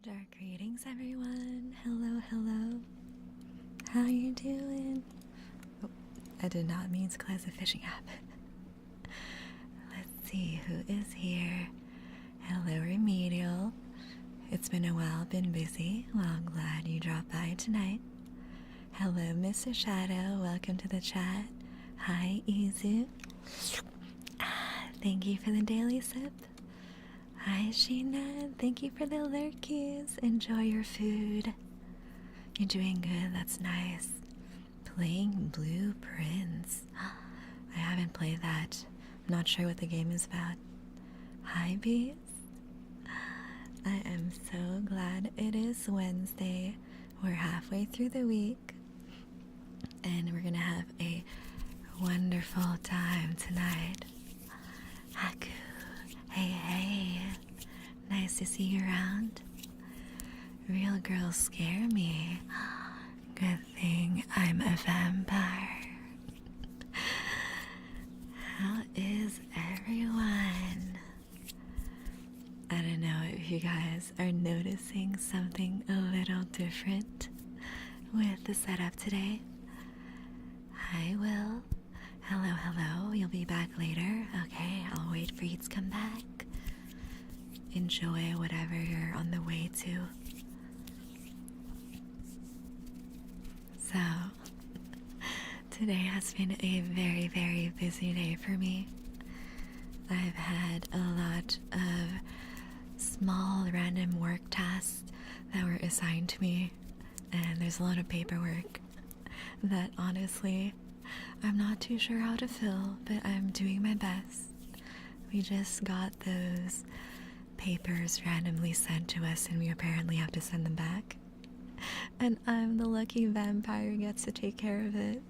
Dark greetings, everyone. Hello, hello. How you doing? Oh, I did not mean to close the fishing app. Let's see who is here. Hello, Remedial. It's been a while, been busy. Well, I'm glad you dropped by tonight. Hello, Mr. Shadow. Welcome to the chat. Hi, Izu. thank you for the daily sip. Hi, Sheena. Thank you for the lurkies. Enjoy your food. You're doing good. That's nice. Playing Blueprints. I haven't played that. I'm not sure what the game is about. Hi, bees. I am so glad it is Wednesday. We're halfway through the week. And we're gonna have a wonderful time tonight. Haku. Hey, hey. Nice to see you around. Real girls scare me. Good thing I'm a vampire. How is everyone? I don't know if you guys are noticing something a little different with the setup today. Hi, Will. Hello, hello. You'll be back later. Okay, I'll wait for you to come back. Enjoy whatever you're on the way to. So, today has been a very, very busy day for me. I've had a lot of small random work tasks that were assigned to me, and there's a lot of paperwork that honestly I'm not too sure how to fill, but I'm doing my best. We just got those papers randomly sent to us, and we apparently have to send them back. And I'm the lucky vampire who gets to take care of it.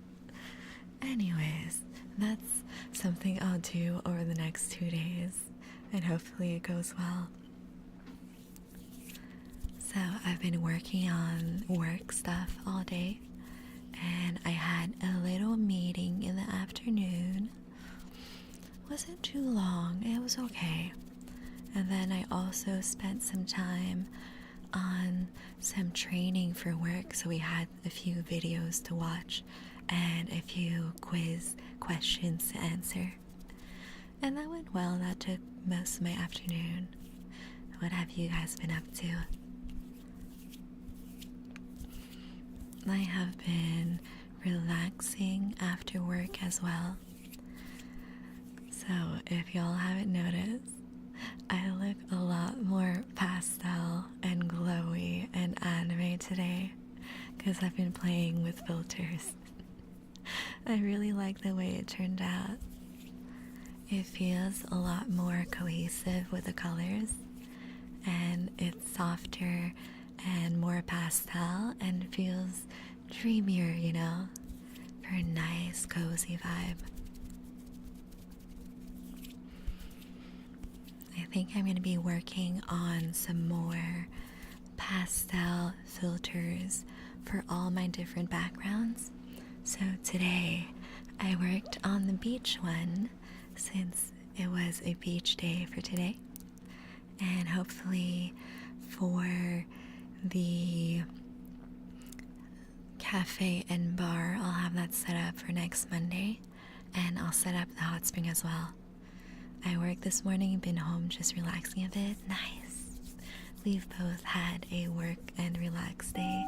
Anyways, that's something I'll do over the next 2 days, and hopefully it goes well. So I've been working on work stuff all day, and I had a little meeting in the afternoon. Wasn't too long, it was okay. And then I also spent some time on some training for work, so we had a few videos to watch and a few quiz questions to answer. And that went well. That took most of my afternoon. What have you guys been up to? I have been relaxing after work as well. So if y'all haven't noticed, I look a lot more pastel and glowy and anime today because I've been playing with filters. I really like the way it turned out. It feels a lot more cohesive with the colors, and it's softer and more pastel and feels dreamier, you know, for a nice cozy vibe. I think I'm going to be working on some more pastel filters for all my different backgrounds. So today I worked on the beach one since it was a beach day for today. And hopefully for the cafe and bar, I'll have that set up for next Monday. And I'll set up the hot spring as well. I worked this morning, been home just relaxing a bit. Nice. We've both had a work and relax day.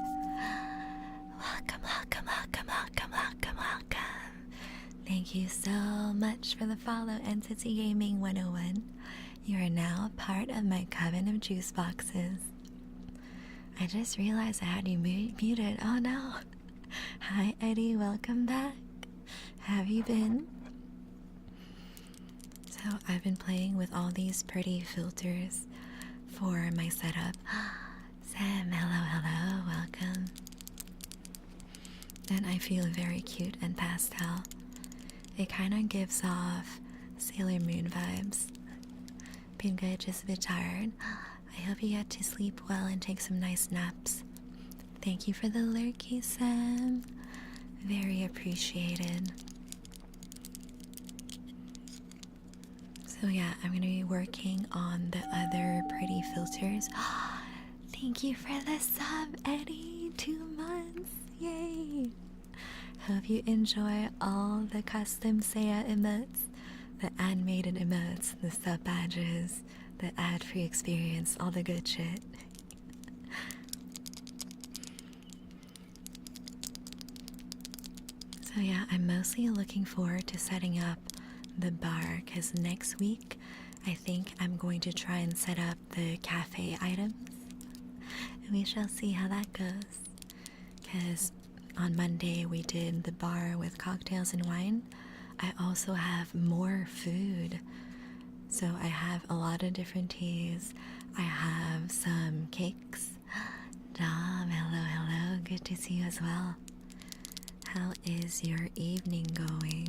Welcome, welcome, welcome, welcome, welcome, welcome. Thank you so much for the follow, Entity Gaming 101. You are now part of my coven of juice boxes. I just realized I had you muted. Oh no. Hi Eddie, welcome back. Have you been? So I've been playing with all these pretty filters for my setup. Sam, hello, hello, welcome. And I feel very cute and pastel. It kind of gives off Sailor Moon vibes. Been good, just a bit tired. I hope you get to sleep well and take some nice naps. Thank you for the lurky, Sam. Very appreciated. So yeah, I'm going to be working on the other pretty filters. Thank you for the sub, Eddie. 2 months. Yay. Hope you enjoy all the custom Seiya emotes, the animated emotes, the sub badges, the ad-free experience, all the good shit. So yeah, I'm mostly looking forward to setting up the bar, because next week I think I'm going to try and set up the cafe items. We shall see how that goes. Because on Monday we did the bar with cocktails and wine. I also have more food. So I have a lot of different teas. I have some cakes. Dom, hello, hello. Good to see you as well. How is your evening going?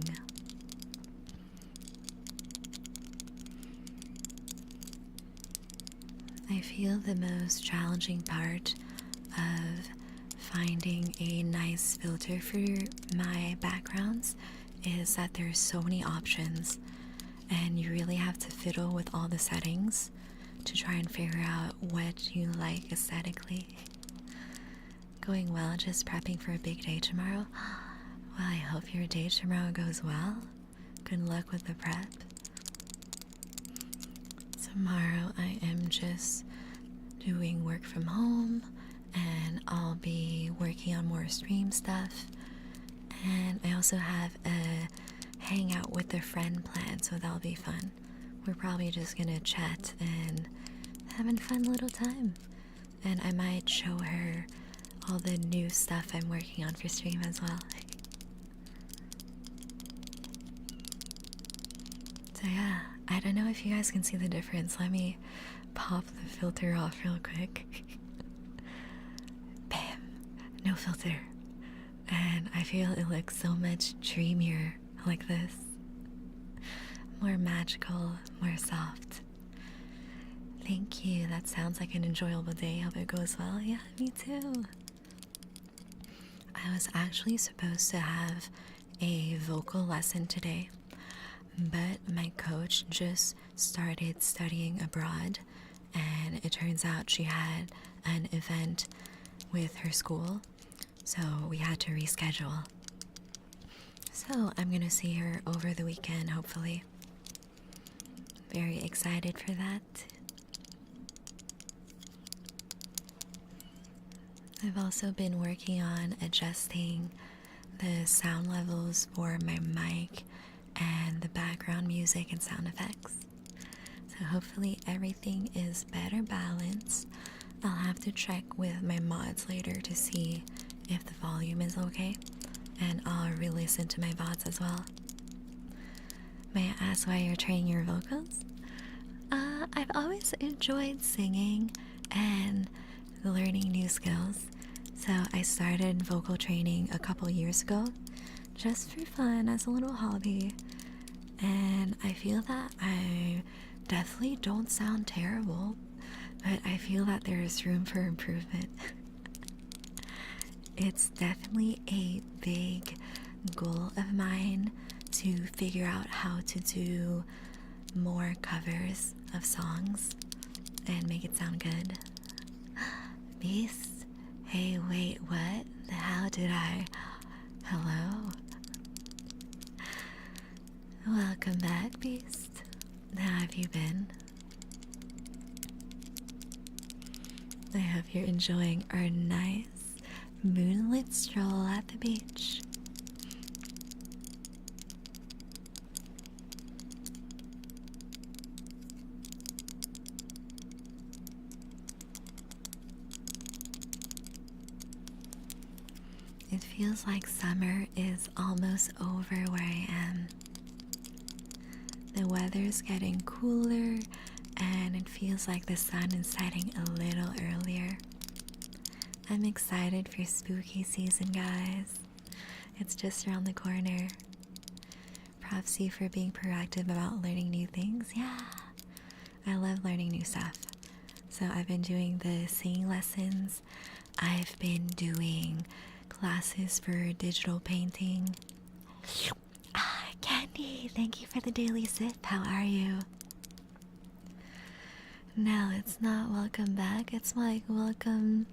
I feel the most challenging part of finding a nice filter for my backgrounds is that there's so many options, and you really have to fiddle with all the settings to try and figure out what you like aesthetically. Going well, just prepping for a big day tomorrow. Well, I hope your day tomorrow goes well. Good luck with the prep. Tomorrow I am just doing work from home, and I'll be working on more stream stuff. And I also have a hangout with a friend plan, so that'll be fun. We're probably just gonna chat and having fun little time. And I might show her all the new stuff I'm working on for stream as well. So yeah, I don't know if you guys can see the difference. Let me pop the filter off real quick. Bam! No filter. And I feel it looks so much dreamier like this. More magical, more soft. Thank you. That sounds like an enjoyable day. Hope it goes well. Yeah, me too. I was actually supposed to have a vocal lesson today, but my coach just started studying abroad, and it turns out she had an event with her school, so we had to reschedule. So I'm gonna see her over the weekend, hopefully. Very excited for that. I've also been working on adjusting the sound levels for my mic and the background music and sound effects. So hopefully everything is better balanced. I'll have to check with my mods later to see if the volume is okay, and I'll re-listen to my VODs as well. May I ask why you're training your vocals? I've always enjoyed singing and learning new skills, so I started vocal training a couple years ago just for fun as a little hobby, and I feel that I definitely don't sound terrible, but I feel that there is room for improvement. It's definitely a big goal of mine to figure out how to do more covers of songs and make it sound good. Beast? Hey, wait, what? How did I? Hello? Welcome back, Beast. How have you been? I hope you're enjoying our nice moonlit stroll at the beach. It feels like summer is almost over where I am. The weather's getting cooler, and it feels like the sun is setting a little earlier. I'm excited for spooky season, guys. It's just around the corner. Props you for being proactive about learning new things. Yeah, I love learning new stuff. So I've been doing the singing lessons. I've been doing classes for digital painting. Candy, thank you for the daily sip. How are you? No, it's not welcome back. It's like welcome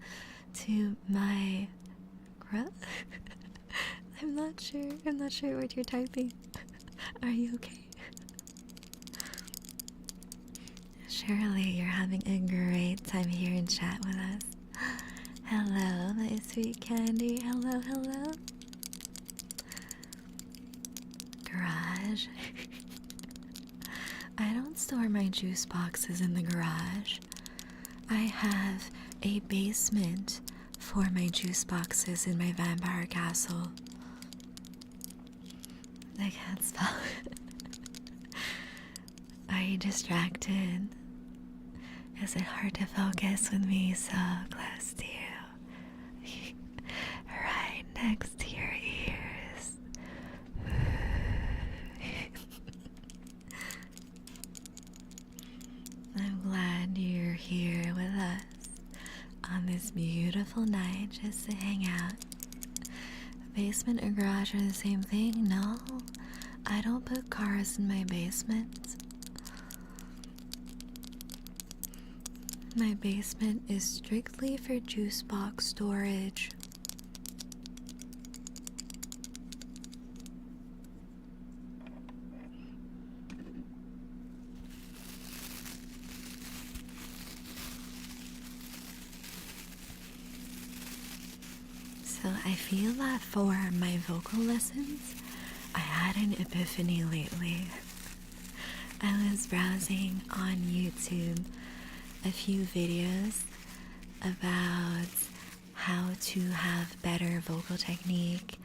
to my I'm not sure what you're typing. Are you okay? Surely you're having a great time here in chat with us. Hello, my sweet Candy. Hello. Garage. juice boxes in the garage. I have a basement for my juice boxes in my vampire castle. I can't spell. Are you distracted? Is it hard to focus with me so close to you? Right next to your ears. I'm glad you're here with us on this beautiful night just to hang out. Basement and garage are the same thing? No, I don't put cars in my basement. My basement is strictly for juice box storage. So I feel that for my vocal lessons, I had an epiphany lately. I was browsing on YouTube a few videos about how to have better vocal technique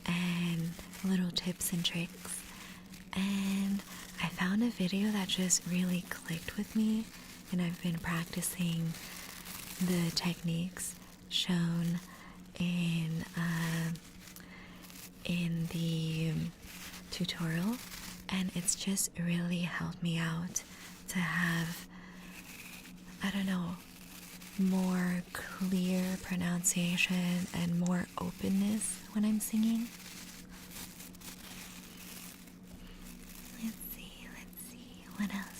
and little tips and tricks. And I found a video that just really clicked with me, and I've been practicing the techniques shown in the tutorial, and it's just really helped me out to have, I don't know, more clear pronunciation and more openness when I'm singing. Let's see, what else?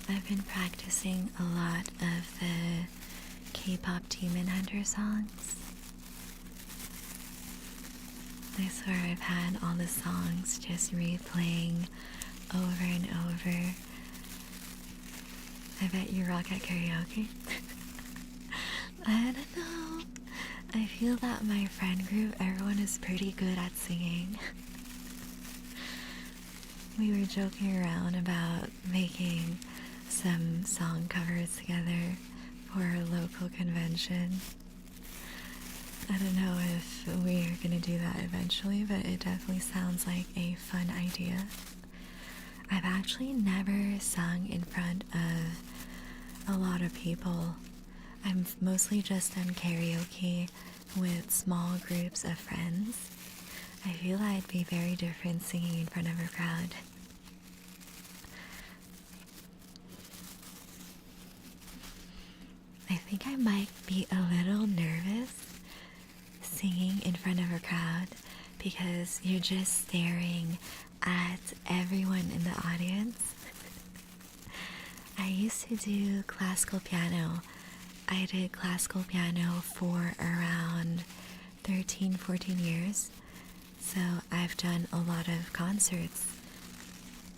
I've been practicing a lot of the K-pop Demon Hunter songs. I swear I've had all the songs just replaying over and over. I bet you rock at karaoke. I don't know. I feel that my friend group, everyone is pretty good at singing. We were joking around about making some song covers together for a local convention. I don't know if we're gonna do that eventually, but it definitely sounds like a fun idea. I've actually never sung in front of a lot of people. I've mostly just done karaoke with small groups of friends. I feel I'd be very different singing in front of a crowd. I think I might be a little nervous singing in front of a crowd because you're just staring at everyone in the audience. I used to do classical piano. I did classical piano for around 13-14 years. So I've done a lot of concerts.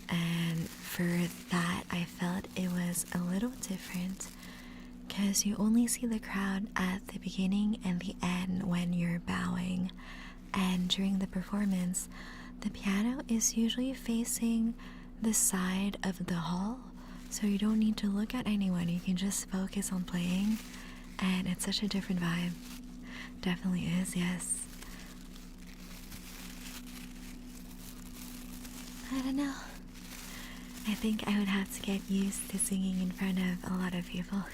And for that, I felt it was a little different because you only see the crowd at the beginning and the end when you're bowing. And during the performance, the piano is usually facing the side of the hall, so you don't need to look at anyone. You can just focus on playing, and it's such a different vibe. Definitely is, yes. I don't know. I think I would have to get used to singing in front of a lot of people.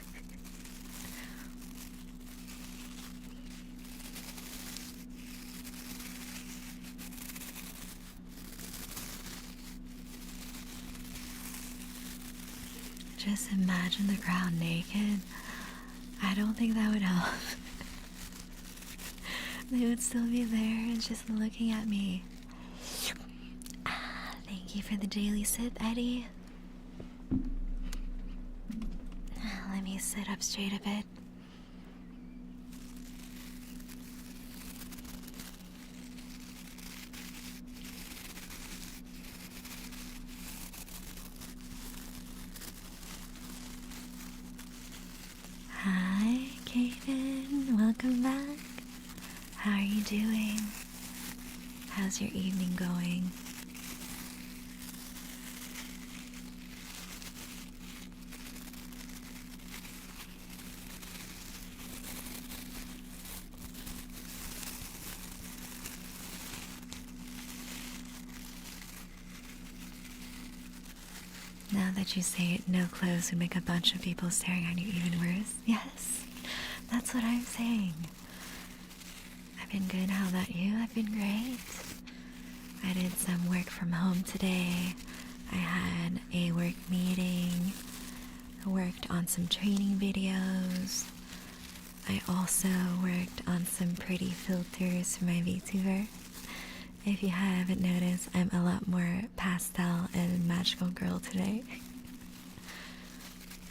Just imagine the crowd naked. I don't think that would help. They would still be there and just looking at me. Thank you for the daily sip, Eddie. Let me sit up straight a bit. Hi, Kaden. Welcome back. How are you doing? How How's your evening going? Now that you say it, no clothes would make a bunch of people staring at you even worse. Yes, that's what I'm saying. I've been good. How about you? I've been great. I did some work from home today. I had a work meeting. I worked on some training videos. I also worked on some pretty filters for my VTuber. If you haven't noticed, I'm a lot more pastel and magical girl today.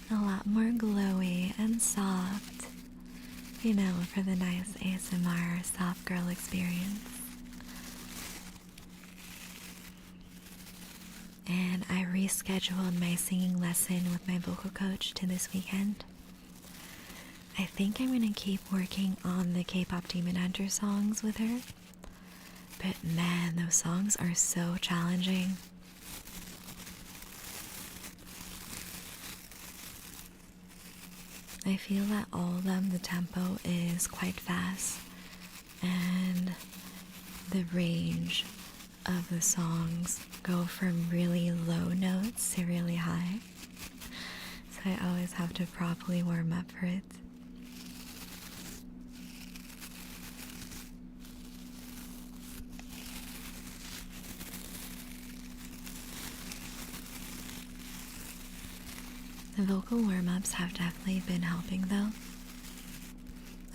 A lot more glowy and soft, you know, for the nice ASMR soft girl experience. And I rescheduled my singing lesson with my vocal coach to this weekend. I think I'm gonna keep working on the K-pop Demon Hunter songs with her. But man, those songs are so challenging. I feel that all of them, the tempo is quite fast, and the range of the songs go from really low notes to really high. So I always have to properly warm up for it. The vocal warm-ups have definitely been helping though.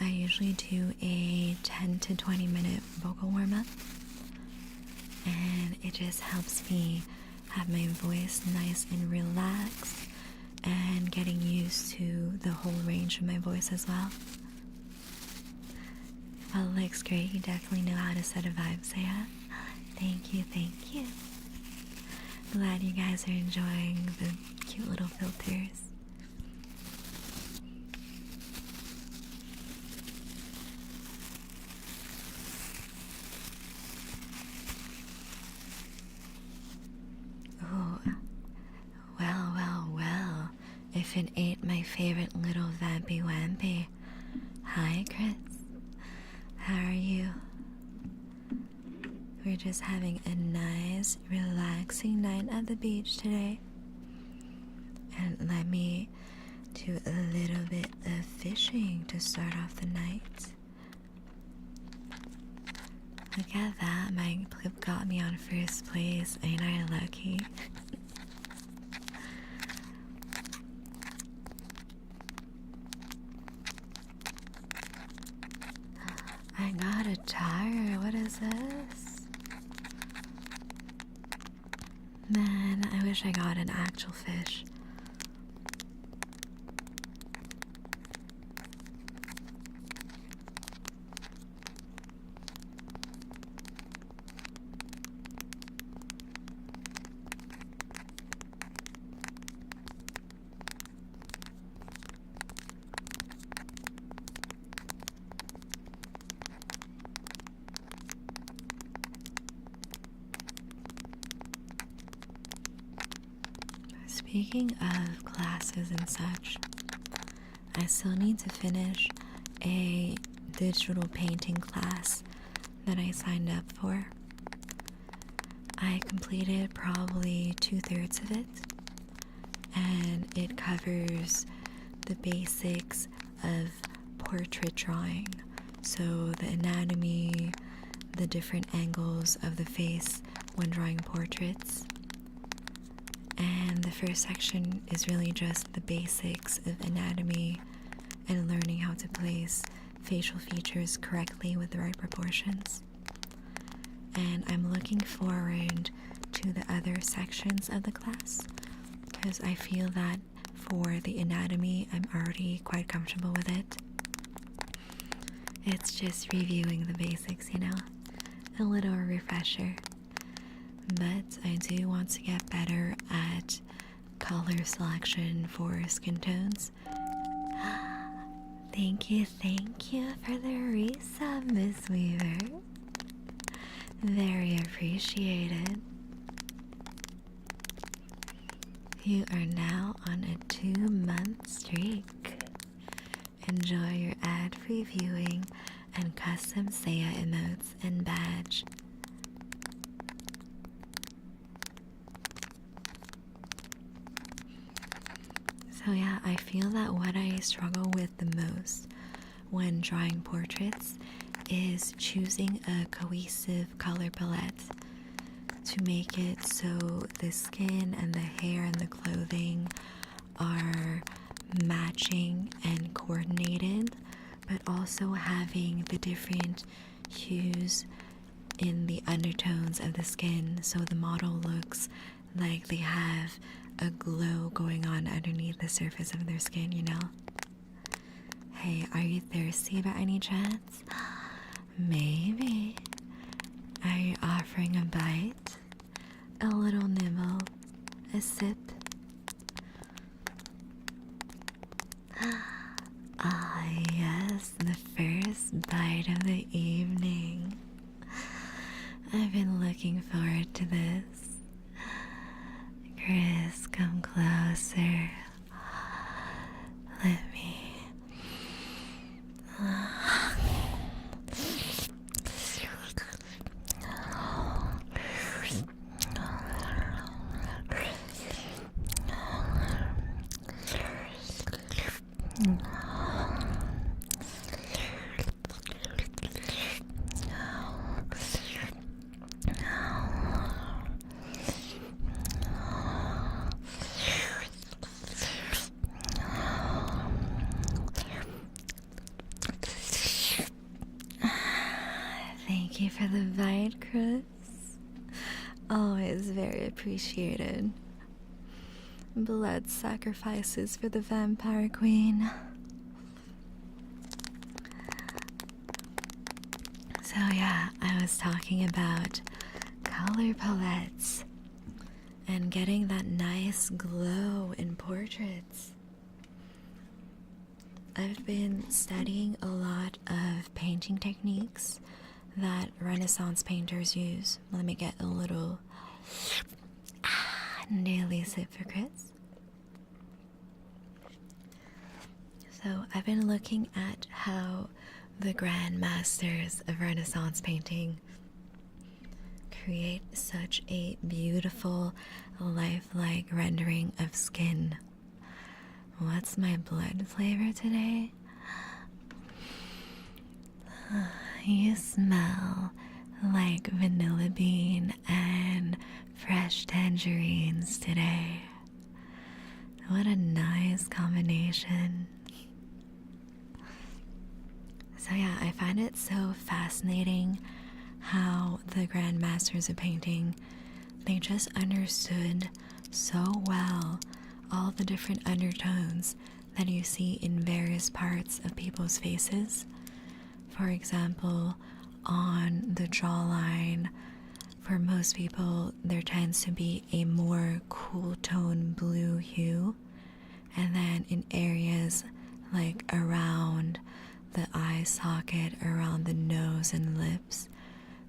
I usually do a 10 to 20 minute vocal warm-up, and it just helps me have my voice nice and relaxed and getting used to the whole range of my voice as well. Well, it looks great. You definitely know how to set a vibe, so yeah. Thank you, thank you. Glad you guys are enjoying the cute little filters. Oh, well, if it ain't my favorite little vampy wampy. Hi, Chris. How are you? We're just having a nice, relaxing night at the beach today. And let me do a little bit of fishing to start off the night. Look at that, my clip got me on first place. Ain't I lucky? I got a tire. What is this? Man, I wish I got an actual fish. Speaking of classes and such, I still need to finish a digital painting class that I signed up for. I completed probably 2/3 of it, and it covers the basics of portrait drawing. So the anatomy, the different angles of the face when drawing portraits. And the first section is really just the basics of anatomy and learning how to place facial features correctly with the right proportions. And I'm looking forward to the other sections of the class because I feel that for the anatomy, I'm already quite comfortable with it. It's just reviewing the basics, you know, a little refresher. But I do want to get better at color selection for skin tones. Thank you for the resub, Miss Weaver. Very appreciated. You are now on a 2-month streak. Enjoy your ad-free viewing and custom Seiya emotes and badge. So yeah, I feel that what I struggle with the most when drawing portraits is choosing a cohesive color palette to make it so the skin and the hair and the clothing are matching and coordinated, but also having the different hues in the undertones of the skin so the model looks like they have a glow going on underneath the surface of their skin, you know? Hey, are you thirsty by any chance? Maybe. Are you offering a bite? A little nibble? A sip? Ah, yes, the first bite of the evening. I've been looking forward to this. Chris, come closer. Let me. Thank you for the bite, Chris. Always very appreciated. Blood sacrifices for the vampire queen. So yeah, I was talking about color palettes and getting that nice glow in portraits. I've been studying a lot of painting techniques that Renaissance painters use. Let me get a little daily sip for Chris. So I've been looking at how the grand masters of Renaissance painting create such a beautiful, lifelike rendering of skin. What's my blood flavor today? You smell like vanilla bean and fresh tangerines today. What a nice combination. So yeah, I find it so fascinating how the grand masters of painting, they just understood so well all the different undertones that you see in various parts of people's faces. For example, on the jawline, for most people, there tends to be a more cool tone blue hue. And then in areas like around the eye socket, around the nose and lips,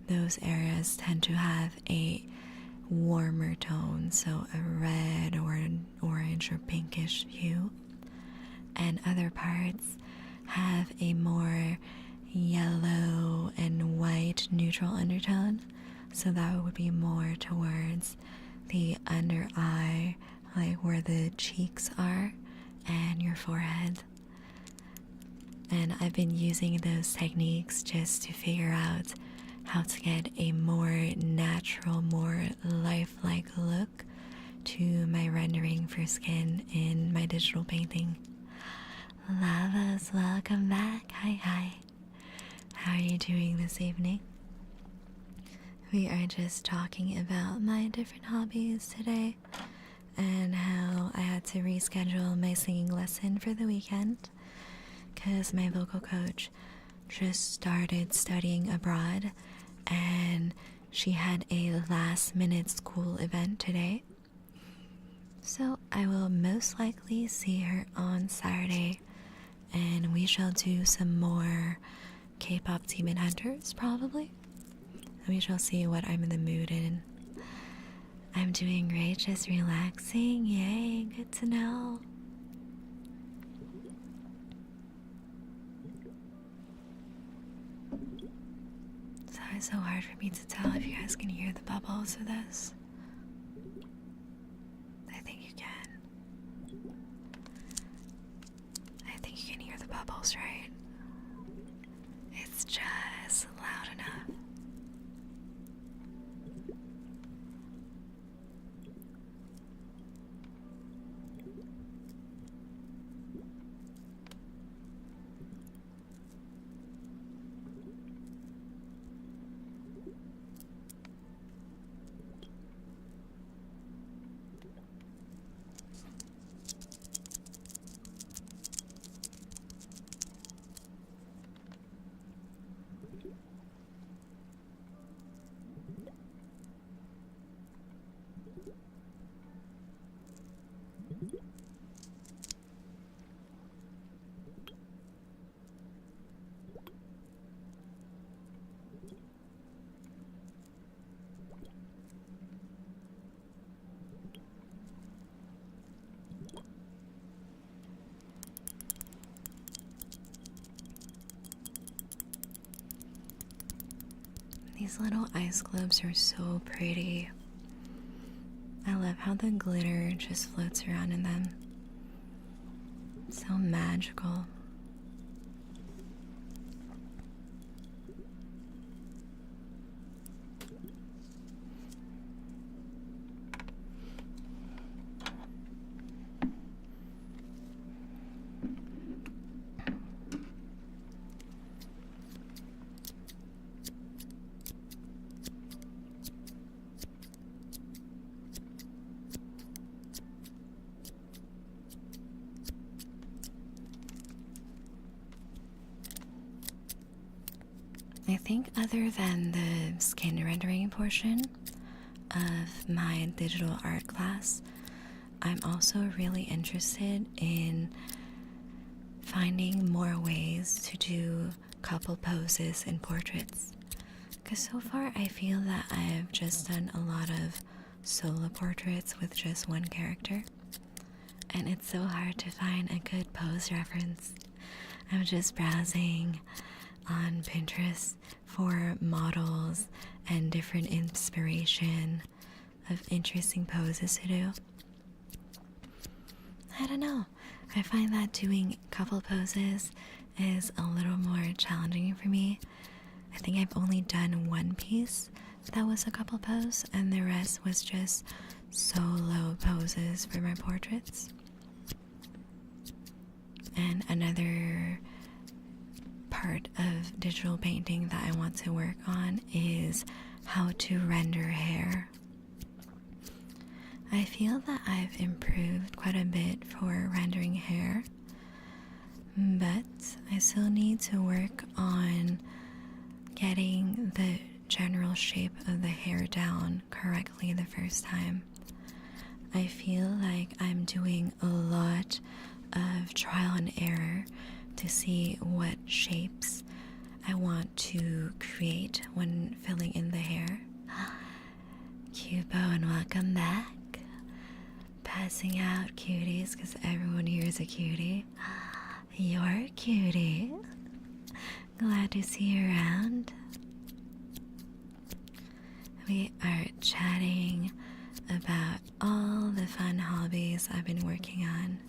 those areas tend to have a warmer tone, so a red or an orange or pinkish hue. And other parts have a more yellow and white neutral undertone, so that would be more towards the under eye, like where the cheeks are and your forehead. And I've been using those techniques just to figure out how to get a more natural, more lifelike look to my rendering for skin in my digital painting. Lavas, welcome back. Hi. How are you doing this evening? We are just talking about my different hobbies today and how I had to reschedule my singing lesson for the weekend because my vocal coach just started studying abroad and she had a last-minute school event today. So I will most likely see her on Saturday and we shall do some more K-pop Demon Hunters, probably. We shall see what I'm in the mood in. I'm doing great, just relaxing. Yay, good to know. It's always so hard for me to tell if you guys can hear the bubbles of this. I think you can. I think you can hear the bubbles, right? It's just loud enough. These little ice globes are so pretty. I love how the glitter just floats around in them. So magical. I think other than the skin rendering portion of my digital art class, I'm also really interested in finding more ways to do couple poses in portraits. Because so far I feel that I've just done a lot of solo portraits with just one character. And it's so hard to find a good pose reference. I'm just browsing on Pinterest for models and different inspiration of interesting poses to do. I don't know. I find that doing couple poses is a little more challenging for me. I think I've only done one piece that was a couple pose, and the rest was just solo poses for my portraits. And another part of digital painting that I want to work on is how to render hair. I feel that I've improved quite a bit for rendering hair, but I still need to work on getting the general shape of the hair down correctly the first time. I feel like I'm doing a lot of trial and error to see what shapes I want to create when filling in the hair. Cubo, and welcome back. Passing out cuties because everyone here is a cutie. You're a cutie. Glad to see you around. We are chatting about all the fun hobbies I've been working on.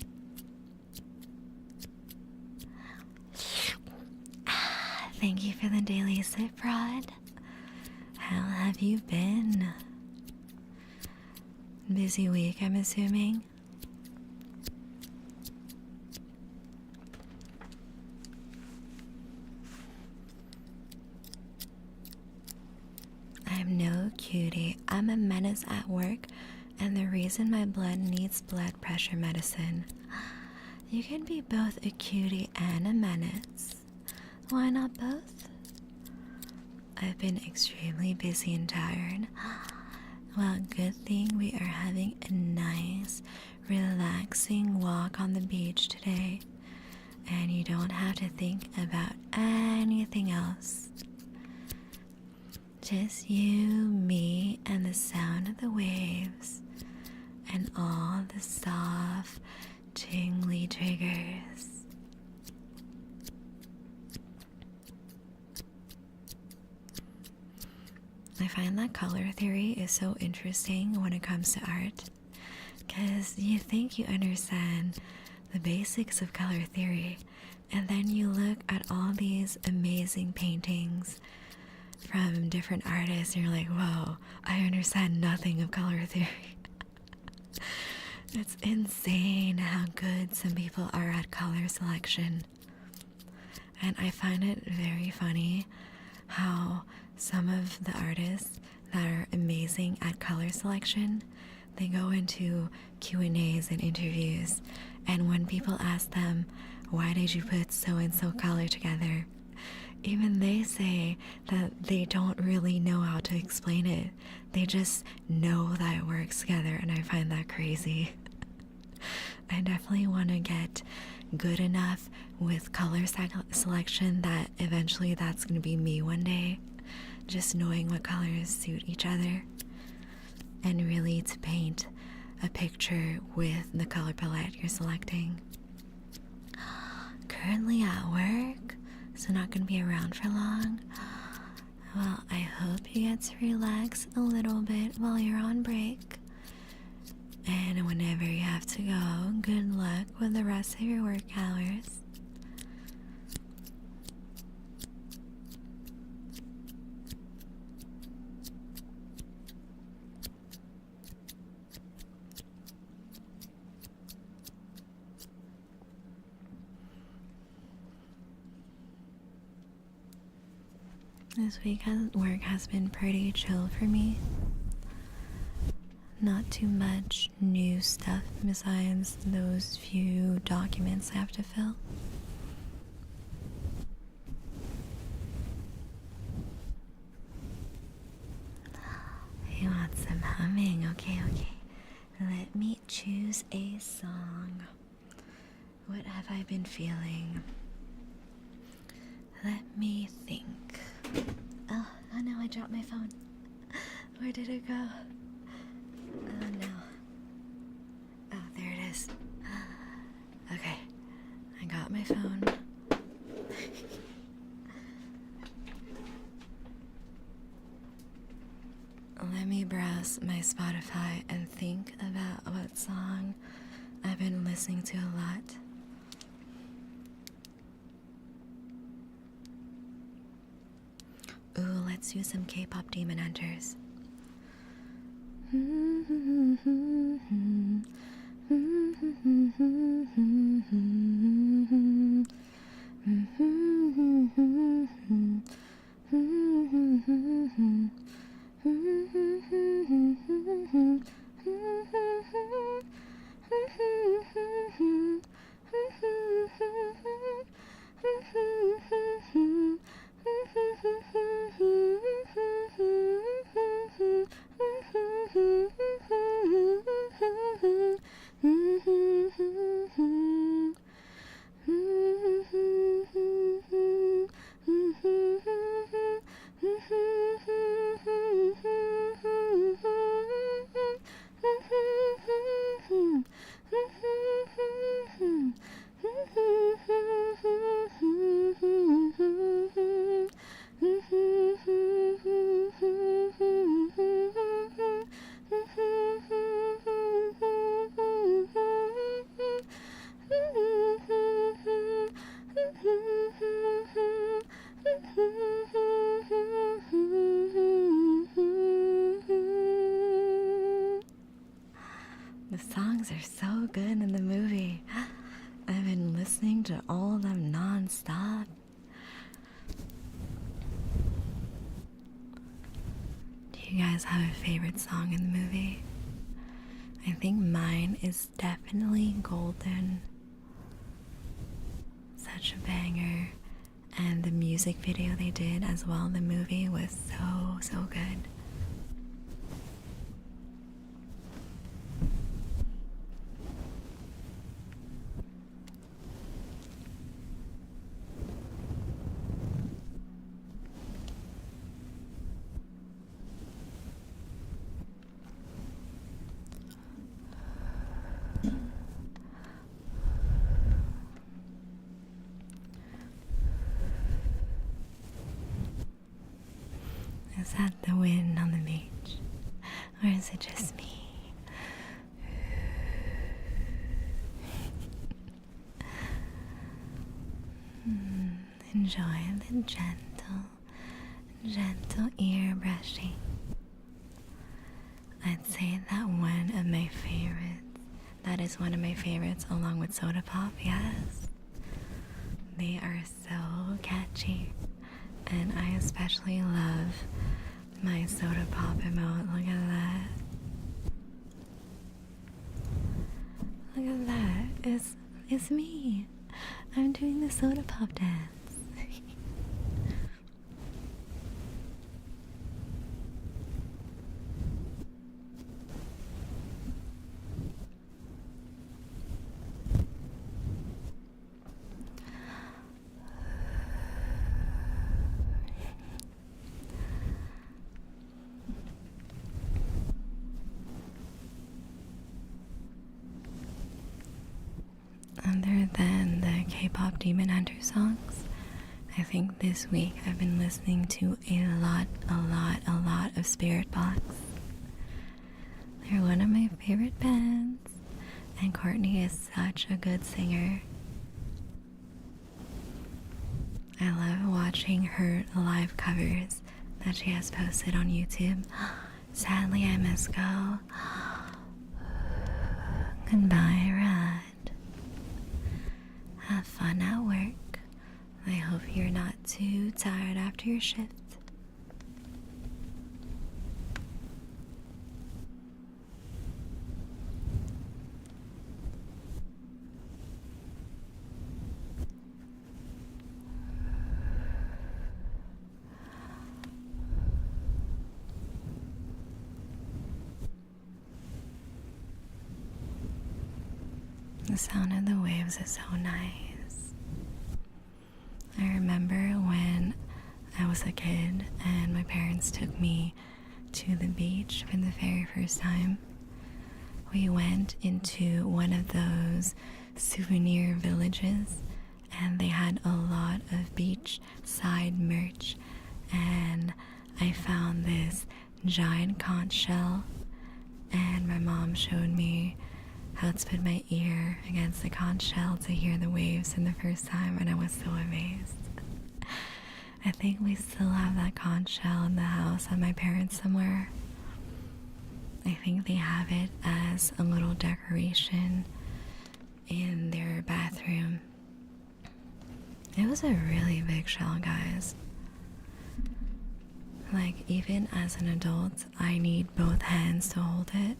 Thank you for the daily sip, Rod. How have you been? Busy week, I'm assuming. I'm no cutie. I'm a menace at work, and the reason my blood needs blood pressure medicine. You can be both a cutie and a menace. Why not both? I've been extremely busy and tired. Well, good thing we are having a nice, relaxing walk on the beach today, and you don't have to think about anything else. Just you, me, and the sound of the waves, and all the soft, tingly triggers. I find that color theory is so interesting when it comes to art, because you think you understand the basics of color theory, and then you look at all these amazing paintings from different artists, and you're like, whoa, I understand nothing of color theory. It's insane how good some people are at color selection. And I find it very funny how some of the artists that are amazing at color selection, they go into Q&As and interviews, and when people ask them, why did you put so and so color together, even they say that they don't really know how to explain it. They just know that it works together, and I find that crazy. I definitely want to get good enough with color selection that eventually that's going to be me one day. Just knowing what colors suit each other, and really to paint a picture with the color palette you're selecting. Currently at work, so not going to be around for long. Well, I hope you get to relax a little bit while you're on break. And whenever you have to go, good luck with the rest of your work hours. This week at work has been pretty chill for me. Not too much new stuff besides those few documents I have to fill. You want some humming? Okay. Let me choose a song. What have I been feeling? Let me think. Oh no, I dropped my phone. Where did it go? Oh no. Oh, there it is. Okay, I got my phone. Let me browse my Spotify and think about what song I've been listening to a lot. Ooh, let's do some K-pop Demon Hunters. The songs are so good in the movie. I've been listening to all of them non-stop. Do you guys have a favorite song in the movie? I think mine is definitely Golden. Such a banger. And the music video they did as well in the movie was so good. Is that the wind on the beach? Or is it just me? Enjoy the gentle ear brushing. I'd say that is one of my favorites along with soda pop, yes. They are so catchy. And I especially love my soda pop emote. Look at that. Look at that. It's me. I'm doing the soda pop dance. Other than the K-pop Demon Hunter songs, I think this week I've been listening to a lot of Spirit Box. They're one of my favorite bands, and Courtney is such a good singer. I love watching her live covers that she has posted on YouTube. Sadly, I must go. Goodbye, Rad. Have fun at work. I hope you're not too tired after your shift. The sound of the waves is so nice. I remember when I was a kid and my parents took me to the beach for the very first time. We went into one of those souvenir villages and they had a lot of beachside merch, and I found this giant conch shell, and my mom showed me how to put my ear against the conch shell to hear the waves for the first time, and I was so amazed. I think we still have that conch shell in the house at my parents' somewhere. I think they have it as a little decoration in their bathroom. It was a really big shell, guys. Like, even as an adult, I need both hands to hold it.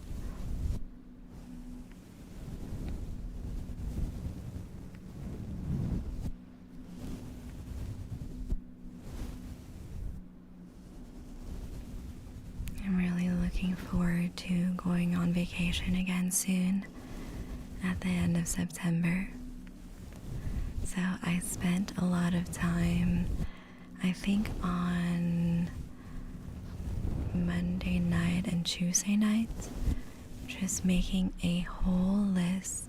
I'm really looking forward to going on vacation again soon at the end of September. So I spent a lot of time, I think on Monday night and Tuesday night, just making a whole list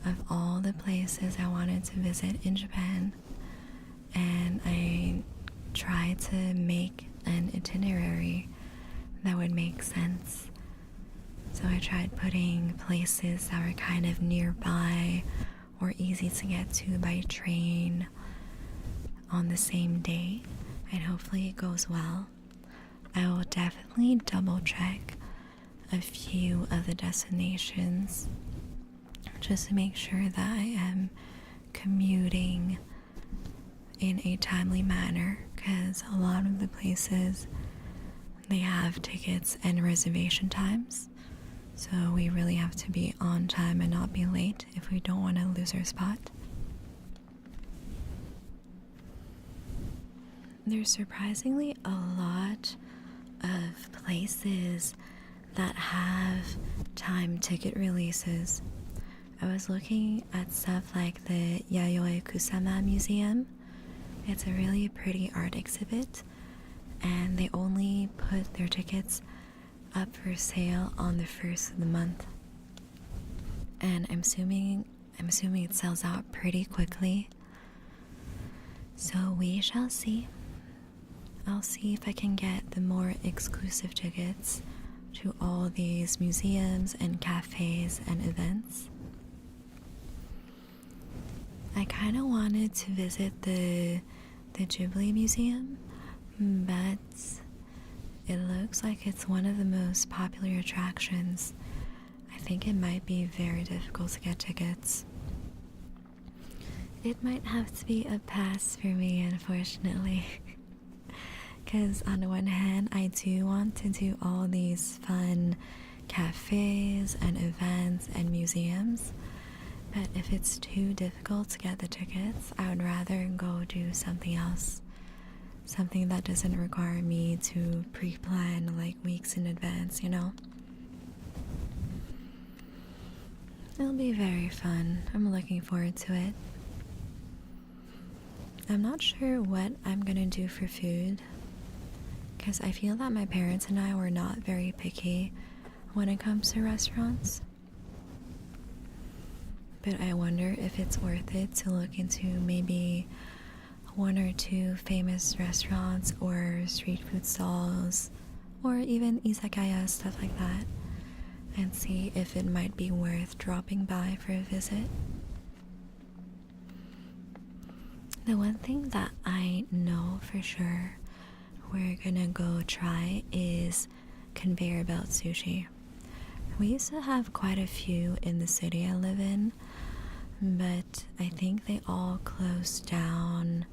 of all the places I wanted to visit in Japan, and I tried to make an itinerary that would make sense. So I tried putting places that were kind of nearby or easy to get to by train on the same day, and hopefully it goes well. I will definitely double check a few of the destinations just to make sure that I am commuting in a timely manner, because a lot of the places, they have tickets and reservation times, so we really have to be on time and not be late if we don't want to lose our spot. There's surprisingly a lot of places that have time ticket releases. I was looking at stuff like the Yayoi Kusama Museum. It's a really pretty art exhibit, and they only put their tickets up for sale on the first of the month. And I'm assuming it sells out pretty quickly. So we shall see. I'll see if I can get the more exclusive tickets to all these museums and cafes and events. I kind of wanted to visit the Ghibli Museum, but it looks like it's one of the most popular attractions. I think it might be very difficult to get tickets. It might have to be a pass for me, unfortunately. Because on the one hand, I do want to do all these fun cafes and events and museums. But if it's too difficult to get the tickets, I would rather go do something else. Something that doesn't require me to pre-plan like weeks in advance, you know? It'll be very fun. I'm looking forward to it. I'm not sure what I'm gonna do for food, because I feel that my parents and I were not very picky when it comes to restaurants. But I wonder if it's worth it to look into maybe one or two famous restaurants or street food stalls or even izakaya, stuff like that, and see if it might be worth dropping by for a visit. The one thing that I know for sure we're gonna go try is conveyor belt sushi. We used to have quite a few in the city I live in, but I think they all closed down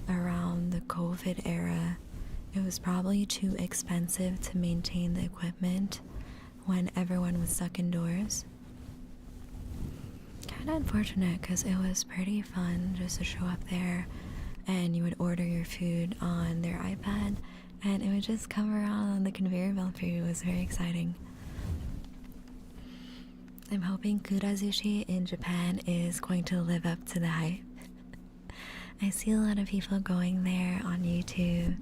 around the COVID era. It was probably too expensive to maintain the equipment when everyone was stuck indoors. Kind of unfortunate, because it was pretty fun just to show up there and you would order your food on their iPad and it would just come around on the conveyor belt for you. It was very exciting. I'm hoping Kurazushi in Japan is going to live up to the hype. I see a lot of people going there on YouTube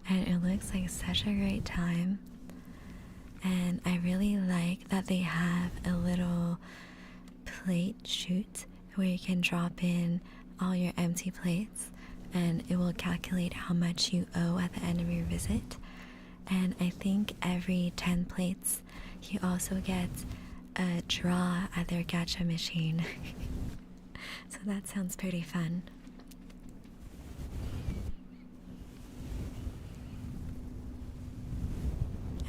and it looks like such a great time. And I really like that they have a little plate chute where you can drop in all your empty plates and it will calculate how much you owe at the end of your visit. And I think every 10 plates you also get a draw at their gacha machine. So that sounds pretty fun.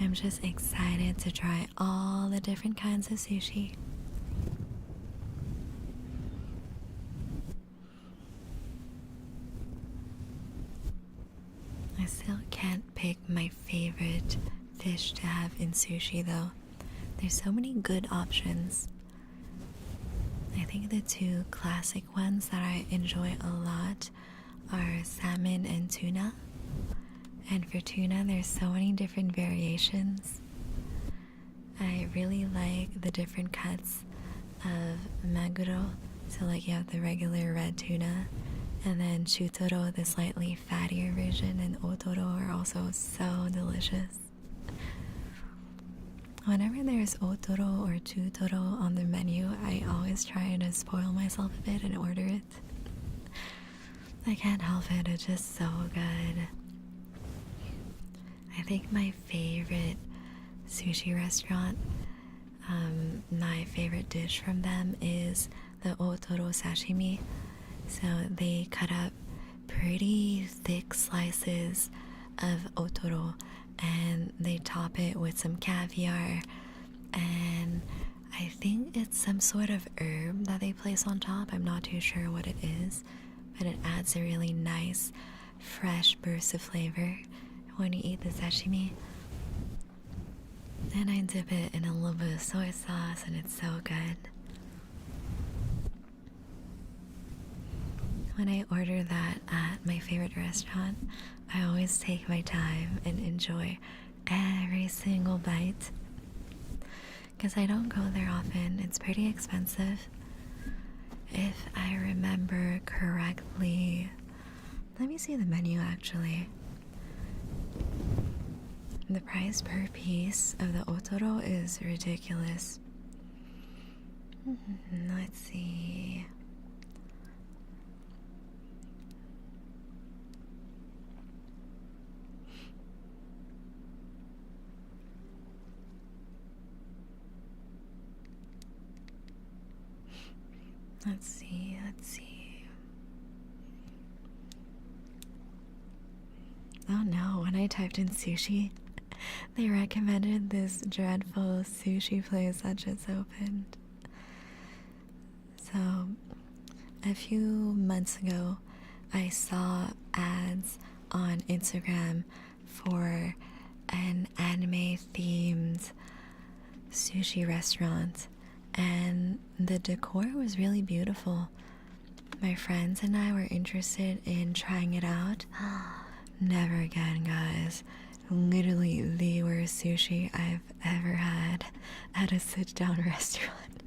I'm just excited to try all the different kinds of sushi. I still can't pick my favorite fish to have in sushi though. There's so many good options. I think the two classic ones that I enjoy a lot are salmon and tuna. And for tuna, there's so many different variations. I really like the different cuts of maguro. So like you have the regular red tuna, and then chutoro, the slightly fattier version, and otoro are also so delicious. Whenever there's otoro or chutoro on the menu, I always try to spoil myself a bit and order it. I can't help it, it's just so good. I think my favorite sushi restaurant, my favorite dish from them is the otoro sashimi. So they cut up pretty thick slices of otoro and they top it with some caviar, and I think it's some sort of herb that they place on top. I'm not too sure what it is, but it adds a really nice fresh burst of flavor when you eat the sashimi. Then I dip it in a little bit of soy sauce and it's so good. When I order that at my favorite restaurant, I always take my time and enjoy every single bite. Because I don't go there often, it's pretty expensive. If I remember correctly, let me see the menu actually. The price per piece of the otoro is ridiculous. Let's see. Let's see, let's see. Oh no, when I typed in sushi, they recommended this dreadful sushi place that just opened. So, a few months ago, I saw ads on Instagram for an anime themed sushi restaurant, and the decor was really beautiful. My friends and I were interested in trying it out. Never again, guys. Literally the worst sushi I've ever had at a sit down restaurant.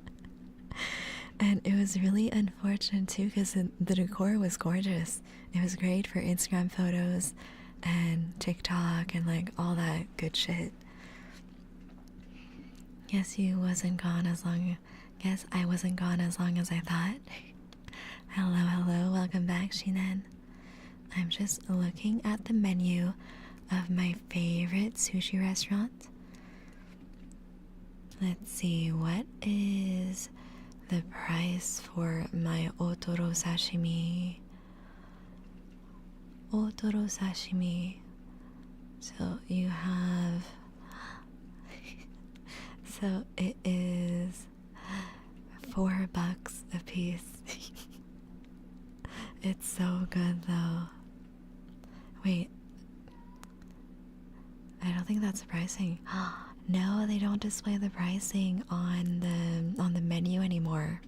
And it was really unfortunate too because the decor was gorgeous. It was great for Instagram photos and TikTok and like all that good shit. Guess I wasn't gone as long as I thought. Hello, welcome back, Shinan. I'm just looking at the menu of my favorite sushi restaurant. Let's see, what is the price for my otoro sashimi? Otoro sashimi. So you have... So it is $4 a piece. It's so good though. Wait, I don't think that's the pricing. No, they don't display the pricing on the menu anymore.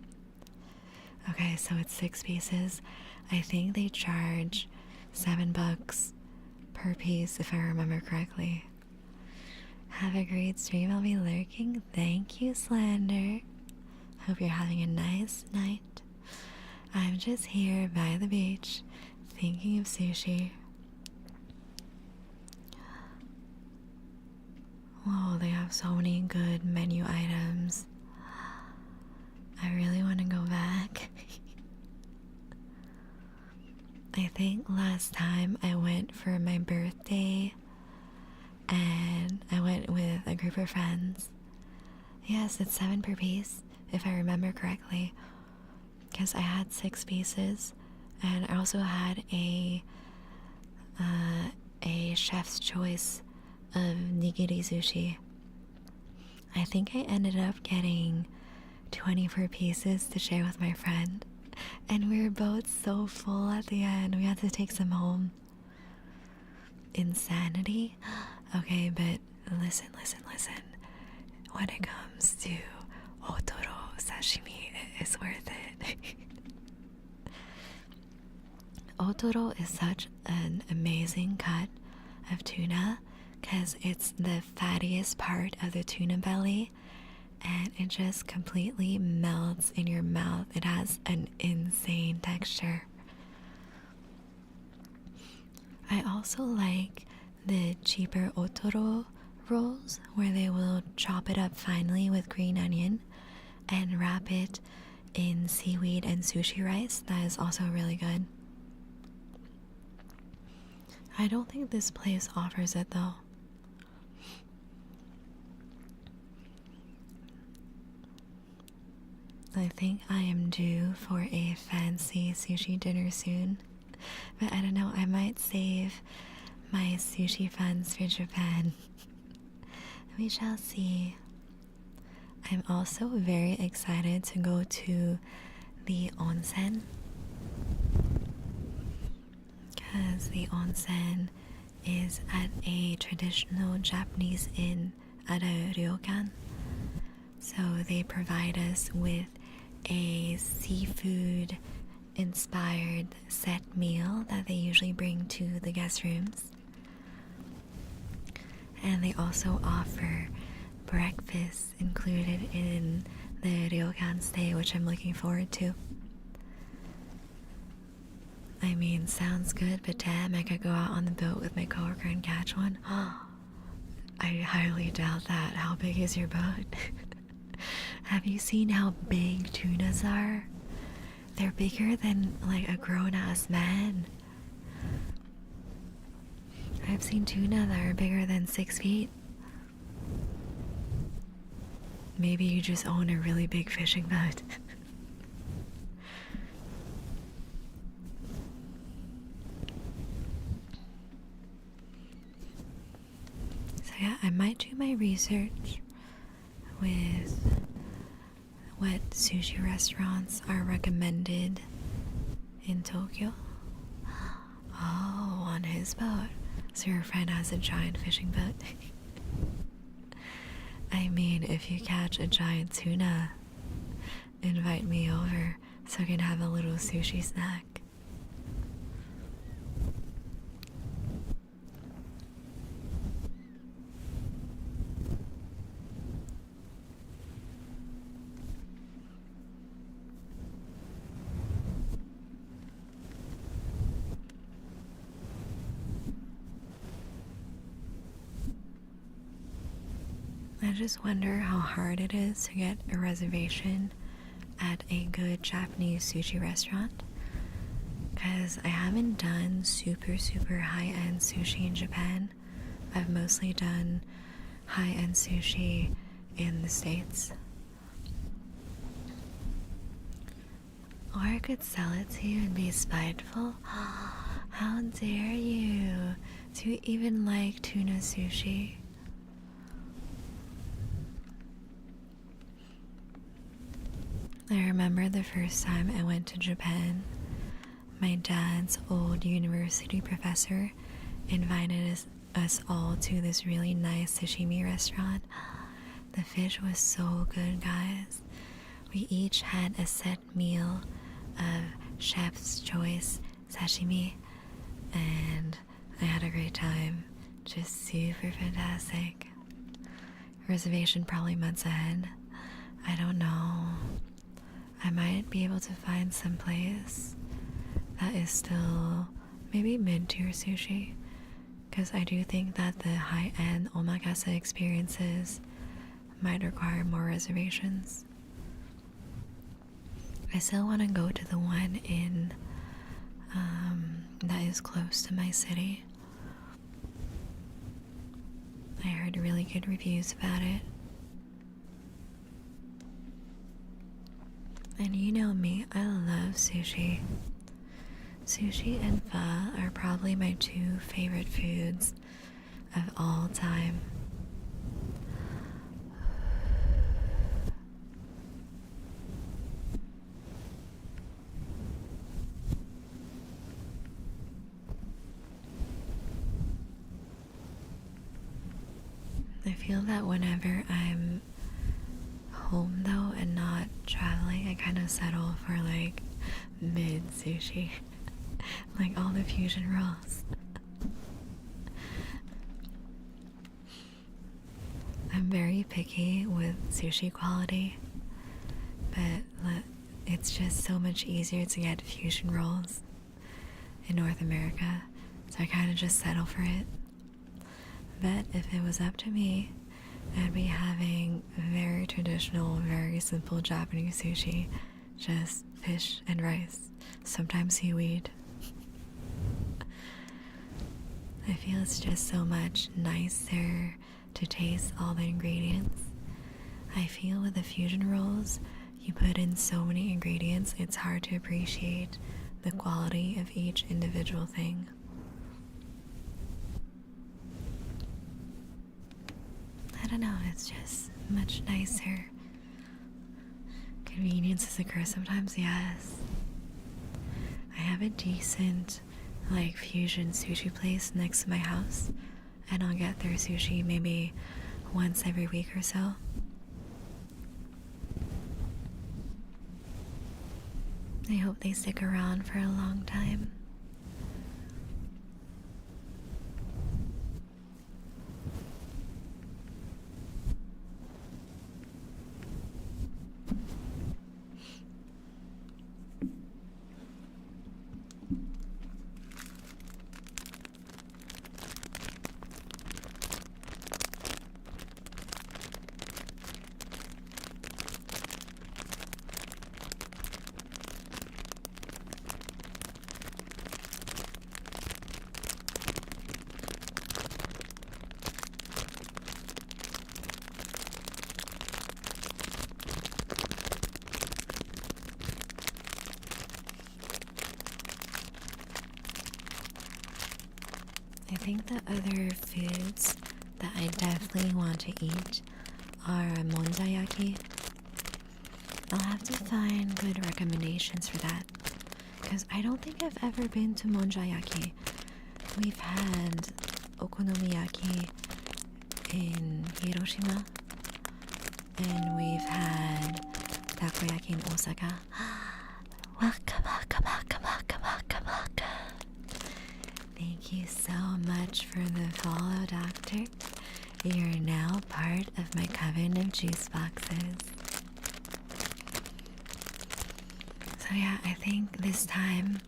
Okay, so it's 6 pieces. I think they charge $7 per piece if I remember correctly. Have a great stream. I'll be lurking. Thank you, Slander. Hope you're having a nice night. I'm just here by the beach thinking of sushi. Oh, they have so many good menu items. I really want to go back. I think last time I went for my birthday and I went with a group of friends. Yes, it's $7 per piece, if I remember correctly. Because I had 6 pieces, and I also had a chef's choice of nigiri sushi. I think I ended up getting 24 pieces to share with my friend, and we were both so full at the end. We had to take some home. Insanity. Okay, but listen. When it comes to otoro sashimi, it's worth it. Otoro is such an amazing cut of tuna because it's the fattiest part of the tuna belly, and it just completely melts in your mouth. It has an insane texture. I also like the cheaper otoro rolls where they will chop it up finely with green onion and wrap it in seaweed and sushi rice. That is also really good. I don't think this place offers it though. I think I am due for a fancy sushi dinner soon, but I don't know, I might save my sushi funds for Japan. We shall see. I'm also very excited to go to the onsen, because the onsen is at a traditional Japanese inn at a ryokan. So they provide us with a seafood inspired set meal that they usually bring to the guest rooms. And they also offer breakfast included in the ryokan stay, which I'm looking forward to. I mean, sounds good, but damn, I could go out on the boat with my coworker and catch one. I highly doubt that. How big is your boat? Have you seen how big tunas are? They're bigger than like a grown-ass man. I've seen tuna that are bigger than 6 feet. Maybe you just own a really big fishing boat. yeah, I might do my research with what sushi restaurants are recommended in Tokyo. Oh, on his boat. So your friend has a giant fishing boat. I mean, if you catch a giant tuna, invite me over so I can have a little sushi snack. I just wonder how hard it is to get a reservation at a good Japanese sushi restaurant, because I haven't done super high-end sushi in Japan. I've mostly done high-end sushi in the States. Or I could sell it to you and be spiteful. How dare you to even like tuna sushi? I remember the first time I went to Japan, my dad's old university professor invited us all to this really nice sashimi restaurant. The fish was so good, guys. We each had a set meal of chef's choice sashimi, and I had a great time. Just super fantastic. Reservation probably months ahead. I don't know. I might be able to find some place that is still maybe mid-tier sushi, because I do think that the high-end omakase experiences might require more reservations. I still want to go to the one in that is close to my city. I heard really good reviews about it. And you know me, I love sushi. Sushi and pho are probably my two favorite foods of all time. I feel that whenever I'm home though and not traveling, I kind of settle for like mid sushi. Like all the fusion rolls. I'm very picky with sushi quality, but it's just so much easier to get fusion rolls in North America, so I kind of just settle for it. But if it was up to me, I'd be having very traditional, very simple Japanese sushi, just fish and rice, sometimes seaweed. I feel it's just so much nicer to taste all the ingredients. I feel with the fusion rolls, you put in so many ingredients, it's hard to appreciate the quality of each individual thing. I don't know, it's just much nicer. Conveniences occur sometimes, yes. I have a decent like fusion sushi place next to my house, and I'll get their sushi maybe once every week or so. I hope they stick around for a long time. I think the other foods that I definitely want to eat are monjayaki. I'll have to find good recommendations for that, because I don't think I've ever been to monjayaki. We've had okonomiyaki in Hiroshima, and we've had takoyaki in Osaka. Waka waka waka waka waka waka. Thank you so much for the follow, Doctor. You're now part of my coven of juice boxes. So yeah, I think this time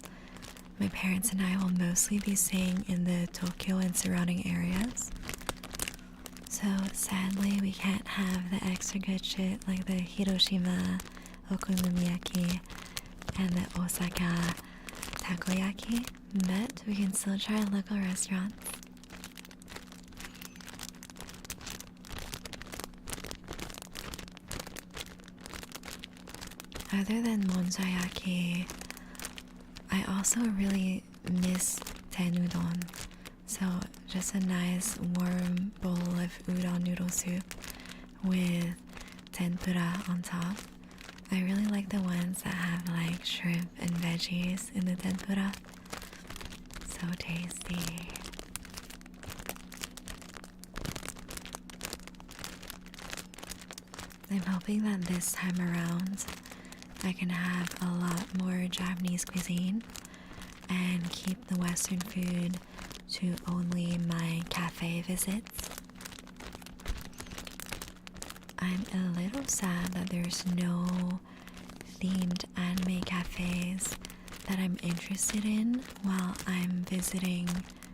my parents and I will mostly be staying in the Tokyo and surrounding areas. So sadly we can't have the extra good shit like the Hiroshima okonomiyaki and the Osaka takoyaki, but we can still try local restaurants. Other than monjayaki, I also really miss tenudon. So just a nice warm bowl of udon noodle soup with tempura on top. I really like the ones that have like shrimp and veggies in the tempura. So tasty. I'm hoping that this time around I can have a lot more Japanese cuisine and keep the Western food to only my cafe visits. I'm a little sad that there's no themed anime cafes that I'm interested in while I'm visiting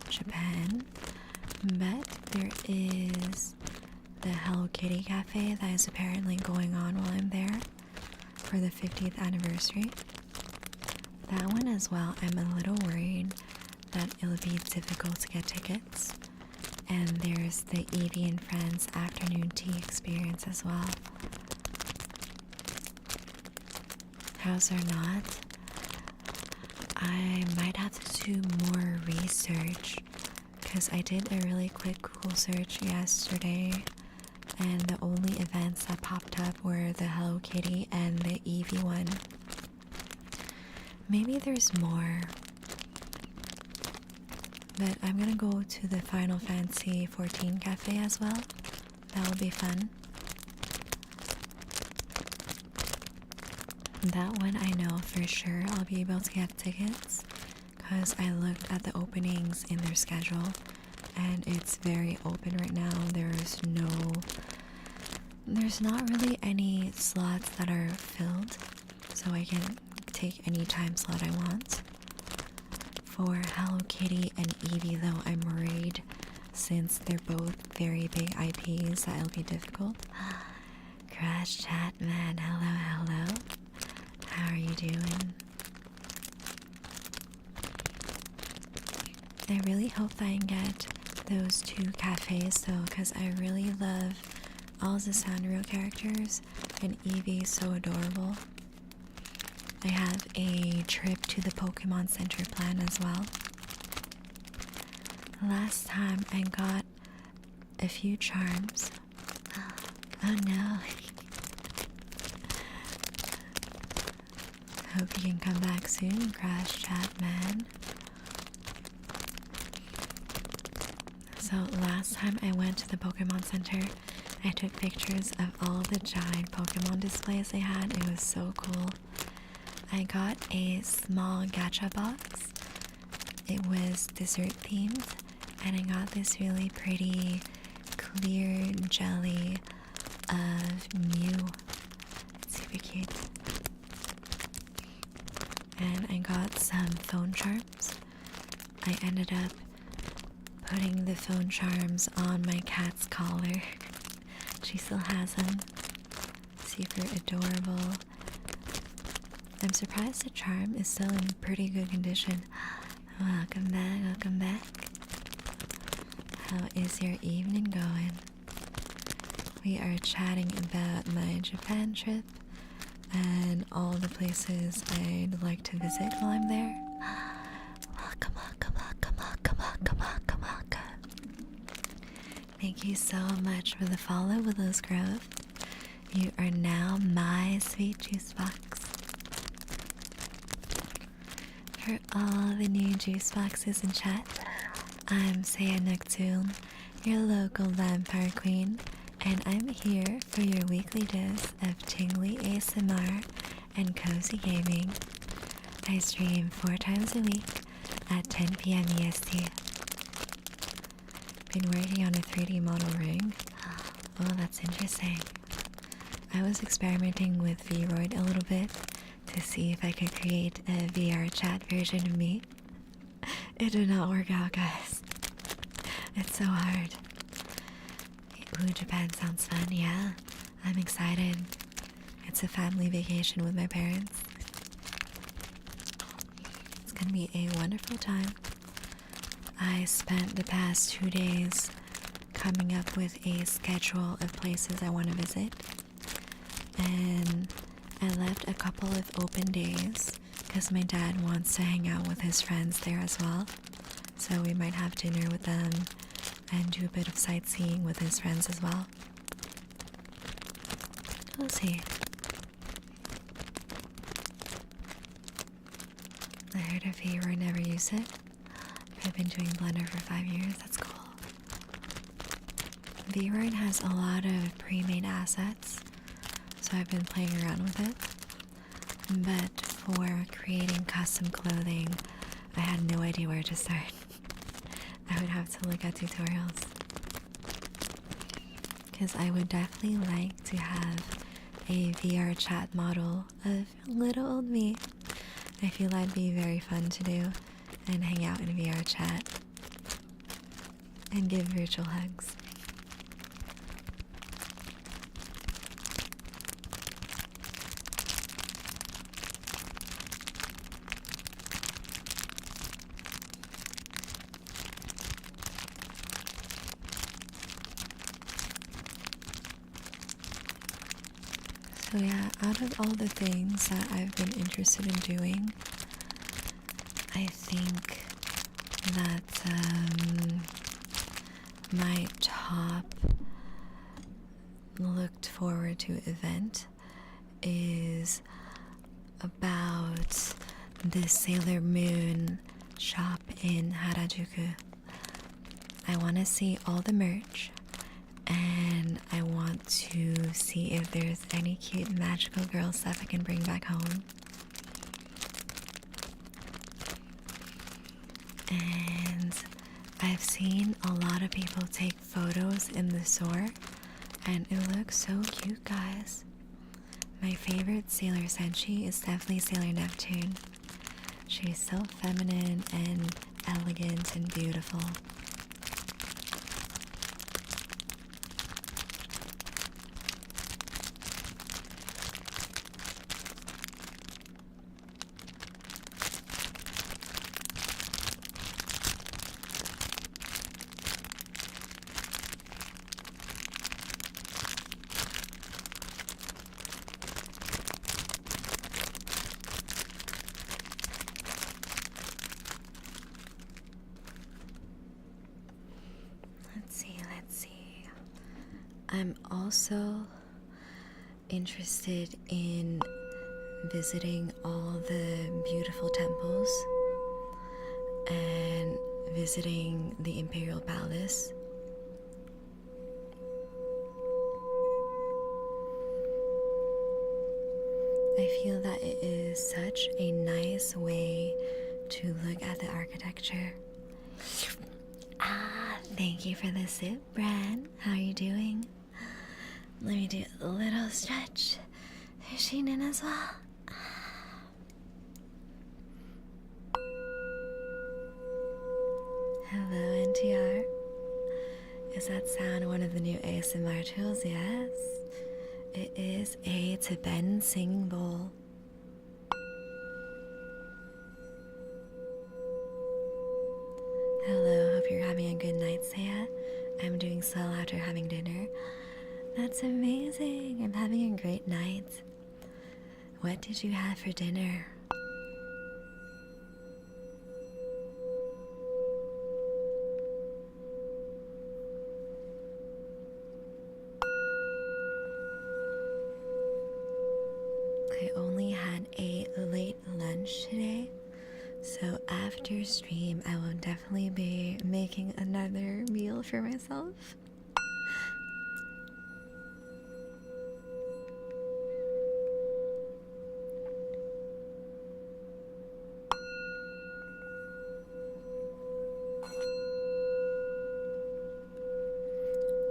Japan, but there is the Hello Kitty cafe that is apparently going on while I'm there for the 50th anniversary. That one as well, I'm a little worried that it'll be difficult to get tickets. And there's the Evie and Friends afternoon tea experience as well. House or not, I might have to do more research, because I did a really quick Google search yesterday and the only events that popped up were the Hello Kitty and the Eevee one. Maybe there's more, but I'm gonna go to the Final Fantasy 14 cafe as well. That will be fun. That one I know for sure I'll be able to get tickets, because I looked at the openings in their schedule and it's very open right now. There's not really any slots that are filled, so I can take any time slot I want. For Hello Kitty and Eevee though, I'm worried, since they're both very big IPs, that it'll be difficult. Crash Chat Man, hello. How are you doing? I really hope that I can get those two cafes though, because I really love all the Sanrio characters, and Eevee is so adorable. I have a trip to the Pokemon Center plan as well. Last time I got a few charms. Oh no. Hope you can come back soon, Crash Chat Man. So last time I went to the Pokemon Center, I took pictures of all the giant Pokemon displays they had. It was so cool. I got a small gacha box. It was dessert themed, and I got this really pretty clear jelly of Mew. It's super cute. And I got some phone charms. I ended up putting the phone charms on my cat's collar. She still has them. Super adorable. I'm surprised the charm is still in pretty good condition. Welcome back. How is your evening going? We are chatting about my Japan trip and all the places I'd like to visit while I'm there. Welcome. Thank you so much for the follow, Willow's Grove. You are now my sweet juice box. For all the new juice boxes in chat, I'm Saya Noctune, your local vampire queen, and I'm here for your weekly dose of tingly ASMR and cozy gaming. I stream 4 times a week at 10 p.m. EST. Been working on a 3D model ring. Oh, that's interesting. I was experimenting with Vroid a little bit to see if I could create a VR chat version of me. It did not work out, guys. It's so hard. Ooh, Japan sounds fun. Yeah, I'm excited. It's a family vacation with my parents. It's gonna be a wonderful time. I spent the past 2 days coming up with a schedule of places I want to visit, and I left a couple of open days because my dad wants to hang out with his friends there as well, so we might have dinner with them and do a bit of sightseeing with his friends as well. We'll see. I heard of Vroid, never use it. I've been doing Blender for 5 years. That's cool. Vroid has a lot of pre-made assets, so I've been playing around with it. But for creating custom clothing, I had no idea where to start. I would have to look at tutorials. Because I would definitely like to have a VR chat model of little old me. I feel that'd be very fun to do and hang out in VR chat and give virtual hugs. So yeah, out of all the things that I've been interested in doing, I think that my top looked forward to event is about the Sailor Moon shop in Harajuku. I want to see all the merch, and I want to see if there's any cute magical girl stuff I can bring back home. And I've seen a lot of people take photos in the store, and it looks so cute, guys. My favorite Sailor Senshi is definitely Sailor Neptune. She's so feminine and elegant and beautiful. Let's see. I'm also interested in visiting all the beautiful temples and visiting the Imperial Palace. I feel that it is such a nice way to look at the architecture. Thank you for the sip, Bran. How are you doing? Let me do a little stretch. There's Sheenan as well. Hello, NTR. Is that sound one of the new ASMR tools? Yes. It is a Tibetan singing bowl. Hello, hope you're having a good night, Saya. I'm doing swell after having dinner. That's amazing. I'm having a great night. What did you have for dinner? after stream, I will definitely be making another meal for myself.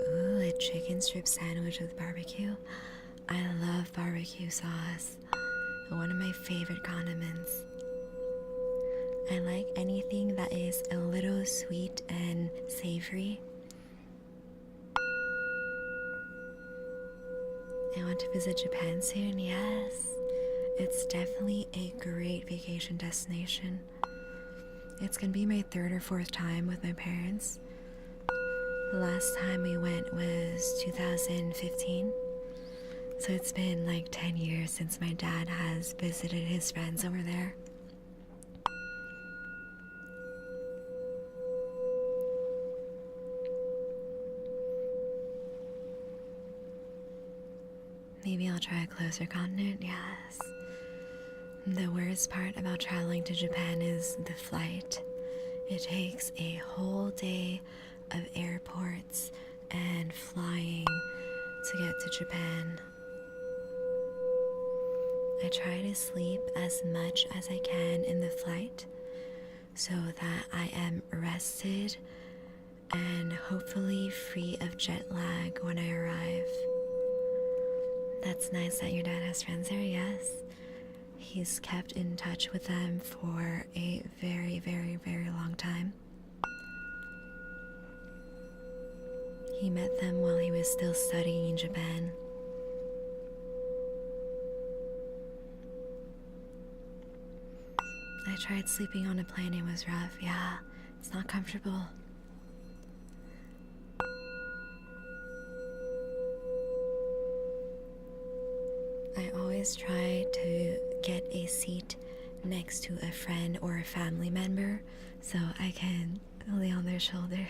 Ooh, a chicken strip sandwich with barbecue. I love barbecue sauce. One of my favorite condiments. I like anything that is a little sweet and savory. I want to visit Japan soon, yes. It's definitely a great vacation destination. It's gonna be my third or fourth time with my parents. The last time we went was 2015. So it's been like 10 years since my dad has visited his friends over there. Maybe I'll try a closer continent, yes. The worst part about traveling to Japan is the flight. It takes a whole day of airports and flying to get to Japan. I try to sleep as much as I can in the flight so that I am rested and hopefully free of jet lag when I arrive. That's nice that your dad has friends there, yes. He's kept in touch with them for a very, very, very long time. He met them while he was still studying in Japan. I tried sleeping on a plane, it was rough. Yeah, it's not comfortable. I always try to get a seat next to a friend or a family member so I can lay on their shoulder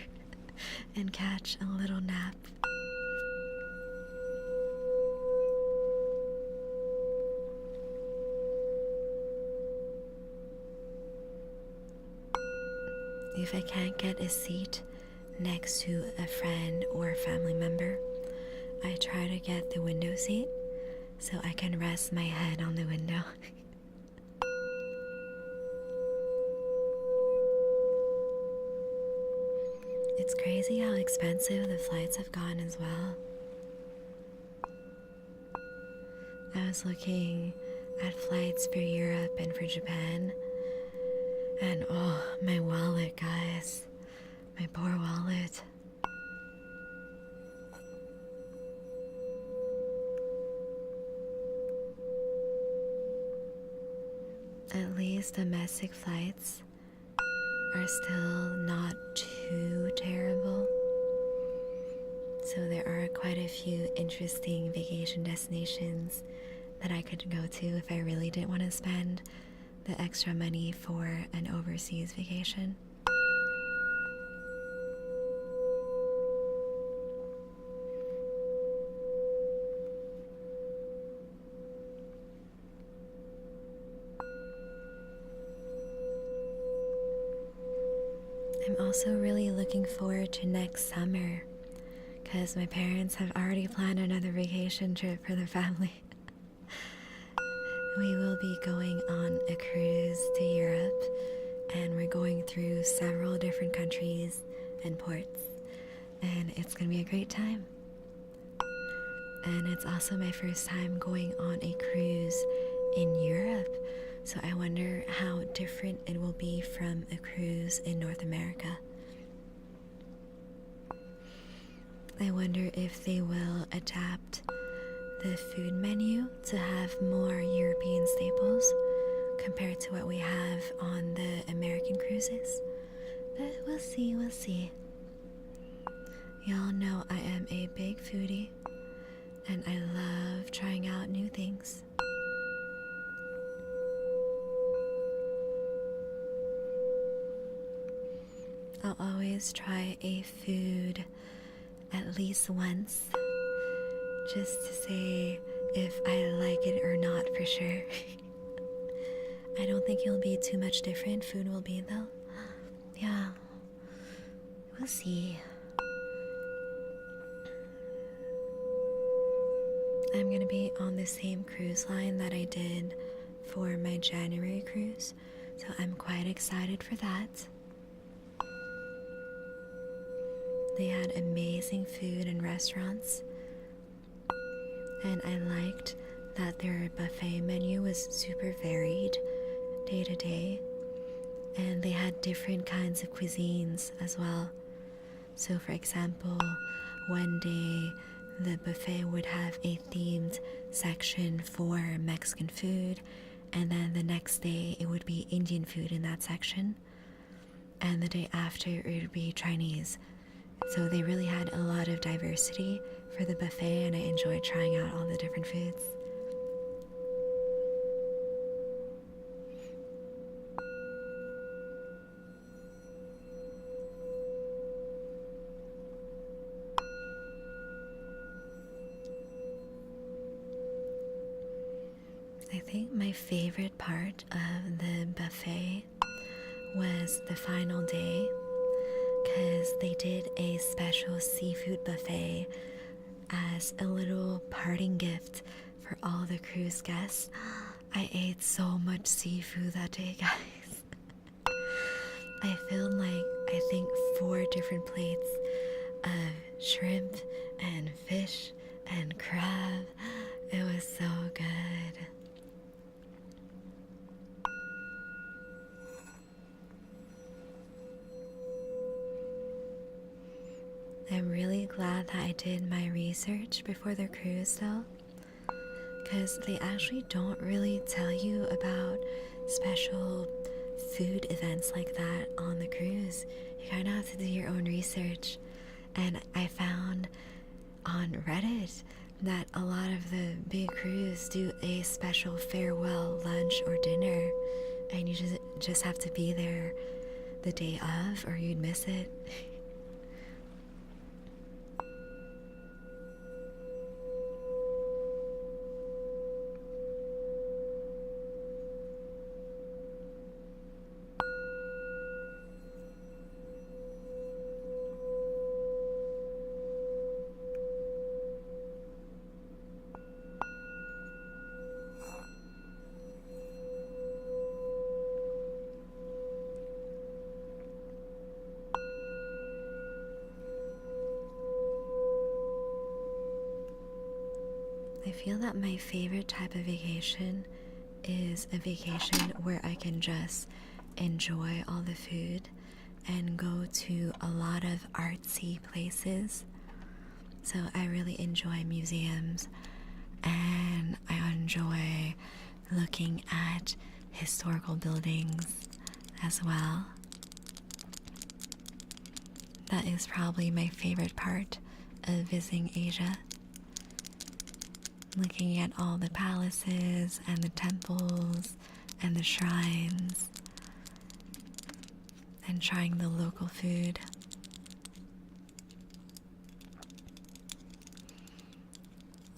and catch a little nap. If I can't get a seat next to a friend or a family member, I try to get the window seat so I can rest my head on the window. It's crazy how expensive the flights have gone as well. I was looking at flights for Europe and for Japan, and oh, my wallet, guys. My poor wallet. At least domestic flights are still not too terrible. So there are quite a few interesting vacation destinations that I could go to if I really didn't want to spend the extra money for an overseas vacation. I'm also really looking forward to next summer because my parents have already planned another vacation trip for the family. We will be going on a cruise to Europe, and we're going through several different countries and ports, and it's gonna be a great time. And it's also my first time going on a cruise in Europe, so I wonder how different it will be from a cruise in North America. I wonder if they will adapt the food menu to have more European staples compared to what we have on the American cruises. But we'll see, we'll see. Y'all know I am a big foodie, and I love trying out new things. I'll always try a food at least once, just to say if I like it or not for sure. I don't think it'll be too much different. Food will be though. Yeah, we'll see. I'm gonna be on the same cruise line that I did for my January cruise, so I'm quite excited for that. They had amazing food and restaurants, and I liked that their buffet menu was super varied day to day, and they had different kinds of cuisines as well. So for example, one day the buffet would have a themed section for Mexican food, and then the next day it would be Indian food in that section, and the day after it would be Chinese. So they really had a lot of diversity for the buffet, and I enjoyed trying out all the different foods. I think my favorite part of the buffet was the final day, because they did a special seafood buffet as a little parting gift for all the cruise guests. I ate so much seafood that day, guys. I filled I think 4 different plates of shrimp and fish and crab. It was so good. I'm really glad that I did my research before the cruise though, because they actually don't really tell you about special food events like that on the cruise. You kind of have to do your own research, and I found on Reddit that a lot of the big crews do a special farewell lunch or dinner, and you just have to be there the day of or you'd miss it. I feel that my favorite type of vacation is a vacation where I can just enjoy all the food and go to a lot of artsy places. So I really enjoy museums, and I enjoy looking at historical buildings as well. That is probably my favorite part of visiting Asia. Looking at all the palaces and the temples and the shrines, and trying the local food.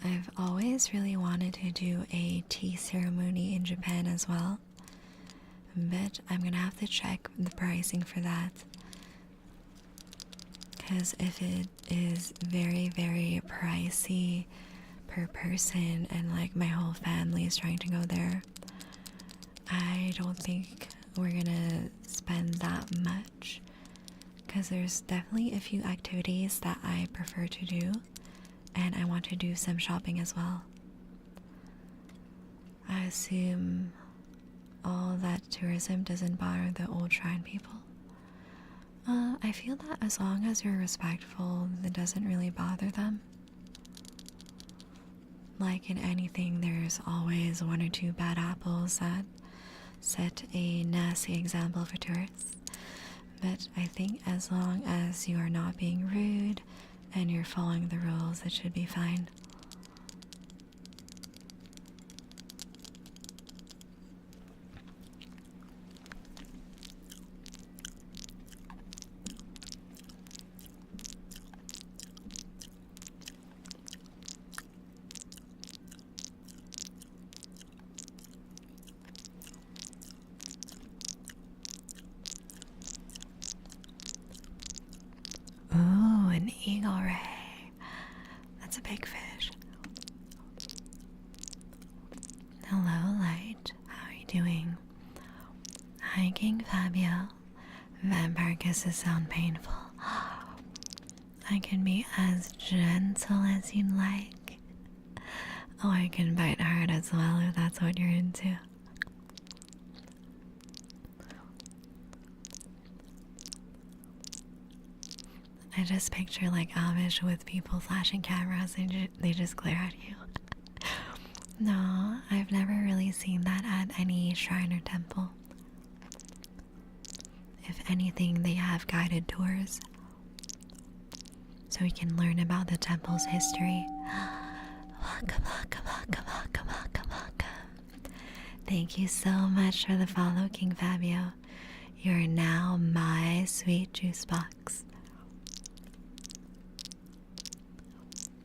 I've always really wanted to do a tea ceremony in Japan as well, but I'm gonna have to check the pricing for that, because if it is very, very pricey per person and my whole family is trying to go there, I don't think we're gonna spend that much, because there's definitely a few activities that I prefer to do, and I want to do some shopping as well. I assume all that tourism doesn't bother the old shrine people. I feel that as long as you're respectful, it doesn't really bother them. Like in anything, there's always 1 or 2 bad apples that set a nasty example for tourists. But I think as long as you are not being rude and you're following the rules, it should be fine. Fabio. Vampire kisses sound painful. I can be as gentle as you'd like. Oh, I can bite hard as well if that's what you're into. I just picture like Amish with people flashing cameras and they just glare at you. No, I've never really seen that at any shrine or temple. If anything, they have guided tours so we can learn about the temple's history. Welcome, welcome, welcome, welcome, welcome, welcome. Thank you so much for the follow, King Fabio. You're now my sweet juice box.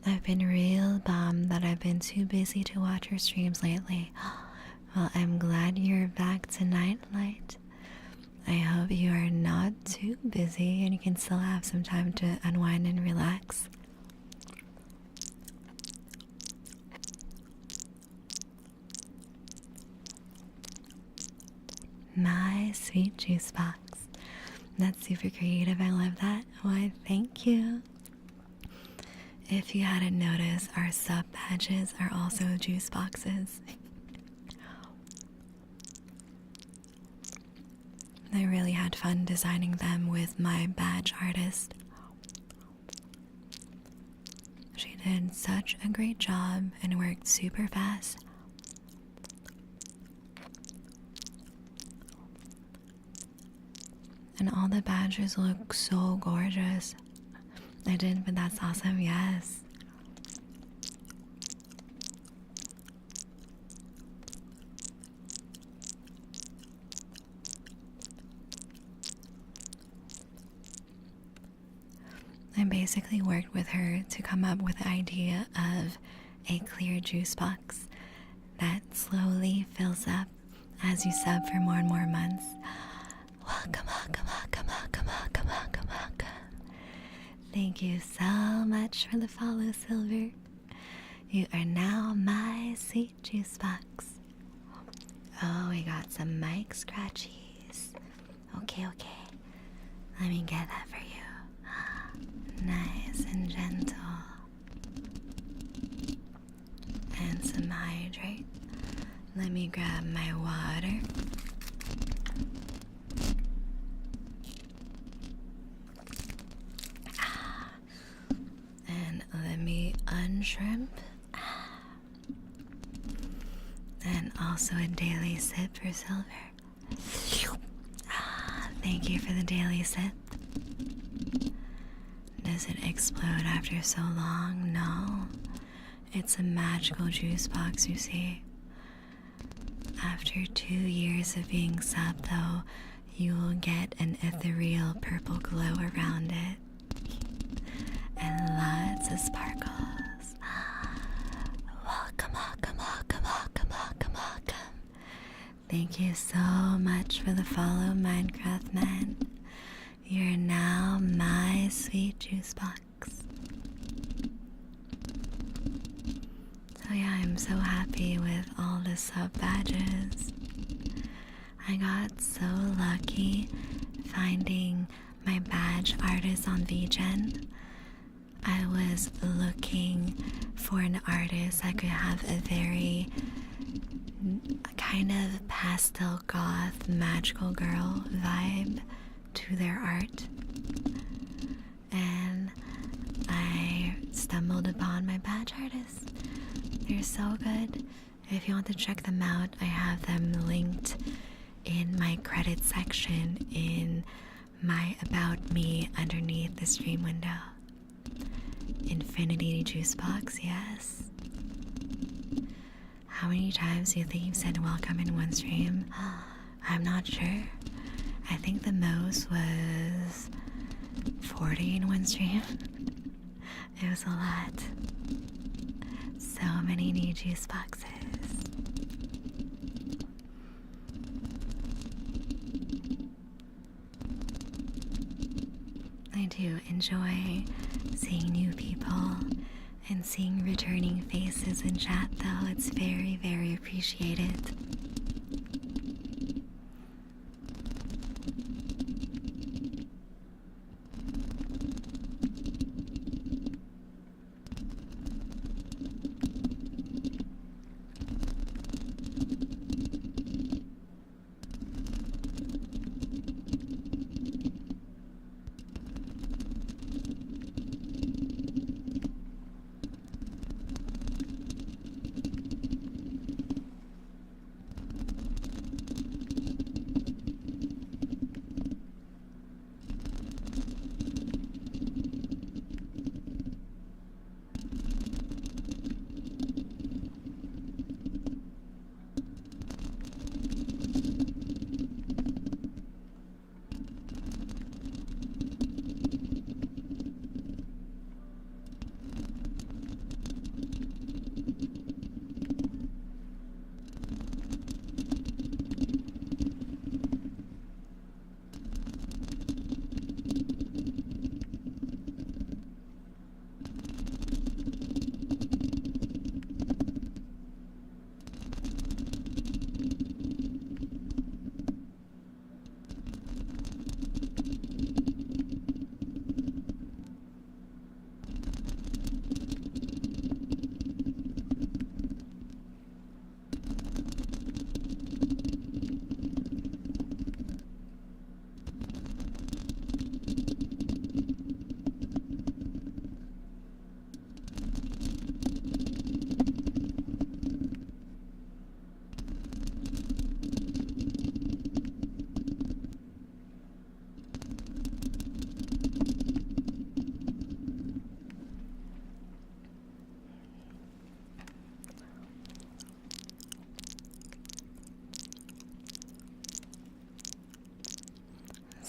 I've been real bummed that I've been too busy to watch your streams lately. Well, I'm glad you're back to Nightlight. I hope you are not too busy and you can still have some time to unwind and relax. My sweet juice box. That's super creative. I love that. Why, thank you. If you hadn't noticed, our sub badges are also juice boxes. I really had fun designing them with my badge artist. She did such a great job and worked super fast. And all the badges look so gorgeous. I did, but that's awesome, yes. I basically worked with her to come up with the idea of a clear juice box that slowly fills up as you sub for more and more months. Welcome, welcome, welcome, welcome, welcome, welcome, welcome. Thank you so much for the follow, Silver. You are now my sweet juice box. Oh, we got some mic scratchies. Okay. Let me get that for you. Nice and gentle. And some hydrate. Let me grab my water. And let me unshrimp. And also a daily sip for Silver. Thank you for the daily sip. Does it explode after so long? No. It's a magical juice box, you see. After 2 years of being subbed, though, you will get an ethereal purple glow around it. And lots of sparkles. Welcome, welcome, welcome, welcome, welcome, welcome. Thank you so much for the follow, Minecraft Man. You're now my sweet juice box. So yeah, I'm so happy with all the sub badges. I got so lucky finding my badge artist on VGen. I was looking for an artist that could have a very kind of pastel goth magical girl vibe to their art, and I stumbled upon my badge artists. They're so good. If you want to check them out, I have them linked in my credit section in my About Me underneath the stream window. Infinity juice box, yes. How many times do you think you've said welcome in one stream? I'm not sure. I think the most was 40 in one stream. It was a lot. So many new juice boxes. I do enjoy seeing new people and seeing returning faces in chat, though. It's very, very appreciated.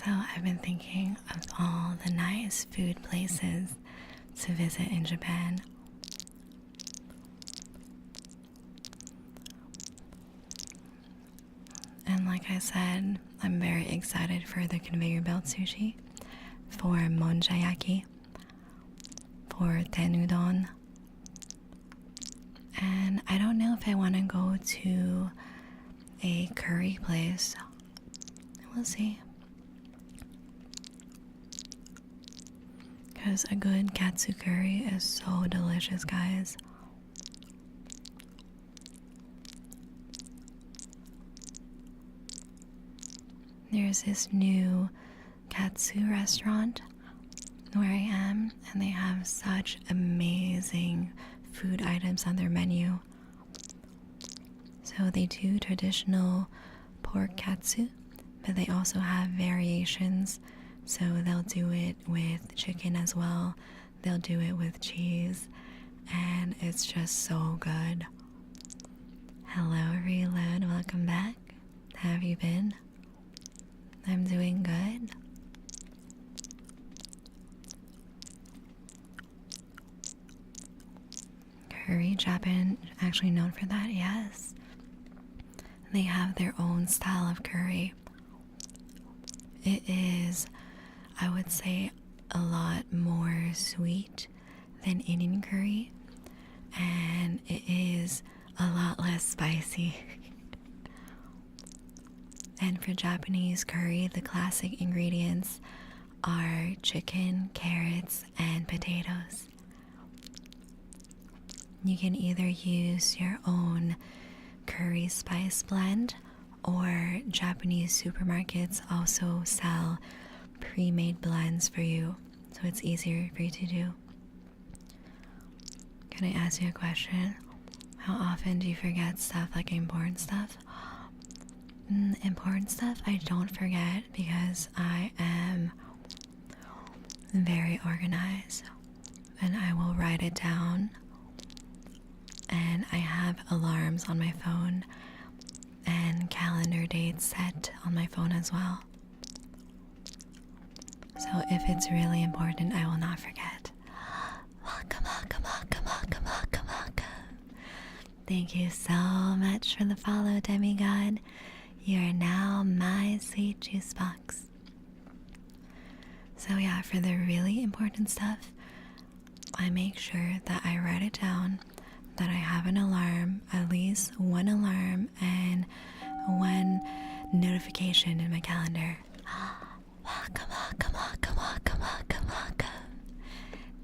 So I've been thinking of all the nice food places to visit in Japan. And like I said, I'm very excited for the conveyor belt sushi, for monjayaki, for tenudon. And I don't know if I want to go to a curry place. We'll see. Because a good katsu curry is so delicious, guys. There's this new katsu restaurant where I am, and they have such amazing food items on their menu. So they do traditional pork katsu, but they also have variations. So they'll do it with chicken as well. They'll do it with cheese, and it's just so good. Hello, Reload. Welcome back. How have you been? I'm doing good. Curry, Japan, actually known for that, yes. They have their own style of curry. It is, I would say, a lot more sweet than Indian curry, and it is a lot less spicy. And for Japanese curry, the classic ingredients are chicken, carrots, and potatoes. You can either use your own curry spice blend, or Japanese supermarkets also sell pre-made blends for you, so it's easier for you to do. Can I ask you a question? How often do you forget stuff, like important stuff? Important stuff I don't forget because I am very organized, and I will write it down, and I have alarms on my phone and calendar dates set on my phone as well. So if it's really important, I will not forget. Welcome, welcome, welcome, welcome, welcome, welcome. Thank you so much for the follow, demigod. You are now my sweet juice box. So yeah, for the really important stuff, I make sure that I write it down, that I have an alarm, at least one alarm and one notification in my calendar. Welcome, welcome, welcome, welcome, welcome, welcome.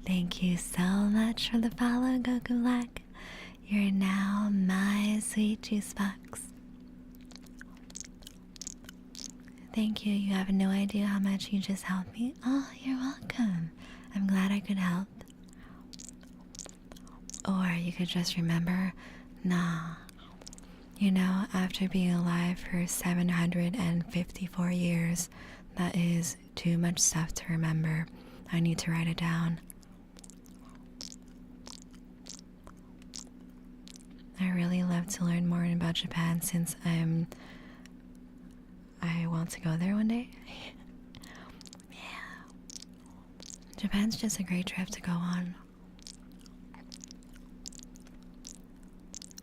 Thank you so much for the follow, Goku Black. You're now my sweet juice box. Thank you. You have no idea how much you just helped me. Oh, you're welcome. I'm glad I could help. Or you could just remember, nah. You know, after being alive for 754 years, that is too much stuff to remember. I need to write it down. I really love to learn more about Japan since I want to go there one day. Yeah. Japan's just a great trip to go on.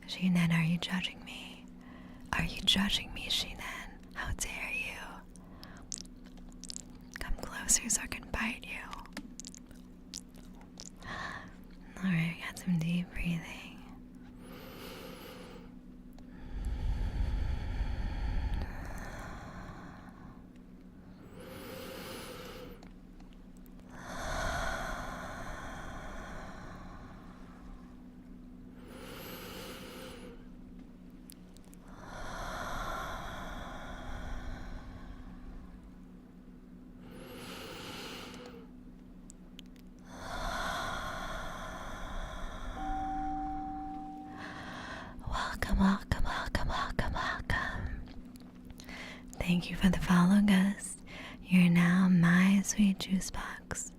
Shinan, are you judging me? Are you judging me, Shinan? How dare you? Come closer so I can bite you. Alright, got some deep breathing. Welcome, welcome, welcome, welcome, welcome. Thank you for the follow, Gus. You're now my sweet juice box.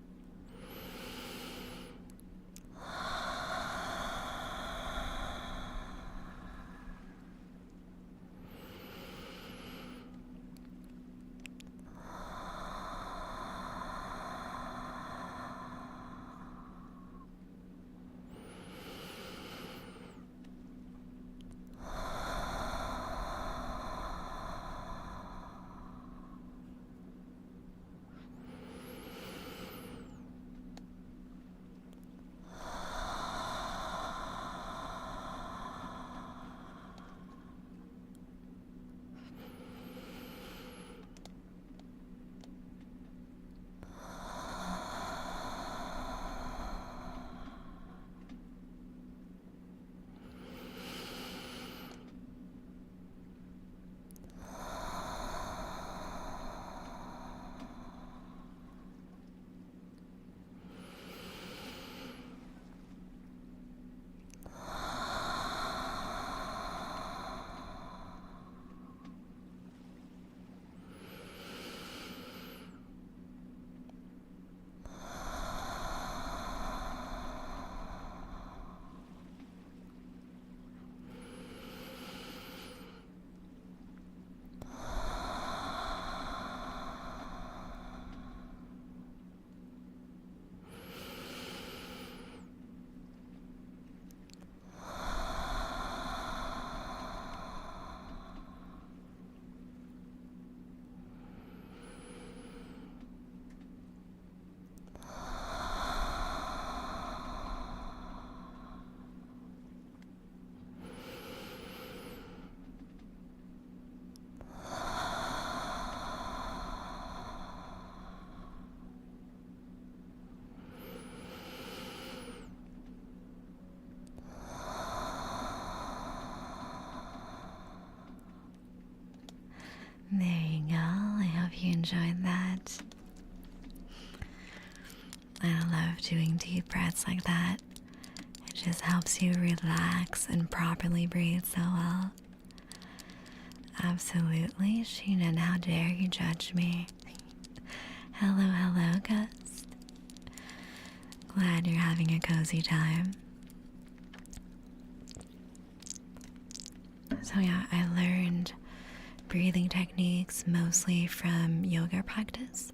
enjoyed that. I love doing deep breaths like that. It just helps you relax and properly breathe so well. Absolutely, Sheenan, how dare you judge me? Hello, hello, Gust. Glad you're having a cozy time. So yeah, I learned breathing techniques mostly from yoga practice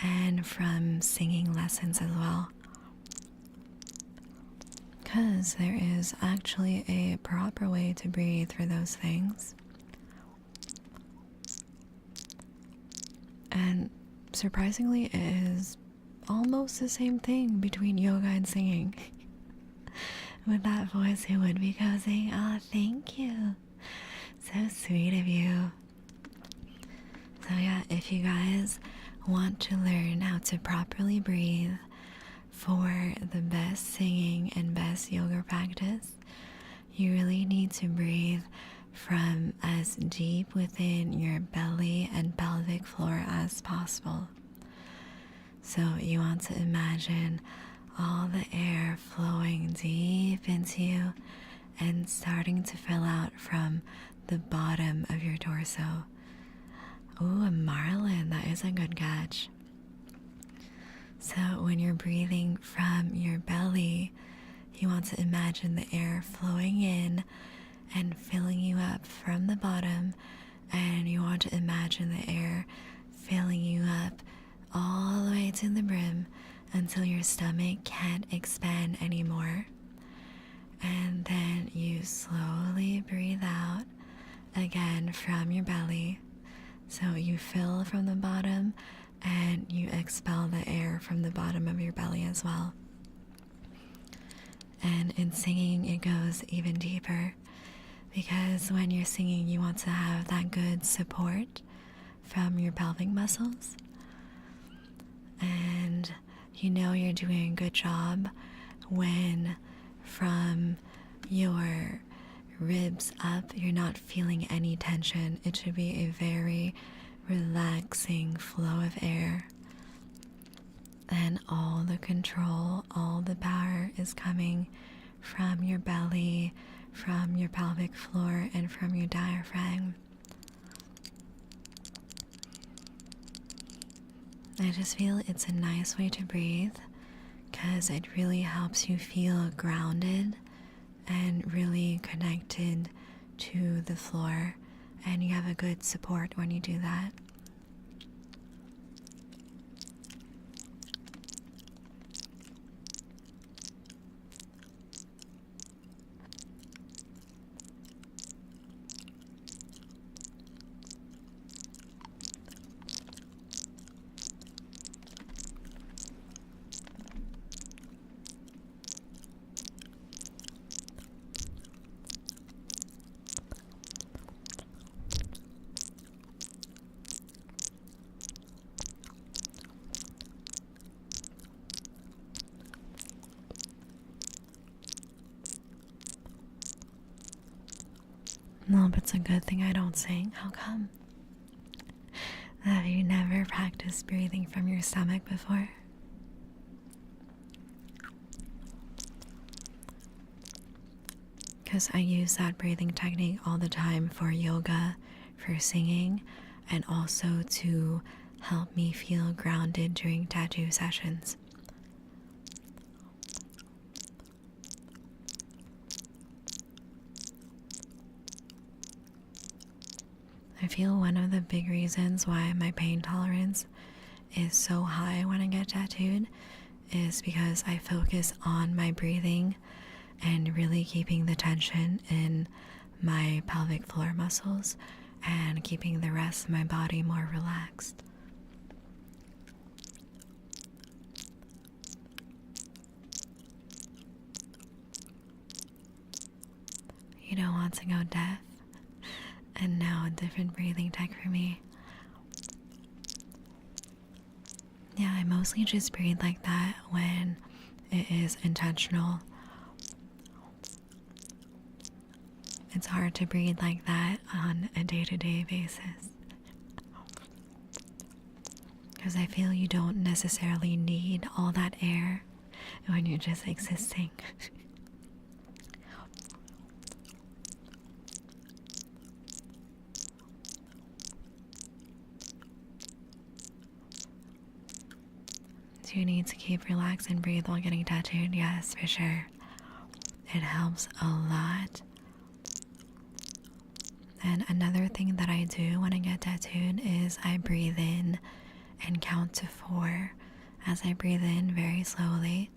and from singing lessons as well. Because there is actually a proper way to breathe for those things. And surprisingly, it is almost the same thing between yoga and singing. With that voice, it would be cozy. Oh, thank you. So sweet of you. So yeah, if you guys want to learn how to properly breathe for the best singing and best yoga practice, you really need to breathe from as deep within your belly and pelvic floor as possible. So you want to imagine all the air flowing deep into you and starting to fill out from the bottom of your torso. Ooh, a marlin, that is a good catch. So when you're breathing from your belly, you want to imagine the air flowing in and filling you up from the bottom, and you want to imagine the air filling you up all the way to the brim until your stomach can't expand anymore. And then you slowly breathe out again from your belly. So you fill from the bottom and you expel the air from the bottom of your belly as well. And in singing, it goes even deeper, because when you're singing, you want to have that good support from your pelvic muscles. And you know you're doing a good job when from your ribs up, you're not feeling any tension. It should be a very relaxing flow of air. And all the control, all the power is coming from your belly, from your pelvic floor, and from your diaphragm. I just feel it's a nice way to breathe because it really helps you feel grounded and really connected to the floor, and you have a good support when you do that. No, but it's a good thing I don't sing. How come? Have you never practiced breathing from your stomach before? Because I use that breathing technique all the time for yoga, for singing, and also to help me feel grounded during tattoo sessions. I feel one of the big reasons why my pain tolerance is so high when I get tattooed is because I focus on my breathing and really keeping the tension in my pelvic floor muscles and keeping the rest of my body more relaxed. You don't want to go deaf? And now a different breathing tech for me. Yeah, I mostly just breathe like that when it is intentional. It's hard to breathe like that on a day-to-day basis. because I feel you don't necessarily need all that air when you're just existing. Do you need to keep relaxed and breathe while getting tattooed? Yes, for sure. It helps a lot. And another thing that I do when I get tattooed is I breathe in and count to 4 as I breathe in very slowly.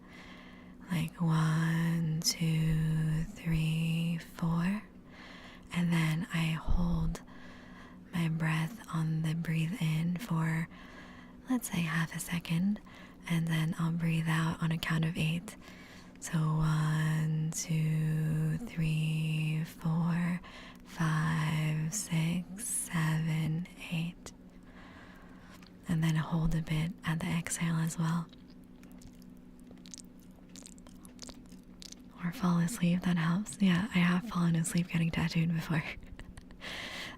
Like 1, 2, 3, 4. And then I hold my breath on the breathe in for, let's say, half a second. And then I'll breathe out on a count of 8. So 1, 2, 3, 4, 5, 6, 7, 8. And then hold a bit at the exhale as well. Or fall asleep, that helps. Yeah, I have fallen asleep getting tattooed before.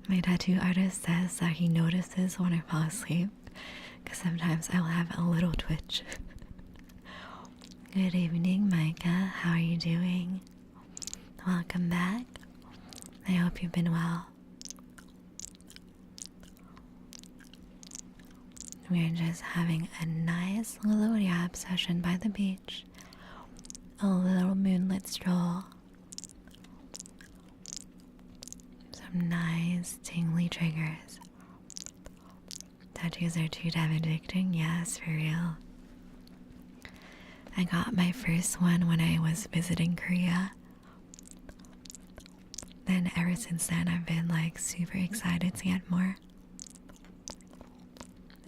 My tattoo artist says that he notices when I fall asleep, because sometimes I'll have a little twitch. Good evening, Micah. How are you doing? Welcome back. I hope you've been well. We're just having a nice little yap session by the beach. A little moonlit stroll. Some nice tingly triggers. Tattoos are too damn addicting, yes, for real. I got my first one when I was visiting Korea. Then ever since then I've been like super excited to get more.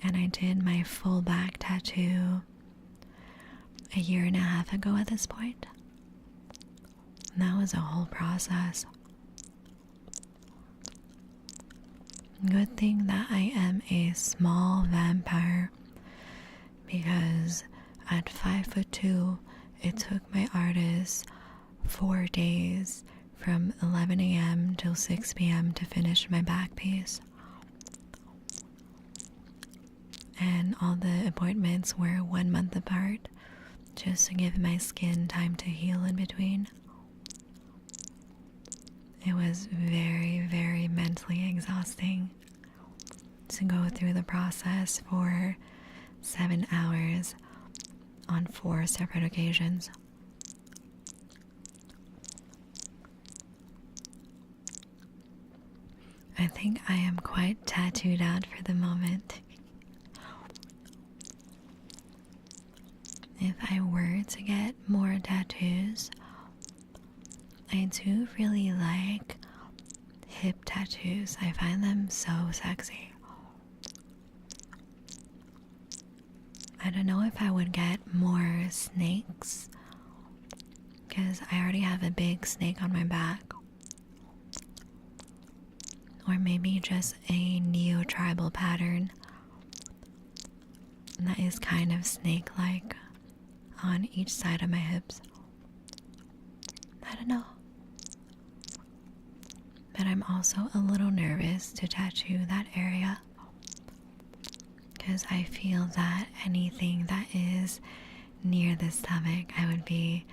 And I did my full back tattoo a year and a half ago at this point. And that was a whole process. Good thing that I am a small vampire, because at 5'2", it took my artist 4 days from 11 a.m. till 6 p.m. to finish my back piece. And all the appointments were 1 month apart, just to give my skin time to heal in between. It was very, very mentally exhausting to go through the process for 7 hours on 4 separate occasions. I think I am quite tattooed out for the moment. If I were to get more tattoos, I do really like hip tattoos. I find them so sexy. I don't know if I would get more snakes, because I already have a big snake on my back. Or maybe just a neo-tribal pattern that is kind of snake-like on each side of my hips. I don't know. But I'm also a little nervous to tattoo that area, because I feel that anything that is near the stomach, I would be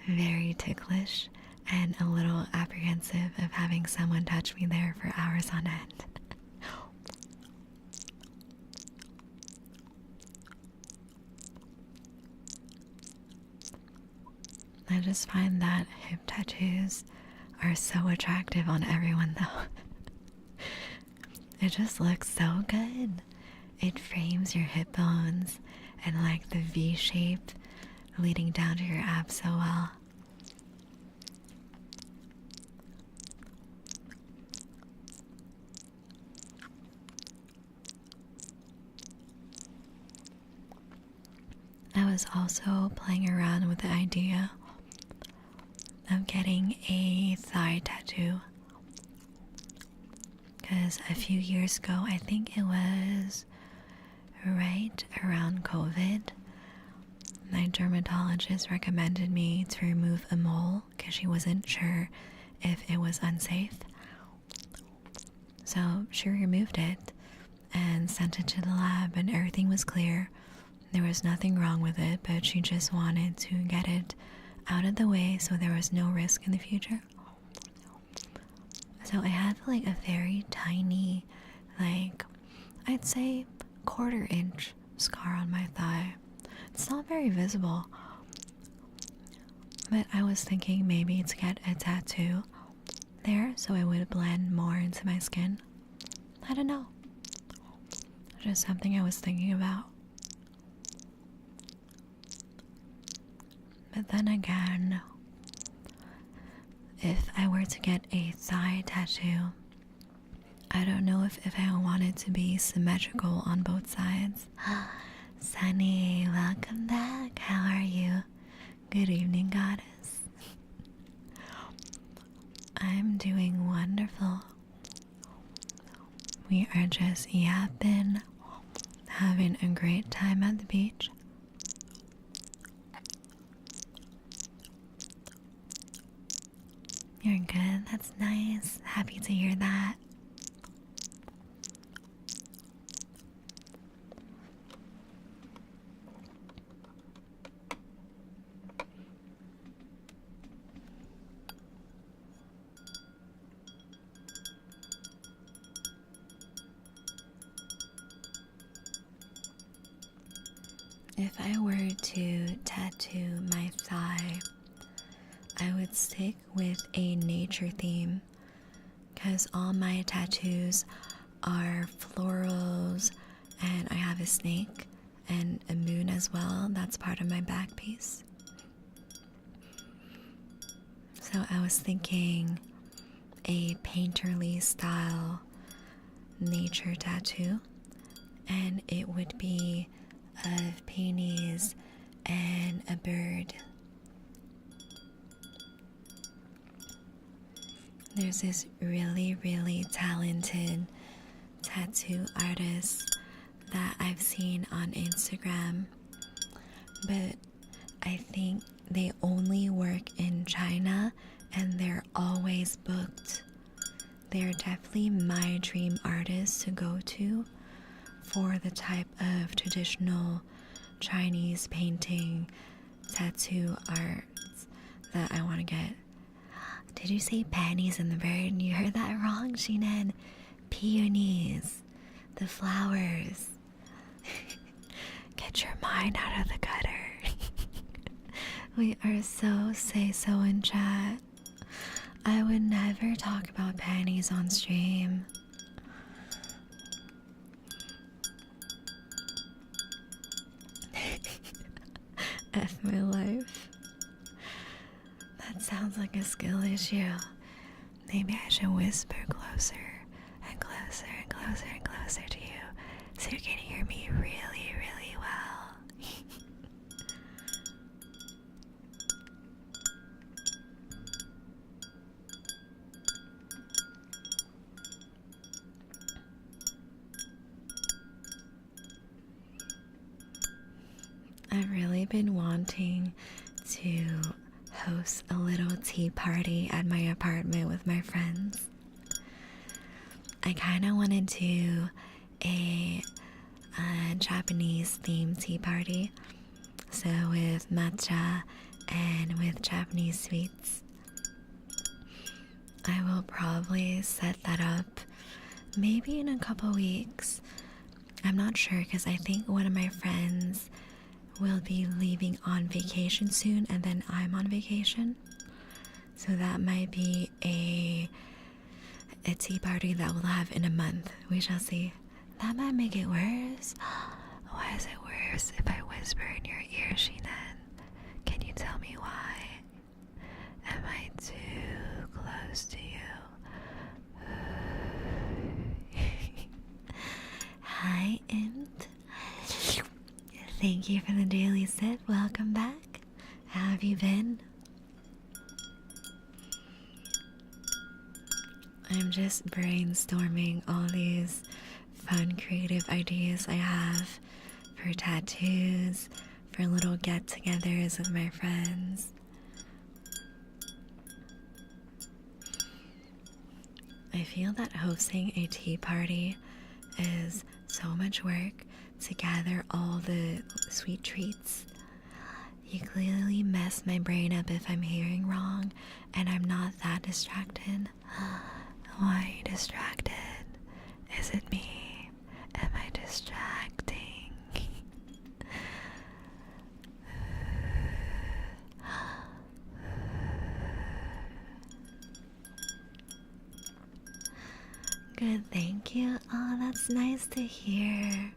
very ticklish and a little apprehensive of having someone touch me there for hours on end. I just find that hip tattoos are so attractive on everyone though. It just looks so good. It frames your hip bones and like the V shape leading down to your abs so well. I was also playing around with the idea of getting a thigh tattoo, because a few years ago, I think it was right around COVID, my dermatologist recommended me to remove a mole because she wasn't sure if it was unsafe. So she removed it, and sent it to the lab, and everything was clear. There was nothing wrong with it, but she just wanted to get it out of the way so there was no risk in the future. So I have like a very tiny, like I'd say 1/4 inch scar on my thigh. It's not very visible, but I was thinking maybe to get a tattoo there so it would blend more into my skin. I don't know. Just something I was thinking about. But then again, if I were to get a thigh tattoo, I don't know if I want it to be symmetrical on both sides. Sunny, welcome back. How are you? Good evening, goddess. I'm doing wonderful. We are just yapping, having a great time at the beach. You're good, that's nice. Happy to hear that. If I were to tattoo my thigh, I would stick with a nature theme, because all my tattoos are florals, and I have a snake and a moon as well. That's part of my back piece. So I was thinking a painterly style nature tattoo, and it would be of peonies and a bird. There's this really talented tattoo artist that I've seen on Instagram, but I think they only work in China and they're always booked. They're definitely my dream artists to go to for the type of traditional Chinese painting tattoo arts that I want to get. Did you say panties in the bird? You heard that wrong, Shinan. Peonies. The flowers. Get your mind out of the gutter. We are so say-so in chat. I would never talk about panties on stream. F my life. That sounds like a skill issue. Maybe I should whisper closer and closer and closer and closer to you so you can hear me really well. I've really been wanting to host a little tea party at my apartment with my friends. I kind of want to do a Japanese themed tea party, so with matcha and with Japanese sweets. I will probably set that up maybe in a couple weeks. I'm not sure, because I think one of my friends will be leaving on vacation soon, and then I'm on vacation, so that might be a tea party that we'll have in a month. We shall see. That might make it worse. Why is it worse if I whisper in your ear, Shinan? Can you tell me why? Am I too close to you? Hi, Int. Thank you for the daily sip. Welcome back. How have you been? I'm just brainstorming all these fun creative ideas I have for tattoos, for little get-togethers with my friends. I feel that hosting a tea party is so much work to gather all the sweet treats. You clearly mess my brain up if I'm hearing wrong, and I'm not that distracted. Why are you distracted? Is it me? Am I distracting? Good, thank you. Oh, that's nice to hear.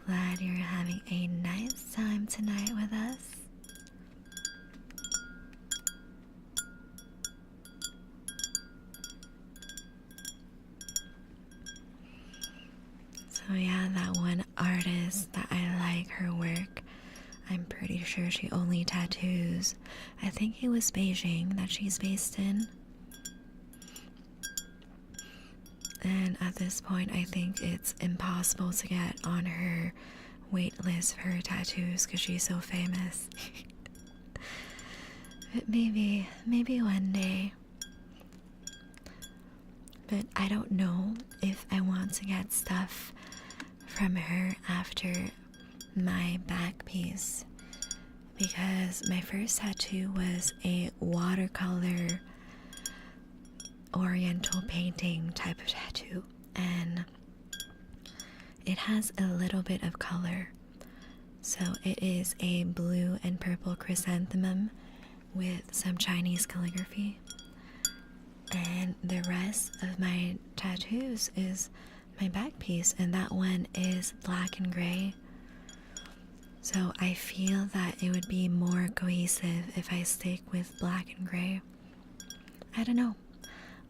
Glad you're having a nice time tonight with us. So yeah, that one artist that I like her work, I'm pretty sure she only tattoos. I think it was Beijing that she's based in. And at this point, I think it's impossible to get on her wait list for her tattoos because she's so famous. But maybe one day. But I don't know if I want to get stuff from her after my back piece, because my first tattoo was a watercolor oriental painting type of tattoo, and it has a little bit of color. So it is a blue and purple chrysanthemum with some Chinese calligraphy, and the rest of my tattoos is my back piece, and that one is black and gray. So I feel that it would be more cohesive if I stick with black and gray. I don't know.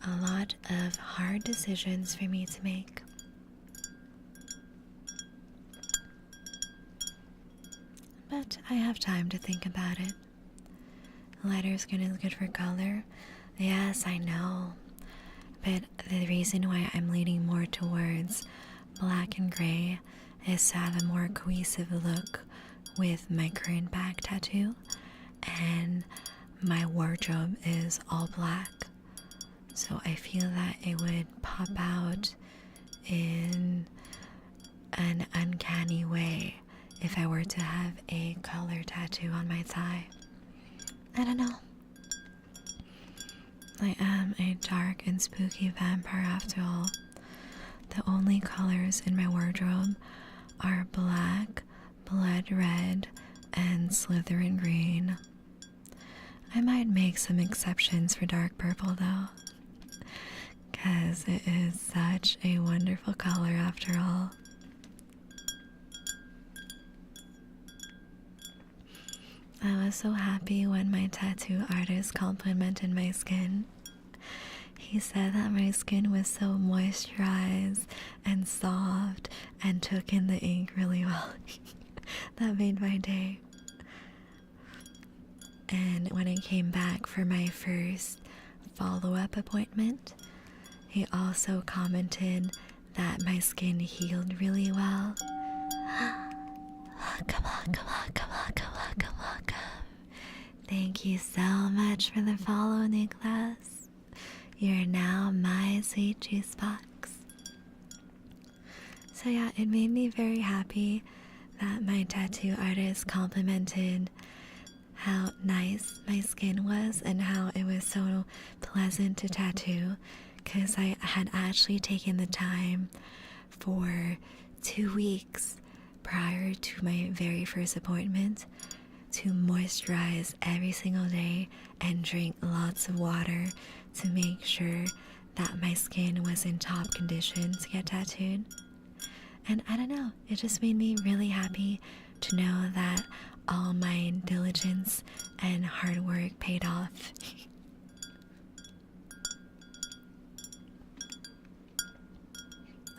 A lot of hard decisions for me to make. But I have time to think about it. Lighter skin is good for color. Yes, I know. But the reason why I'm leaning more towards black and gray is to have a more cohesive look with my current back tattoo. And my wardrobe is all black. So I feel that it would pop out in an uncanny way if I were to have a color tattoo on my thigh. I don't know. I am a dark and spooky vampire after all. The only colors in my wardrobe are black, blood red, and Slytherin green. I might make some exceptions for dark purple though, because it is such a wonderful color after all. I was so happy when my tattoo artist complimented my skin. He said that my skin was so moisturized and soft and took in the ink really well. That made my day. And when I came back for my first follow-up appointment, he also commented that my skin healed really well. Welcome. Thank you so much for the follow, Nicholas. You're now my sweet juice box. So yeah, it made me very happy that my tattoo artist complimented how nice my skin was and how it was so pleasant to tattoo, because I had actually taken the time for 2 weeks prior to my very first appointment to moisturize every single day and drink lots of water to make sure that my skin was in top condition to get tattooed. And I don't know, it just made me really happy to know that all my diligence and hard work paid off.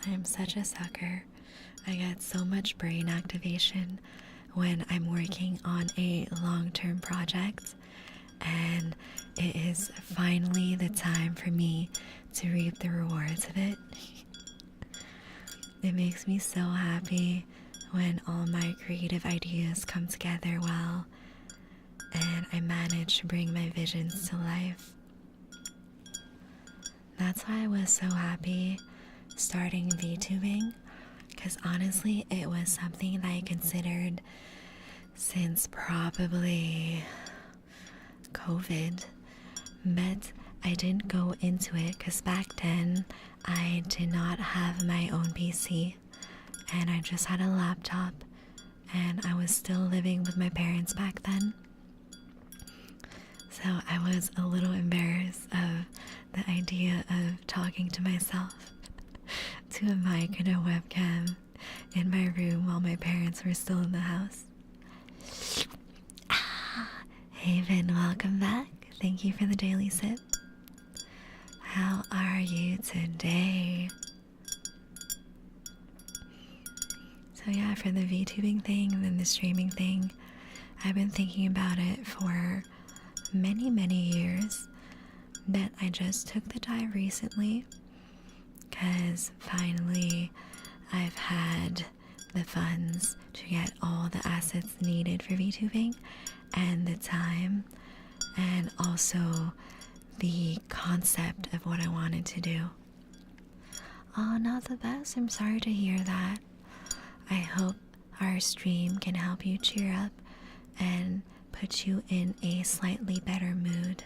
I am such a sucker. I get so much brain activation when I'm working on a long-term project, and it is finally the time for me to reap the rewards of it. It makes me so happy when all my creative ideas come together well and I manage to bring my visions to life. That's why I was so happy starting VTubing, Because honestly, it was something that I considered since probably COVID, but I didn't go into it because back then I did not have my own PC and I just had a laptop, and I was still living with my parents back then. So I was a little embarrassed of the idea of talking to myself to a mic and a webcam in my room while my parents were still in the house. Haven, welcome back. Thank you for the daily sip. How are you today? So yeah, for the VTubing thing and then the streaming thing, I've been thinking about it for many years, but I just took the dive recently because finally I've had the funds to get all the assets needed for VTubing and the time and also the concept of what I wanted to do. Oh, not the best. I'm sorry to hear that. I hope our stream can help you cheer up and put you in a slightly better mood.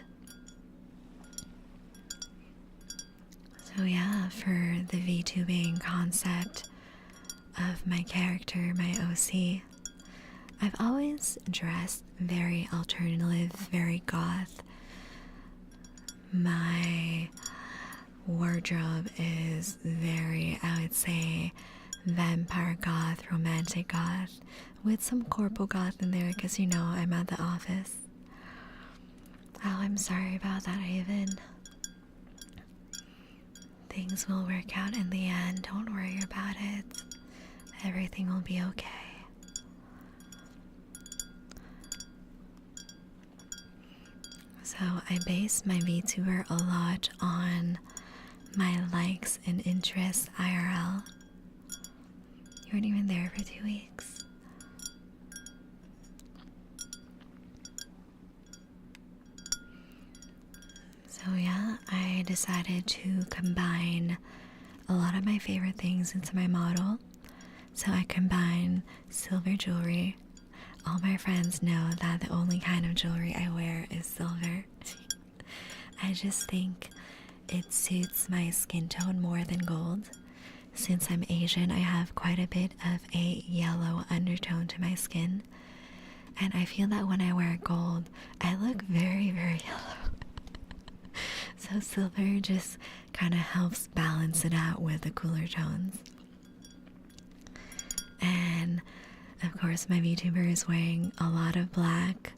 So yeah, for the VTubing concept of my character, my OC, I've always dressed very alternative, very goth. My wardrobe is very, I would say, vampire goth, romantic goth, with some corporal goth in there because, you know, I'm at the office. Oh, I'm sorry about that, Haven. Things will work out in the end. Don't worry about it. Everything will be okay. So I base my VTuber a lot on my likes and interests IRL. You weren't even there for 2 weeks. So yeah, I decided to combine a lot of my favorite things into my model. So I combine silver jewelry. All my friends know that the only kind of jewelry I wear is silver. I just think it suits my skin tone more than gold. Since I'm Asian, I have quite a bit of a yellow undertone to my skin. And I feel that when I wear gold, I look very yellow. So silver just kind of helps balance it out with the cooler tones. And of course, my VTuber is wearing a lot of black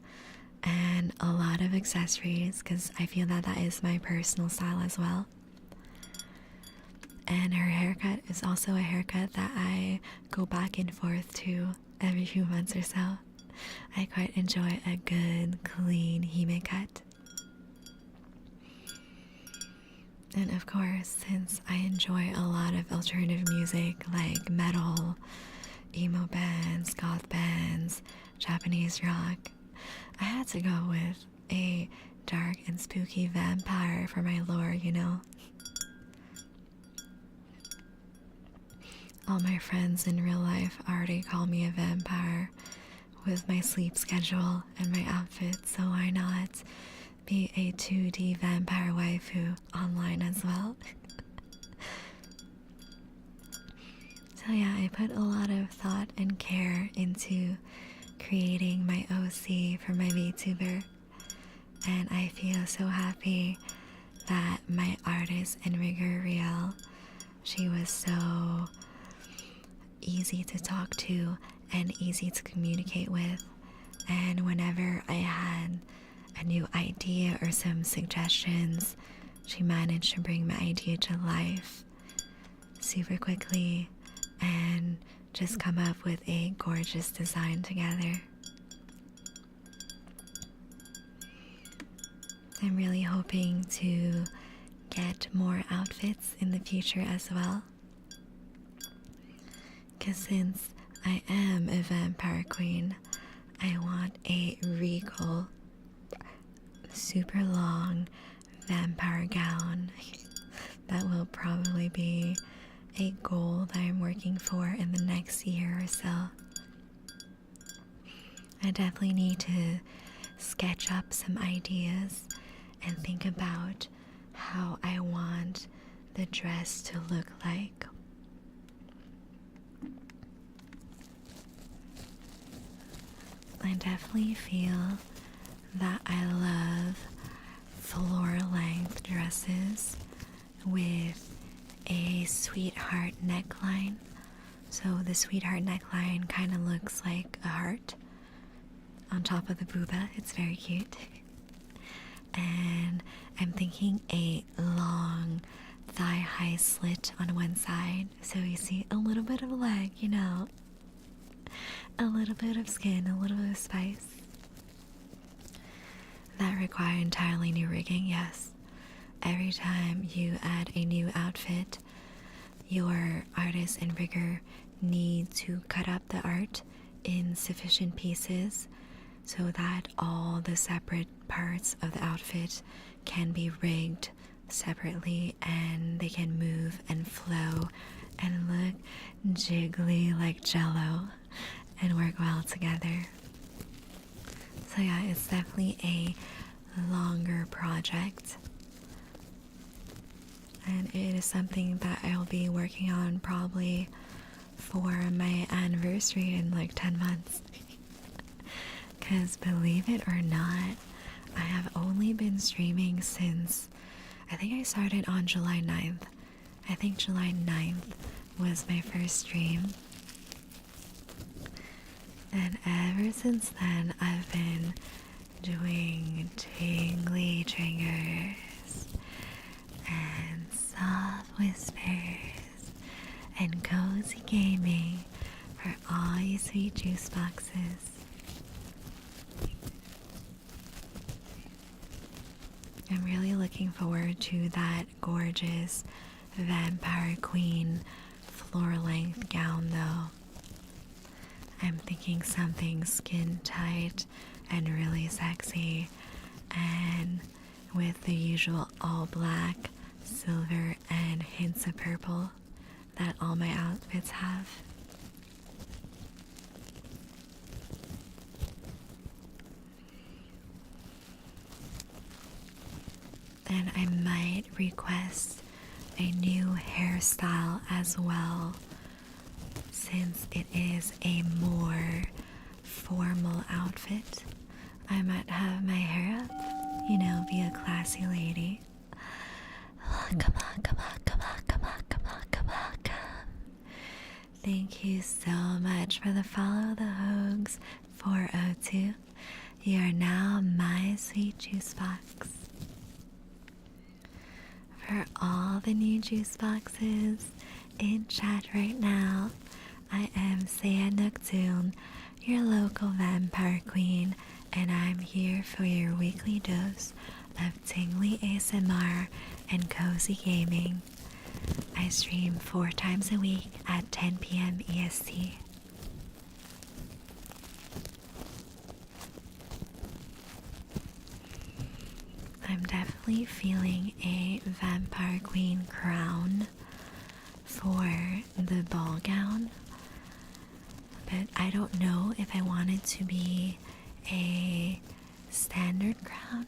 and a lot of accessories because I feel that that is my personal style as well. And her haircut is also a haircut that I go back and forth to every few months or so. I quite enjoy a good, clean hime cut. And of course, since I enjoy a lot of alternative music like metal, emo bands, goth bands, Japanese rock, I had to go with a dark and spooky vampire for my lore, you know. All my friends in real life already call me a vampire with my sleep schedule and my outfit, so why not be a 2D vampire waifu online as well? So yeah, I put a lot of thought and care into creating my OC for my VTuber, and I feel so happy that my artist Enriger Riel, she was so easy to talk to and easy to communicate with, and whenever I had a new idea or some suggestions, she managed to bring my idea to life super quickly and just come up with a gorgeous design together. I'm really hoping to get more outfits in the future as well, because since I am a vampire queen, I want a regal, super long vampire gown that will probably be a goal that I'm working for in the next year or so. I definitely need to sketch up some ideas and think about how I want the dress to look like. I definitely feel that I love floor-length dresses with a sweetheart neckline. So the sweetheart neckline kind of looks like a heart on top of the booba. It's very cute. And I'm thinking a long thigh-high slit on one side, so you see a little bit of leg, you know, a little bit of skin, a little bit of spice. That require entirely new rigging, yes. Every time you add a new outfit, your artist and rigger need to cut up the art in sufficient pieces so that all the separate parts of the outfit can be rigged separately and they can move and flow and look jiggly like jello and work well together. So yeah, it's definitely a longer project, and it is something that I'll be working on probably for my anniversary in like 10 months. Because believe it or not, I have only been streaming since, I think I started on July 9th. I think July 9th was my first stream. And ever since then, I've been doing tingly triggers and soft whispers and cozy gaming for all you sweet juice boxes. I'm really looking forward to that gorgeous Vampire Queen floor-length gown though. I'm thinking something skin tight and really sexy, and with the usual all black, silver, and hints of purple that all my outfits have. And I might request a new hairstyle as well, since it is a more formal outfit. I might have my hair up, you know, be a classy lady. Come on, come on, come on, come on, come on, come on, come. Thank you so much for the follow, the Hogs 402. You are now my sweet juice box. For all the new juice boxes in chat right now, I am Saya Nocturne, your local vampire queen, and I'm here for your weekly dose of tingly ASMR and cozy gaming. I stream 4 times a week at 10 p.m. EST. I'm definitely feeling a vampire queen crown for the ball gown, but I don't know if I want it to be a standard crown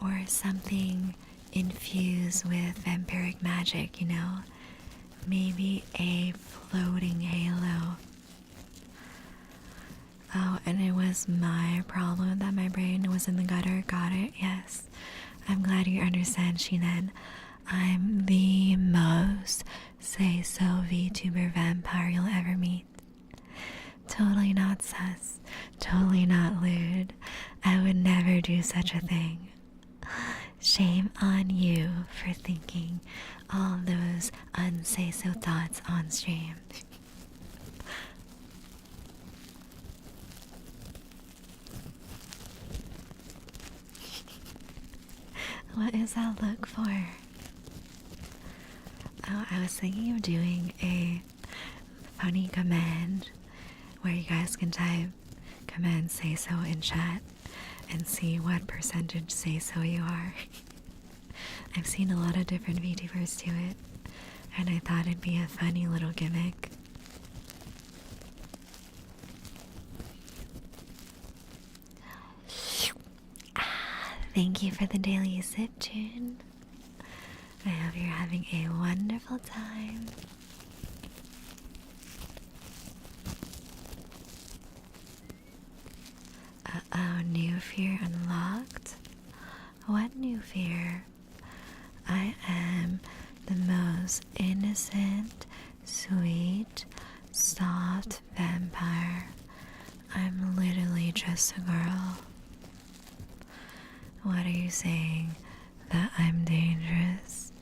or something infused with vampiric magic, you know, maybe a floating halo. Oh, and it was my problem that my brain was in the gutter. Got it? Yes. I'm glad you understand, Sheenan. I'm the most say-so VTuber vampire you'll ever meet. Totally not sus. Totally not lewd. I would never do such a thing. Shame on you for thinking all those unsay-so thoughts on stream. What is that look for? Oh, I was thinking of doing a funny command where you guys can type command say so in chat and see what percentage say so you are. I've seen a lot of different VTubers do it. and I thought it'd be a funny little gimmick. Thank you for the daily sip, June. I hope you're having a wonderful time. Uh-oh, new fear unlocked? What new fear? I am the most innocent, sweet, soft vampire. I'm literally just a girl. What are you saying? That I'm dangerous?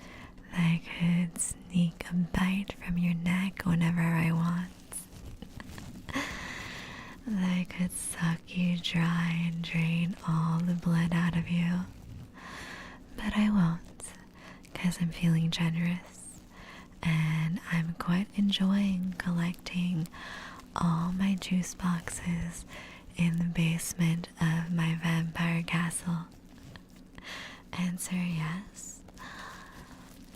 That I could sneak a bite from your neck whenever I want? That I could suck you dry and drain all the blood out of you? But I won't, because I'm feeling generous, and I'm quite enjoying collecting all my juice boxes in the basement of my vampire castle. Answer yes.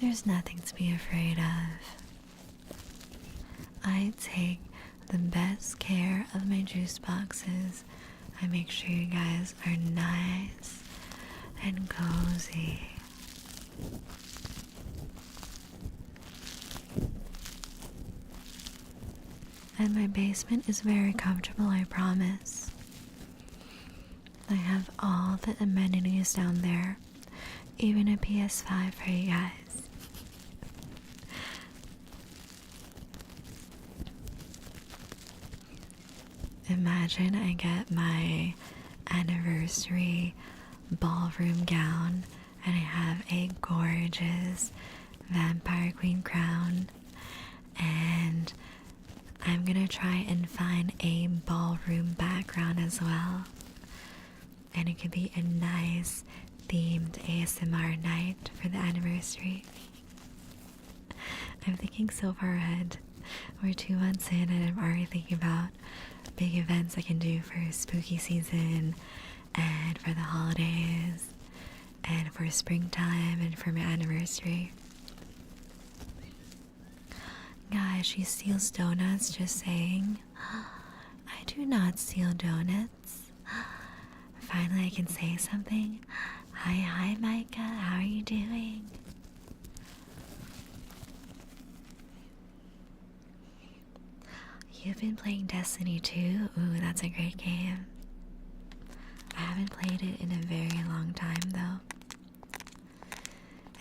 There's nothing to be afraid of. I take the best care of my juice boxes. I make sure you guys are nice and cozy. And my basement is very comfortable, I promise. I have all the amenities down there, even a PS5 for you guys. Imagine I get my anniversary ballroom gown and I have a gorgeous vampire queen crown, and I'm gonna try and find a ballroom background as well, and it could be a nice themed ASMR night for the anniversary. I'm thinking so far ahead. We're 2 months in and I'm already thinking about big events I can do for spooky season and for the holidays and for springtime and for my anniversary. Guys, she steals donuts, just saying. I do not steal donuts. Finally I can say something. Hi Micah, how are you doing? You've been playing Destiny 2? Ooh, that's a great game. I haven't played it in a very long time though.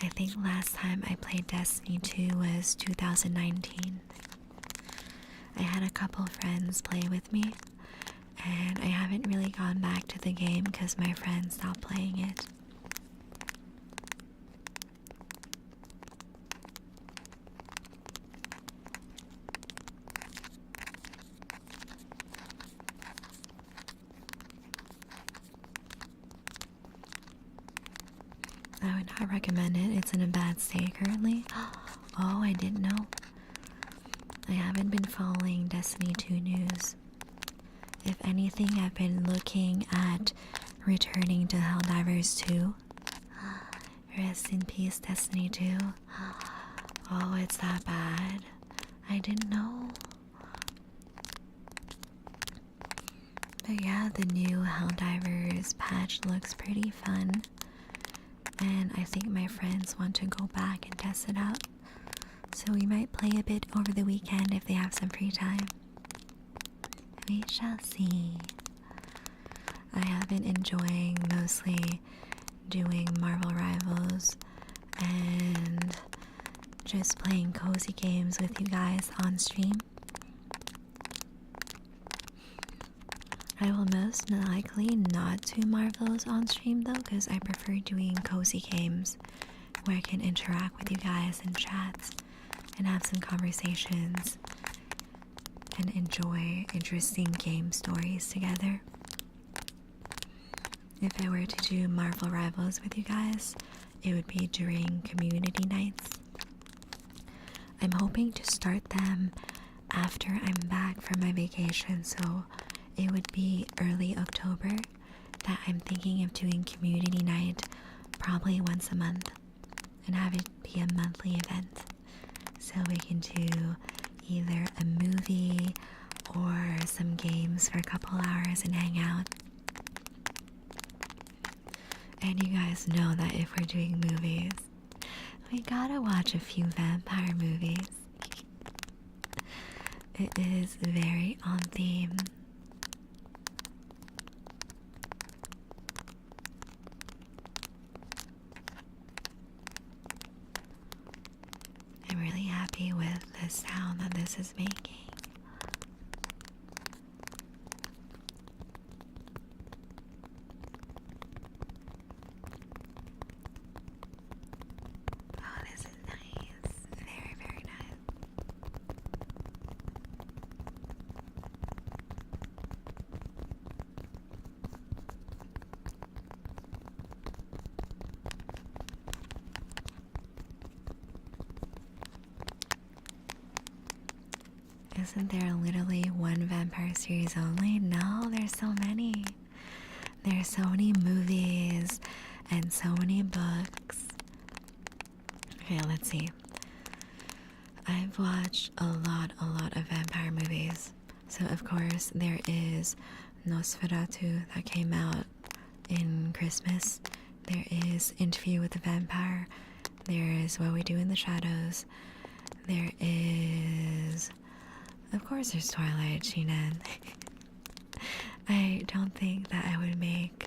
I think last time I played Destiny 2 was 2019. I had a couple friends play with me, and I haven't really gone back to the game because my friends stopped playing it. I would not recommend it. It's in a bad state currently. Oh, I didn't know. I haven't been following Destiny 2 news. If anything, I've been looking at returning to Helldivers 2. Rest in peace, Destiny 2. Oh, it's that bad. I didn't know. But yeah, the new Helldivers patch looks pretty fun. And I think my friends want to go back and test it out. So we might play a bit over the weekend if they have some free time. We shall see. I have been enjoying mostly doing Marvel Rivals and just playing cozy games with you guys on stream. I will most likely not do Marvels on stream though, because I prefer doing cozy games where I can interact with you guys in chats and have some conversations and enjoy interesting game stories together. If I were to do Marvel Rivals with you guys, it would be during community nights. I'm hoping to start them after I'm back from my vacation, so it would be early October that I'm thinking of doing community night probably once a month and have it be a monthly event. So so we can do either a movie or some games for a couple hours and hang out. And you guys know that if we're doing movies, we gotta watch a few vampire movies. It is very on theme. I'm really happy with the sound that this is making. Oh, this is nice. Very, very nice. Isn't there literally one vampire series only? No, there's so many. There's so many movies and so many books. Okay, let's see. I've watched a lot of vampire movies. So of course there is Nosferatu that came out in Christmas. There is Interview with the Vampire. There is What We Do in the Shadows. There is... Of course there's Twilight, Shinan. I don't think that I would make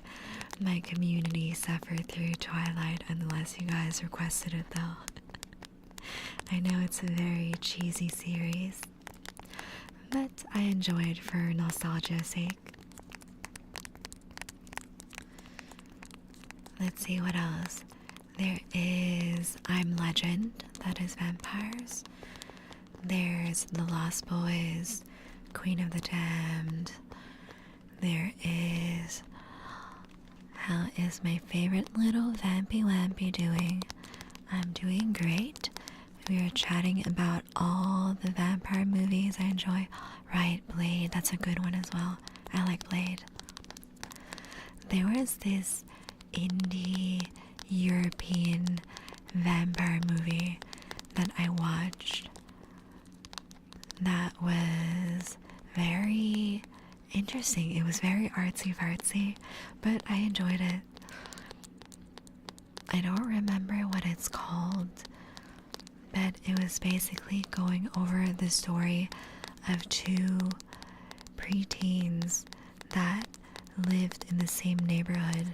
my community suffer through Twilight unless you guys requested it though. I know it's a very cheesy series, but I enjoy it for nostalgia's sake. Let's see what else. There is I'm Legend, that is vampires. There's The Lost Boys, Queen of the Damned. There is... How is my favorite little Vampy Lampy doing? I'm doing great. We are chatting about all the vampire movies I enjoy. Right, Blade, that's a good one as well. I like Blade. There was this indie European vampire movie that I watched that was very interesting. It was very artsy-fartsy, but I enjoyed it. I don't remember what it's called, but it was basically going over the story of two preteens that lived in the same neighborhood,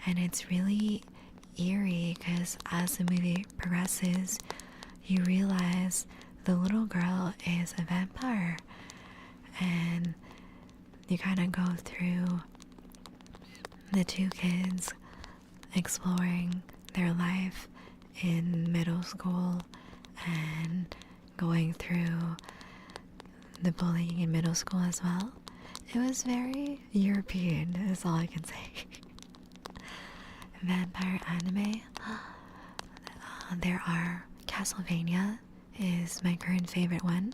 and it's really eerie because as the movie progresses, you realize the little girl is a vampire, and you kind of go through the two kids exploring their life in middle school and going through the bullying in middle school as well. It was very European, is all I can say. Vampire anime. There are Castlevania is my current favorite one.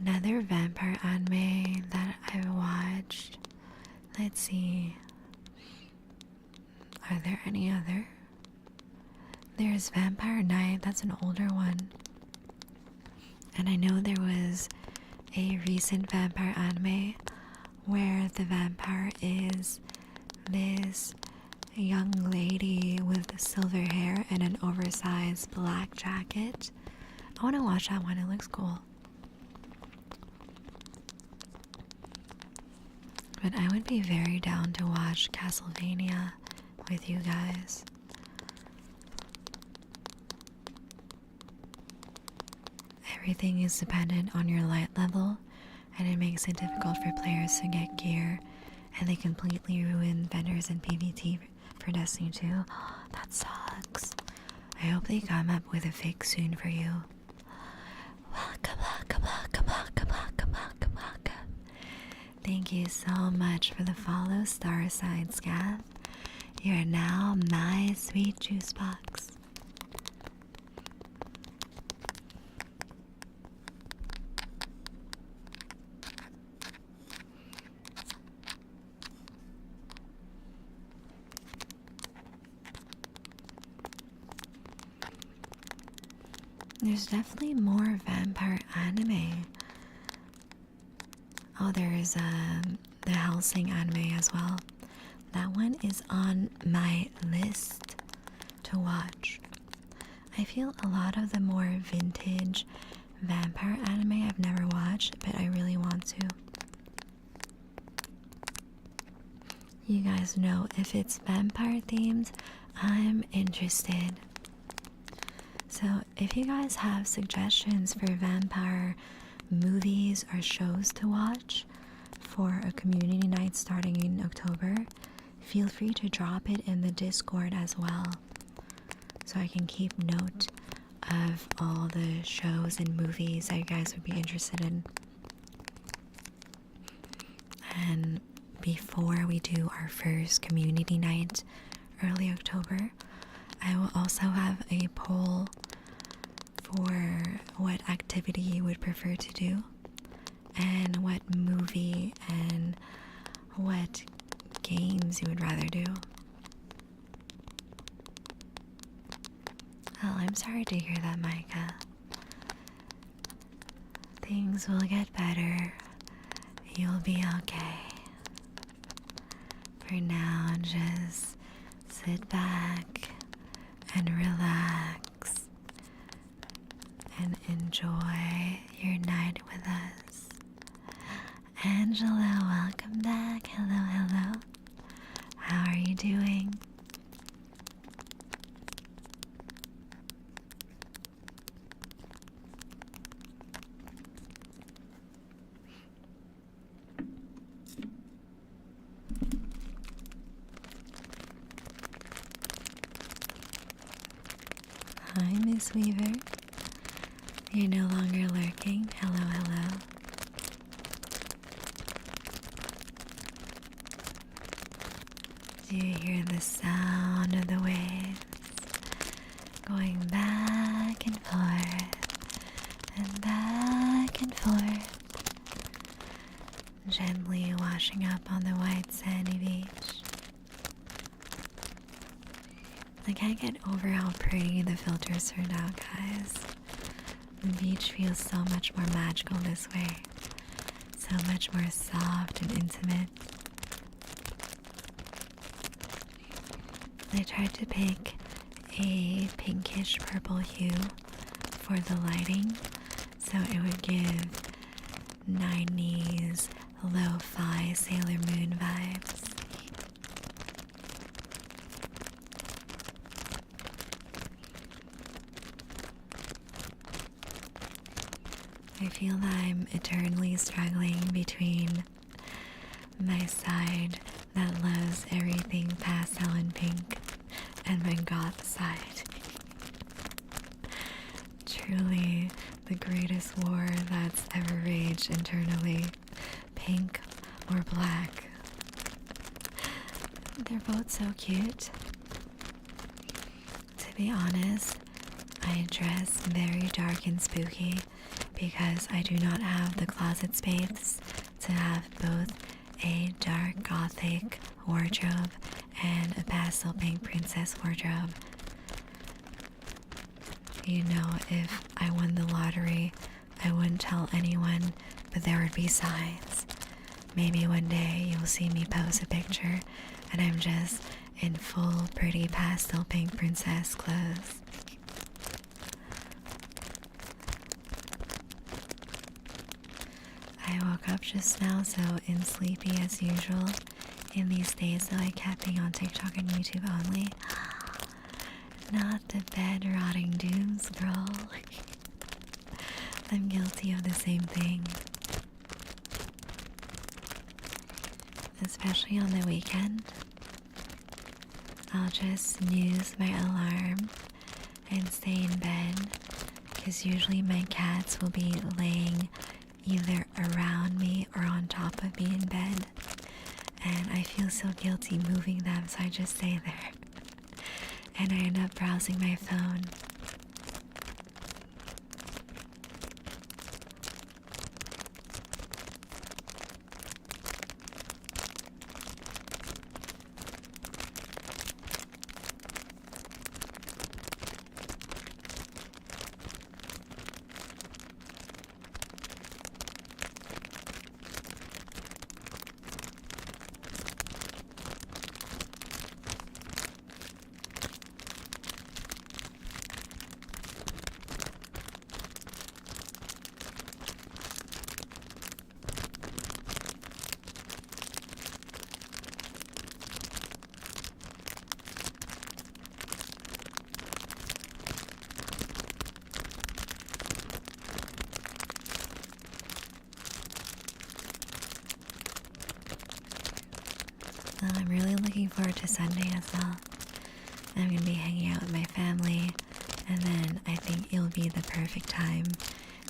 Another vampire anime that I watched. Let's see. Are there any other? There's Vampire Knight, that's an older one. And I know there was a recent vampire anime where the vampire is this young lady with silver hair and an oversized black jacket. I want to watch that one, it looks cool. But I would be very down to watch Castlevania with you guys. Everything is dependent on your light level, and it makes it difficult for players to get gear, and they completely ruin vendors in PvT for Destiny 2. That sucks. I hope they come up with a fix soon for you. Welcome, welcome, welcome, welcome, welcome, welcome, welcome. Thank you so much for the follow, Starside Scav. You are now my sweet juice box. There's definitely more vampire anime. Oh, there's the Hellsing anime as well. That one is on my list to watch. I feel a lot of the more vintage vampire anime I've never watched, but I really want to. You guys know if it's vampire themed, I'm interested. So if you guys have suggestions for vampire movies or shows to watch for a community night starting in October, feel free to drop it in the Discord as well, so I can keep note of all the shows and movies that you guys would be interested in. And before we do our first community night early October, I will also have a poll for what activity you would prefer to do and what movie and what games you would rather do. Oh, I'm sorry to hear that, Micah. Things will get better. You'll be okay. For now, just sit back and relax and enjoy your night with us. Angela, welcome back. Hello, hello. How are you doing? Hi, Miss Weaver. You're no longer lurking. Hello, hello. Do you hear the sound of the waves going back and forth, gently washing up on the white sandy beach? I can't get over how pretty the filters turned out, guys. The beach feels so much more magical this way. So much more soft and intimate. I tried to pick a pinkish purple hue for the lighting, so it would give 90s lo-fi Sailor Moon vibes. I feel that I'm eternally struggling between my side that loves everything pastel and pink and my goth side. Truly the greatest war that's ever raged internally, pink or black. They're both so cute. To be honest, I dress very dark and spooky because I do not have the closet space to have both a dark gothic wardrobe and a pastel pink princess wardrobe. You know, if I won the lottery, I wouldn't tell anyone, but there would be signs. Maybe one day you'll see me post a picture and I'm just in full pretty pastel pink princess clothes. I woke up just now, so in sleepy as usual. In these days, though, I kept being on TikTok and YouTube only. Not the bed rotting doom scroll. I'm guilty of the same thing. Especially on the weekend. I'll just snooze my alarm and stay in bed, because usually my cats will be laying either around me or on top of me in bed, and I feel so guilty moving them, so I just stay there. And I end up browsing my phone. So I'm really looking forward to Sunday as well. I'm gonna be hanging out with my family, and then I think it'll be the perfect time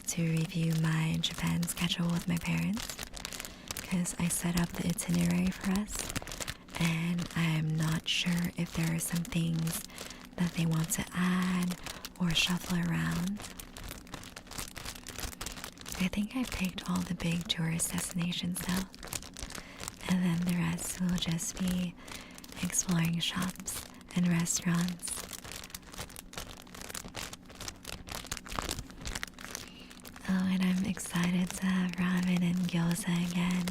to review my Japan schedule with my parents, because I set up the itinerary for us, and I'm not sure if there are some things that they want to add or shuffle around. I think I picked all the big tourist destinations though, and then the rest will just be exploring shops and restaurants. Oh, and I'm excited to have ramen and gyoza again.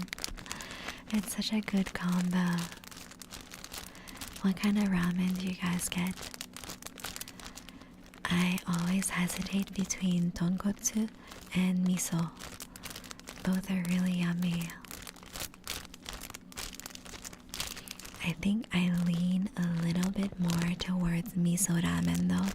It's such a good combo. What kind of ramen do you guys get? I always hesitate between tonkotsu and miso. Both are really yummy. I think I lean a little bit more towards miso ramen though.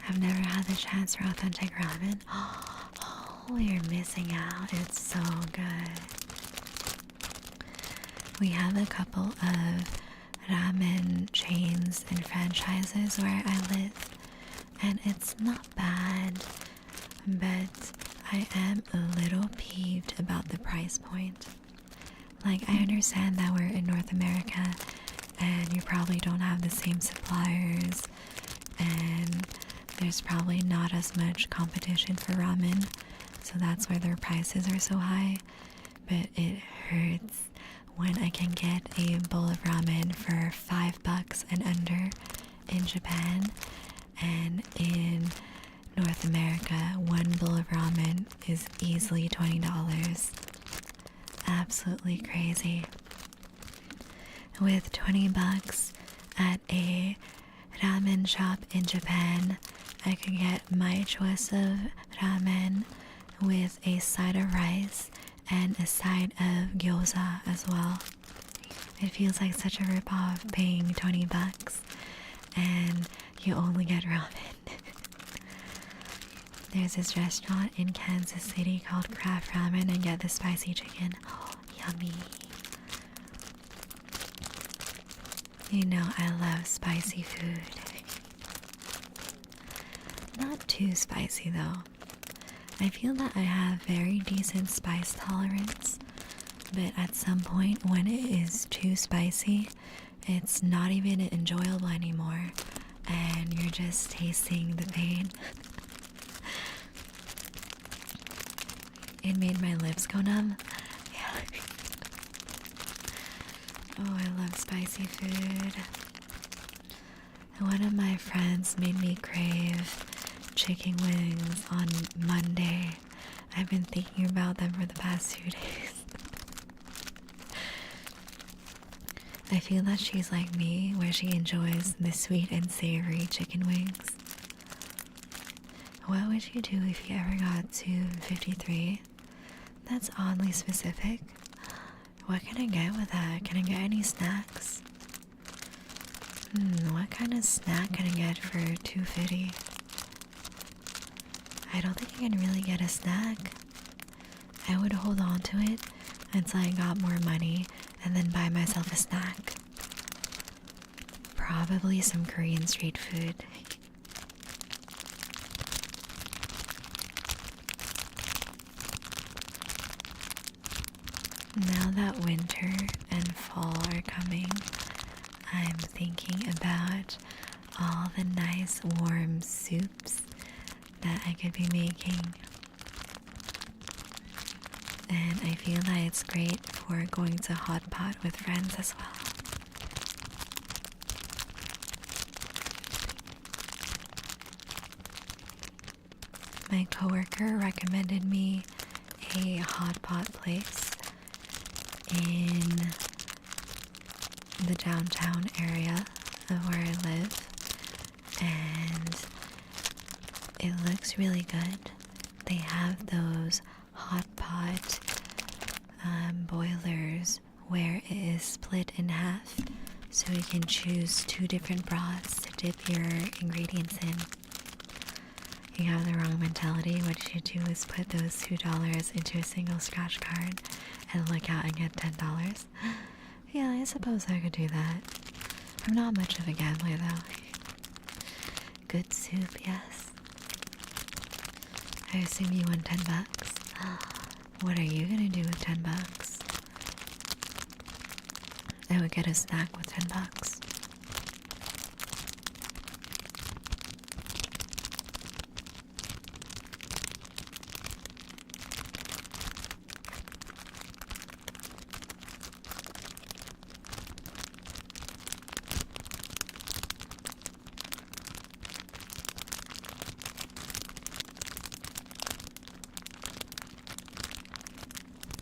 I've never had the chance for authentic ramen. Oh, you're missing out. It's so good. We have a couple of ramen chains and franchises where I live, and it's not bad, but I am a little peeved about the price point. Like, I understand that we're in North America and you probably don't have the same suppliers, and there's probably not as much competition for ramen, so that's why their prices are so high. But it hurts when I can get a bowl of ramen for $5 and under in Japan, and in North America, one bowl of ramen is easily $20. Absolutely crazy. With $20 at a ramen shop in Japan, I could get my choice of ramen with a side of rice and a side of gyoza as well. It feels like such a ripoff paying $20 and you only get ramen. There's this restaurant in Kansas City called Craft Ramen and get the spicy chicken. Oh, yummy. You know I love spicy food. Not too spicy though. I feel that I have very decent spice tolerance, but at some point when it is too spicy, it's not even enjoyable anymore, and you're just tasting the pain. It made my lips go numb. Yeah. Oh, I love spicy food. One of my friends made me crave chicken wings on Monday. I've been thinking about them for the past 2 days. I feel that she's like me, where she enjoys the sweet and savory chicken wings. What would you do if you ever got to 53? That's oddly specific. What can I get with that? Can I get any snacks? What kind of snack can I get for $2.50? I don't think I can really get a snack. I would hold on to it until I got more money and then buy myself a snack. Probably some Korean street food. Now that winter and fall are coming, I'm thinking about all the nice warm soups that I could be making. And I feel that it's great for going to hot pot with friends as well. My coworker recommended me a hot pot place in the downtown area of where I live, and it looks really good. They have those hot pot boilers where it is split in half So you can choose 2 different broths to dip your ingredients in. You have the wrong mentality. What you should do is put those $2 into a single scratch card and look out and get $10. Yeah, I suppose I could do that. I'm not much of a gambler though. Good soup, yes. I assume you won $10. What are you gonna do with $10? I would get a snack with $10.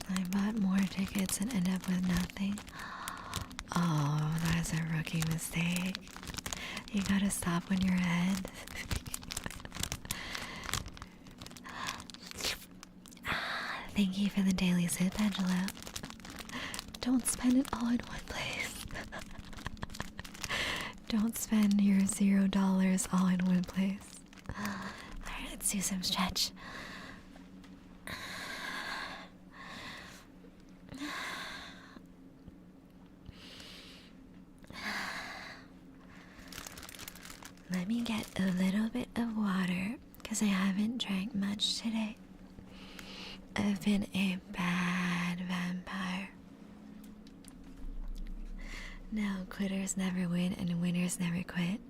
I bought more tickets and ended up with nothing. Oh, that's a rookie mistake. You gotta stop when you're ahead. Thank you for the daily sip, Angela. Don't spend it all in one place. Don't spend your $0 all in one place. Alright, let's do some stretch. Let me get a little bit of water because I haven't drank much today. I've been a bad vampire. No, quitters never win and winners never quit.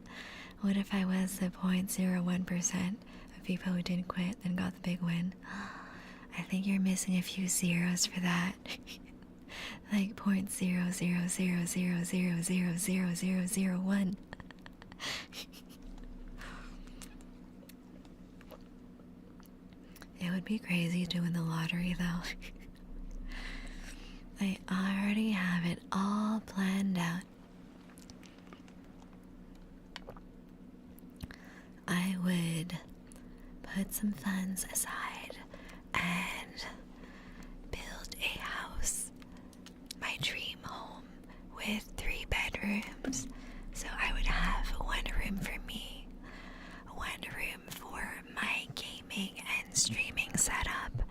What if I was the 0.01% of people who didn't quit and got the big win? I think you're missing a few zeros for that. Like 0.000000001. It would be crazy doing the lottery though. I already have it all planned out. I would put some funds aside and build a house, my dream home with 3 bedrooms. So I would have 1 room for me, 1 room for my gaming and streaming setup,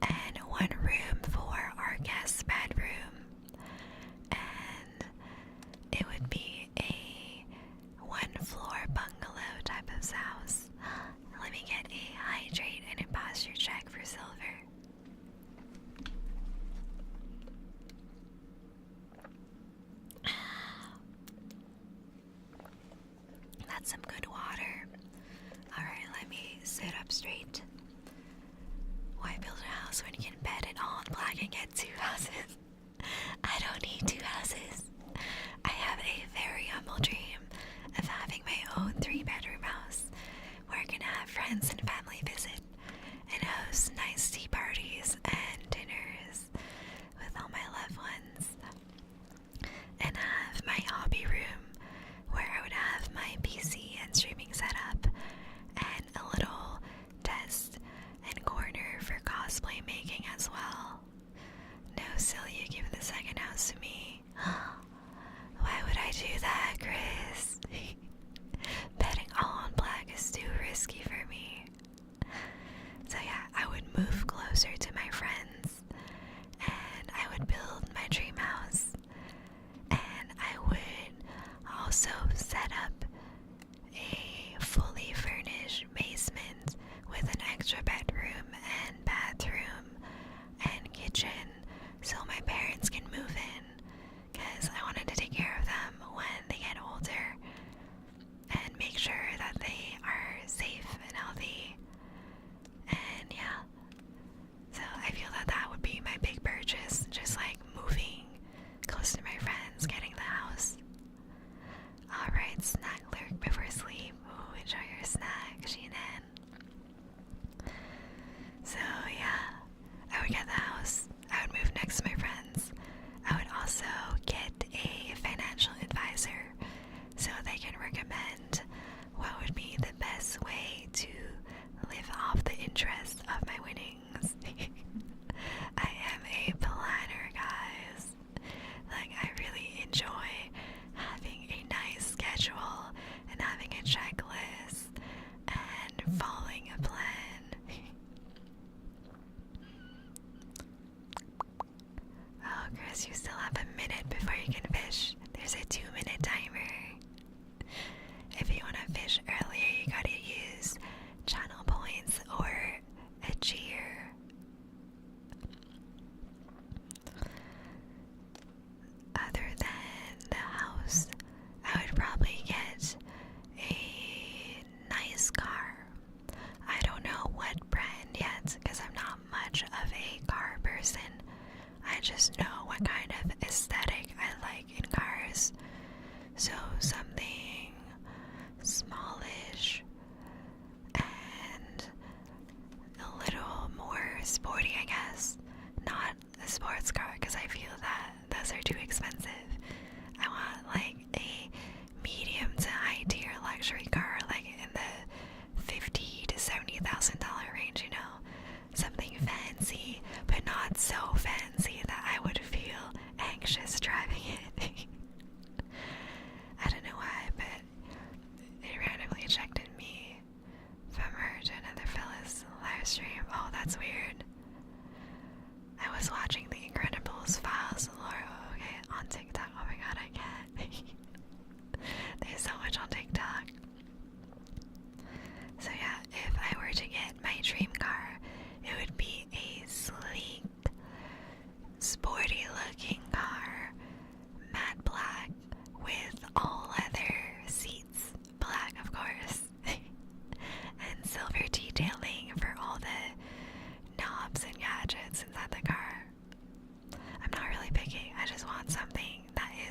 and 1 room for our guest bedroom. And it would be a 1-floor bungalow type of house. Let me get a hydrate and a posture check for silver. That's some good water. Alright, let me sit up straight. Why build a house when you can bet it all in black and get 2 houses? I don't need 2 houses. I have a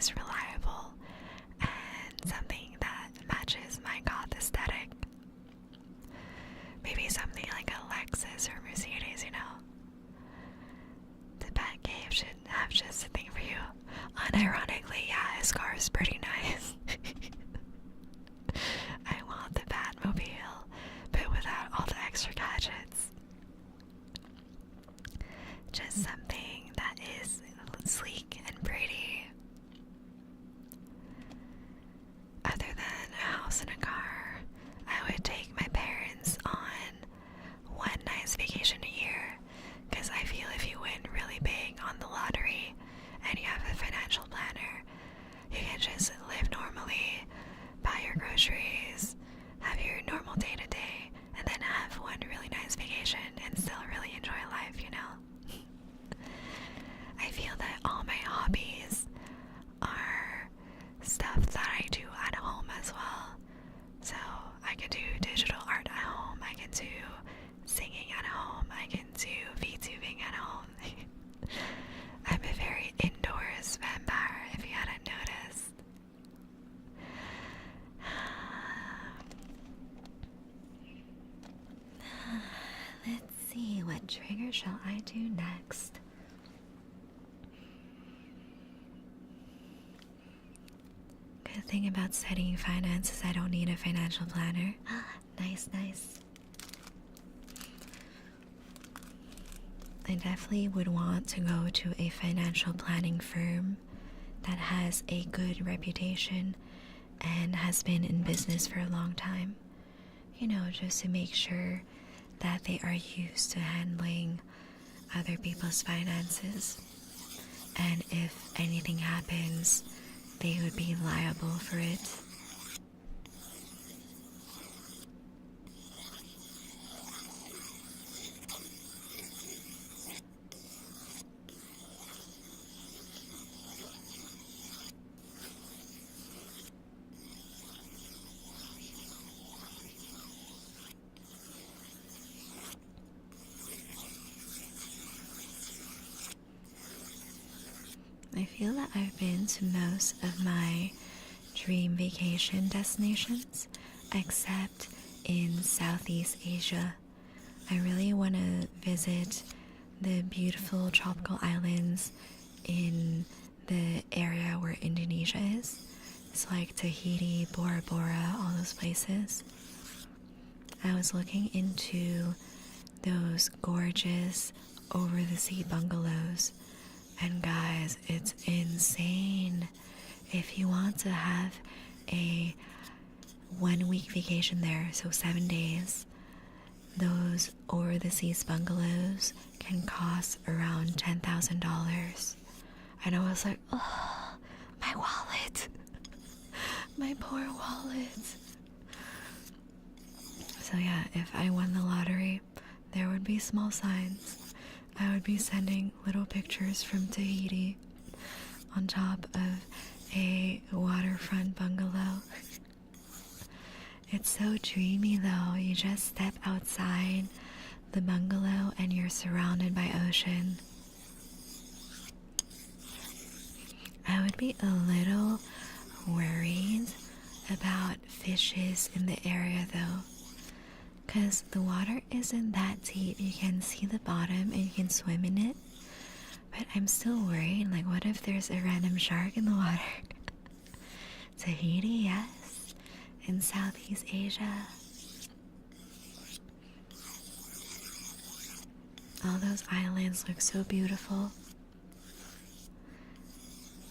is reliable and something that matches my goth aesthetic. Maybe something like a Lexus or Mercedes, you know. The Batcave should have just a thing for you. Unironically, yeah, his car is pretty nice. I want the Batmobile, but without all the extra gadgets. Just something that is sleek and pretty. Other than a house and a car, I would take my parents on one nice vacation a year, because I feel if you win really big on the lottery and you have a financial planner, you can just live normally, buy your groceries, have your normal day-to-day, and then have one really nice vacation and still really enjoy life, you know? I feel that all my hobbies are stuff that I do at home as well. So I can do digital art at home, I can do singing at home, I can do VTubing at home. I'm a very indoors vampire, if you hadn't noticed. Let's see, what trigger shall I do next? Good thing about studying finance is I don't need a financial planner. Nice, nice. I definitely would want to go to a financial planning firm that has a good reputation and has been in business for a long time. You know, just to make sure that they are used to handling other people's finances. And if anything happens, they would be liable for it. I feel that I've been to most of my dream vacation destinations, except in Southeast Asia. I really want to visit the beautiful tropical islands in the area where Indonesia is. It's like Tahiti, Bora Bora, all those places. I was looking into those gorgeous over-the-sea bungalows. And guys, it's insane. If you want to have a 1 week vacation there, so 7 days, those over the seas bungalows can cost around $10,000. And I was like, oh, my wallet. My poor wallet. So yeah, if I won the lottery, there would be small signs. I would be sending little pictures from Tahiti on top of a waterfront bungalow. It's so dreamy though. You just step outside the bungalow and you're surrounded by ocean. I would be a little worried about fishes in the area though, because the water isn't that deep. You can see the bottom and you can swim in it, but I'm still worried, like what if there's a random shark in the water? Tahiti, yes, in Southeast Asia. All those islands look so beautiful.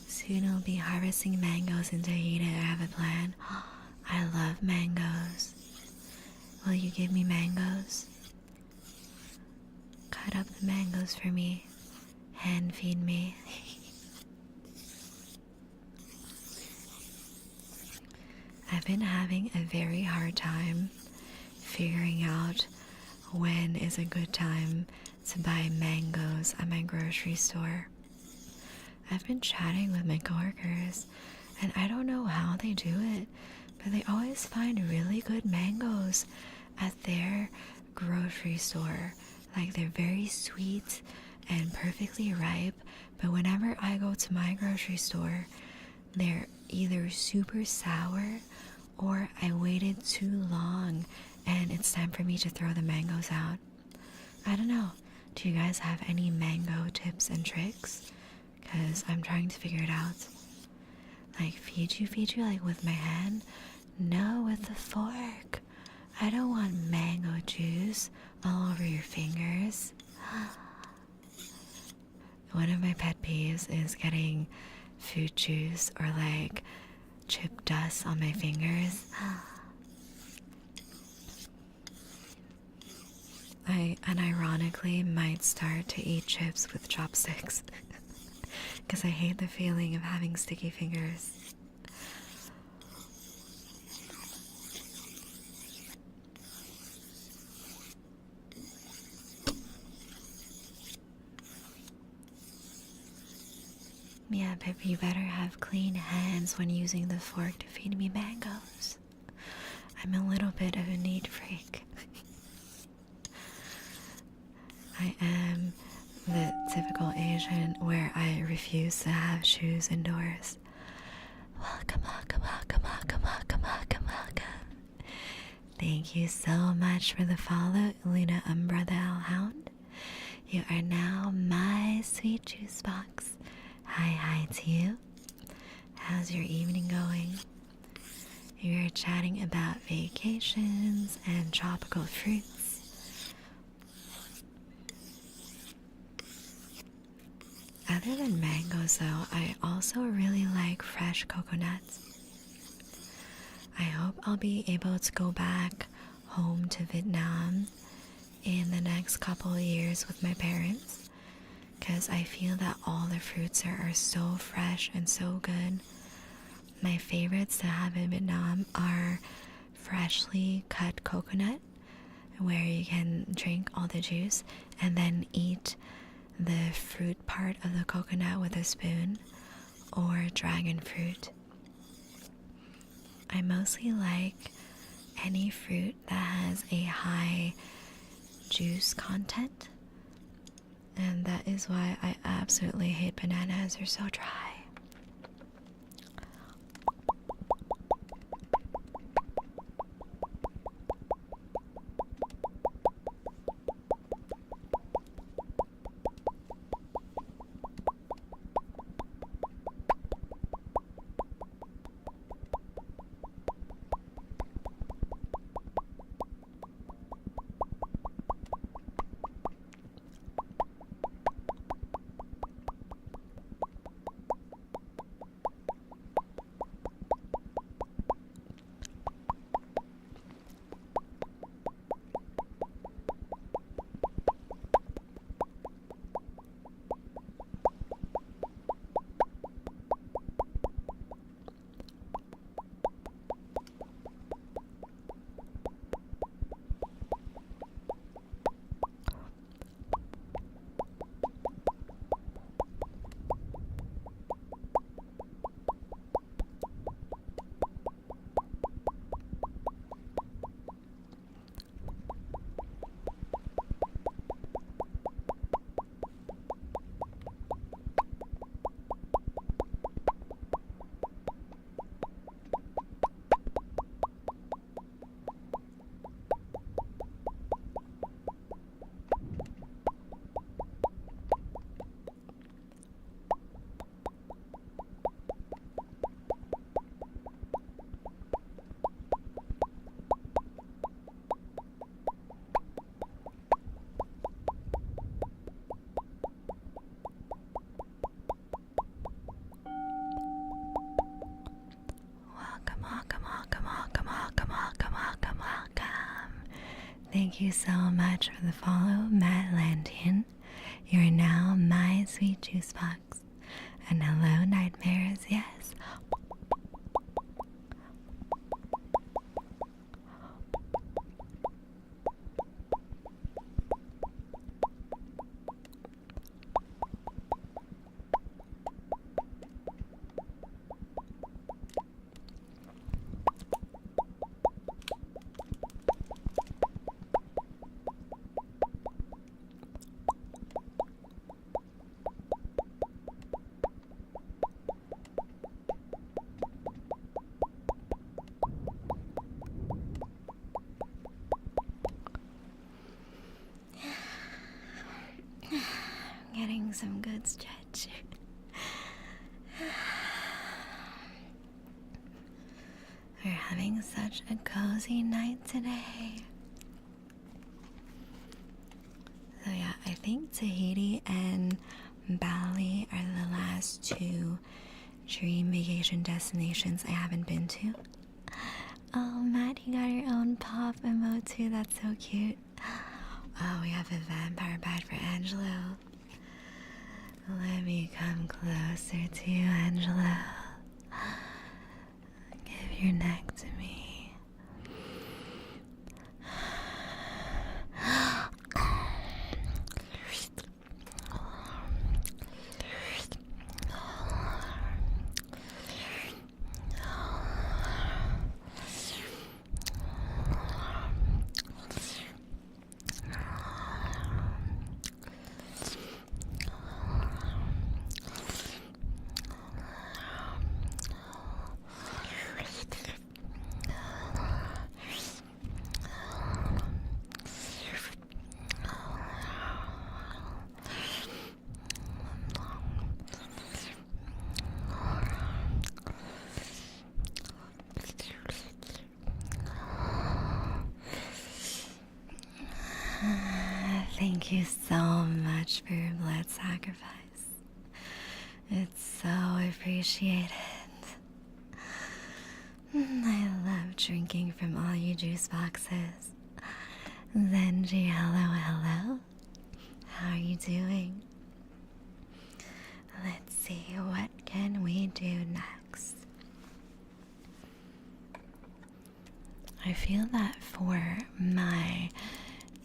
Soon I'll be harvesting mangoes in Tahiti. I have a plan. I love mangoes. Will you give me mangoes? Cut up the mangoes for me. Hand feed me. I've been having a very hard time figuring out when is a good time to buy mangoes at my grocery store. I've been chatting with my coworkers, and I don't know how they do it, but they always find really good mangoes at their grocery store. Like, they're very sweet and perfectly ripe, but whenever I go to my grocery store, they're either super sour or I waited too long and it's time for me to throw the mangoes out. I don't know. Do you guys have any mango tips and tricks? Because I'm trying to figure it out. Like, feed you, like with my hand? No, with the fork. I don't want mango juice all over your fingers. One of my pet peeves is getting food juice or like chip dust on my fingers. I unironically might start to eat chips with chopsticks because I hate the feeling of having sticky fingers. Yeah, but you better have clean hands when using the fork to feed me mangoes. I'm a little bit of a neat freak. I am the typical Asian where I refuse to have shoes indoors. Welcome, welcome, welcome, welcome, welcome, welcome, welcome. Thank you so much for the follow, Luna Umbra the Hellhound. You are now my sweet juice box. Hi to you. How's your evening going? We are chatting about vacations and tropical fruits. Other than mangoes though, I also really like fresh coconuts. I hope I'll be able to go back home to Vietnam in the next couple of years with my parents, because I feel that all the fruits there are so fresh and so good. My favorites to have in Vietnam are freshly cut coconut, where you can drink all the juice and then eat the fruit part of the coconut with a spoon, or dragon fruit. I mostly like any fruit that has a high juice content, and that is why I absolutely hate bananas. They're so dry. Thank you so much for the follow, Matt Lantian. You are now my sweet juice box. And hello, nightmares, yes. some good stretch. We're having such a cozy night today. So yeah, I think Tahiti and Bali are the last two dream vacation destinations I haven't been to. Oh, Matt, you got your own pop emote too. That's so cute. Oh, we have a vampire bite for Angelo. Let me come closer to you, Angelo. Give your neck to me. Thank you so much for your blood sacrifice. It's so appreciated. I love drinking from all you juice boxes. Zenji, hello. How are you doing? Let's see, what can we do next? I feel that for my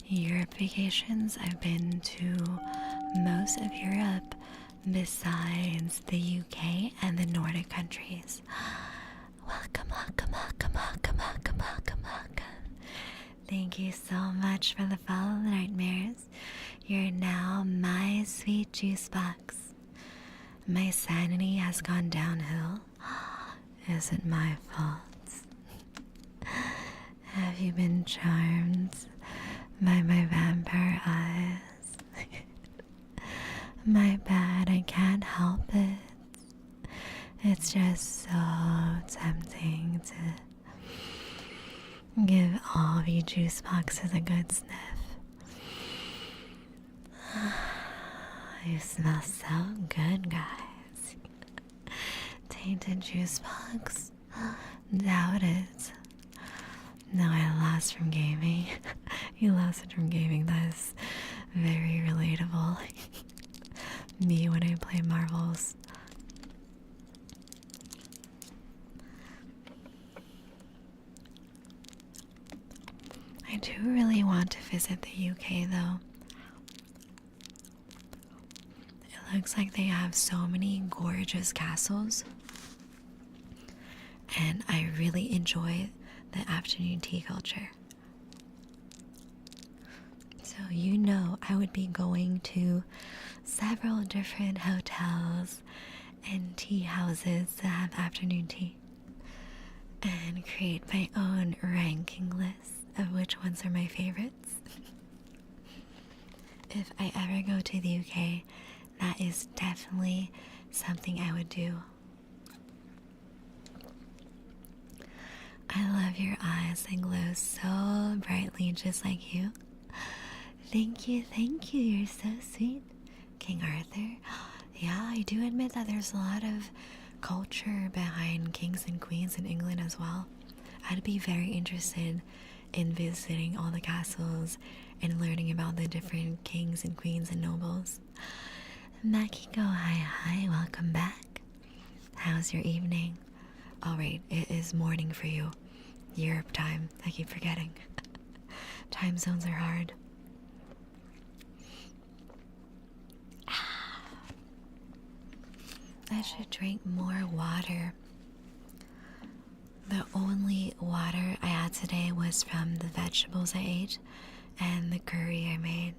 Europe vacations, I've been to most of Europe besides the UK and the Nordic countries. Welcome. Thank you so much for the follow, Nightmares. You're now my sweet juice box. My sanity has gone downhill. Is it my fault? Have you been charmed by my vampire eyes? My bad, I can't help it. It's just so tempting to give all of you juice boxes a good sniff. You smell so good, guys. Tainted juice box? Doubt it. No, I lost from gaming. You lost from gaming. That is very relatable. Me when I play Marvels. I do really want to visit the UK though. It looks like they have so many gorgeous castles. And I really enjoy the afternoon tea culture. So you know I would be going to several different hotels and tea houses to have afternoon tea and create my own ranking list of which ones are my favorites. If I ever go to the UK, that is definitely something I would do. I love your eyes, they glow so brightly just like you. Thank you, you're so sweet. King Arthur. Yeah, I do admit that there's a lot of culture behind kings and queens in England as well. I'd be very interested in visiting all the castles and learning about the different kings and queens and nobles. Makiko, hi, welcome back. How's your evening? Oh wait, it is morning for you. Europe time, I keep forgetting. Time zones are hard. I should drink more water. The only water I had today was from the vegetables I ate and the curry I made.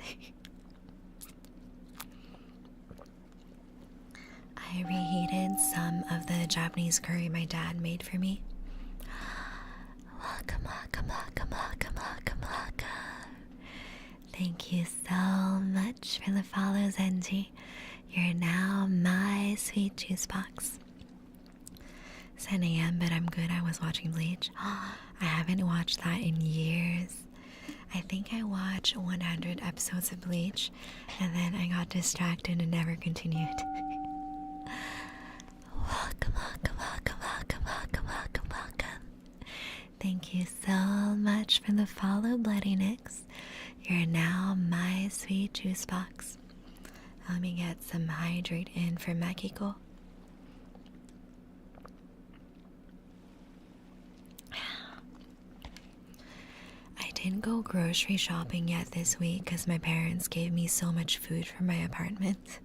I reheated some of the Japanese curry my dad made for me. Welcome. Thank you so much for the follow, Zenji. You're now my sweet juice box. It's 10 a.m., but I'm good. I was watching Bleach. I haven't watched that in years. I think I watched 100 episodes of Bleach, and then I got distracted and never continued. Welcome, welcome, welcome, welcome, welcome, welcome, welcome. Thank you so much for the follow, Bloody Nix. You're now my sweet juice box. Let me get some hydrate in for Makiko. I didn't go grocery shopping yet this week because my parents gave me so much food for my apartment.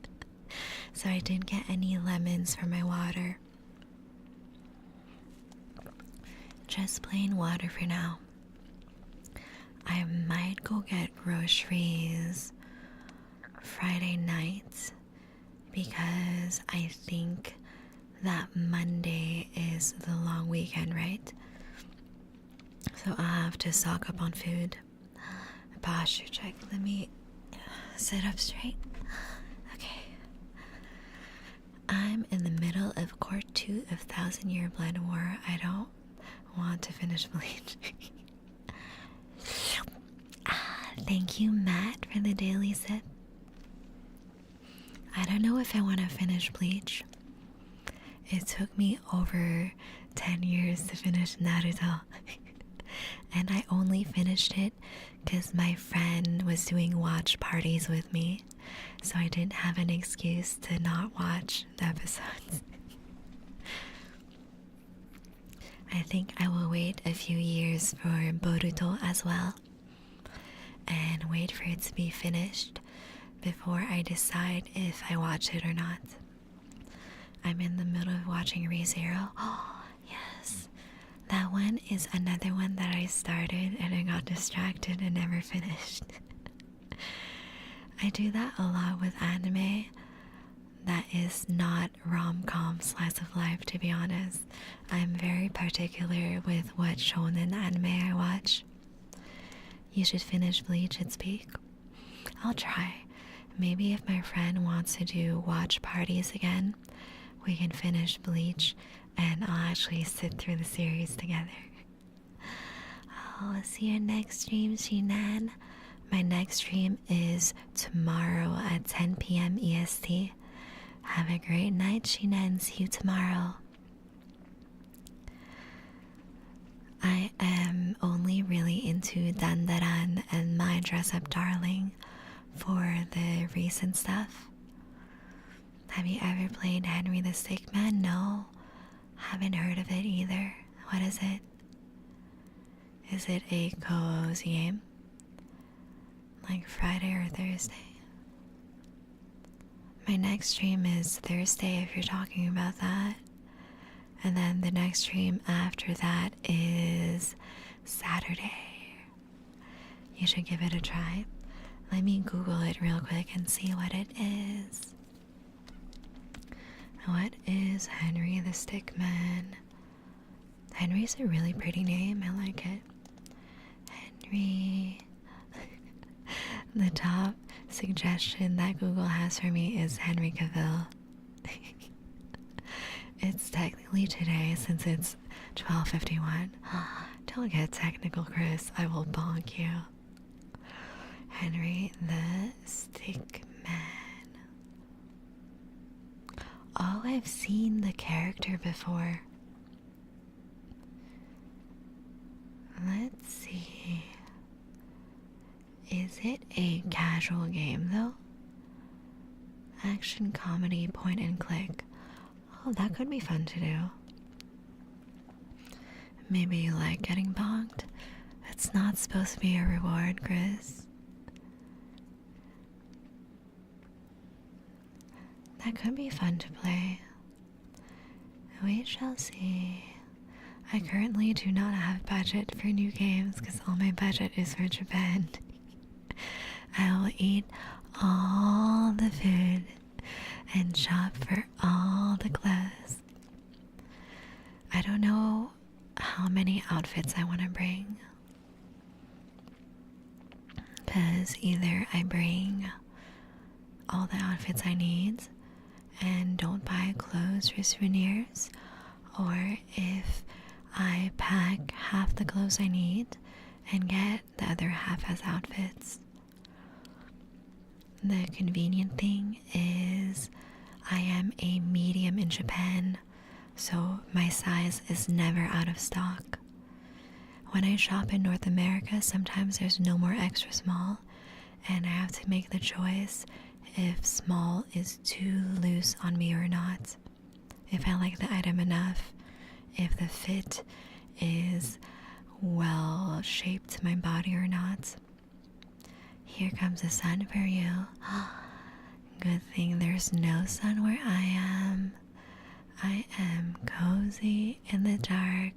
So I didn't get any lemons for my water. Just plain water for now. I might go get groceries Friday night because I think that Monday is the long weekend, right? So I'll have to stock up on food. Posture check. Let me sit up straight. Okay. I'm in the middle of Court 2 of 1,000 Year Blood War. I don't want to finish Bleach. Thank you, Matt, for the daily sip. I don't know if I want to finish Bleach. It took me over 10 years to finish Naruto. And I only finished it because my friend was doing watch parties with me. So I didn't have an excuse to not watch the episodes. I think I will wait a few years for Boruto as well. And wait for it to be finished before I decide if I watch it or not. I'm in the middle of watching ReZero. Oh, yes. That one is another one that I started and I got distracted and never finished. I do that a lot with anime that is not rom-com slice of life, to be honest. I'm very particular with what shonen anime I watch. You should finish Bleach at peak. I'll try. Maybe if my friend wants to do watch parties again, we can finish Bleach and I'll actually sit through the series together. I'll see you next stream, Shinan. My next stream is tomorrow at 10 p.m. EST. Have a great night, Shinan. See you tomorrow. I am only really into Dandaran and My Dress Up Darling for the recent stuff. Have you ever played Henry the Stickman? No, haven't heard of it either. What is it? Is it a cozy game? Like Friday or Thursday? My next stream is Thursday if you're talking about that. And then the next stream after that is Saturday. You should give it a try. Let me Google it real quick and see what it is. What is Henry the Stickman? Henry's a really pretty name. I like it. Henry. The top suggestion that Google has for me is Henry Cavill. It's technically today since it's 12:51. Don't get technical, Chris. I will bonk you. Henry the Stickman. Oh, I've seen the character before. Let's see. Is it a casual game though? Action, comedy, point and click. Oh, that could be fun to do. Maybe you like getting bonked. It's not supposed to be a reward, Chris. That could be fun to play. We shall see. I currently do not have budget for new games because all my budget is for Japan. I will eat all the food and shop for all the clothes. I don't know how many outfits I want to bring, because either I bring all the outfits I need and don't buy clothes for souvenirs, or if I pack half the clothes I need and get the other half as outfits. The convenient thing is I am a medium in Japan, so my size is never out of stock. When I shop in North America, sometimes there's no more extra small, and I have to make the choice if small is too loose on me or not. If I like the item enough, if the fit is well shaped to my body or not. Here comes the sun for you. Good thing there's no sun where I am. I am cozy in the dark,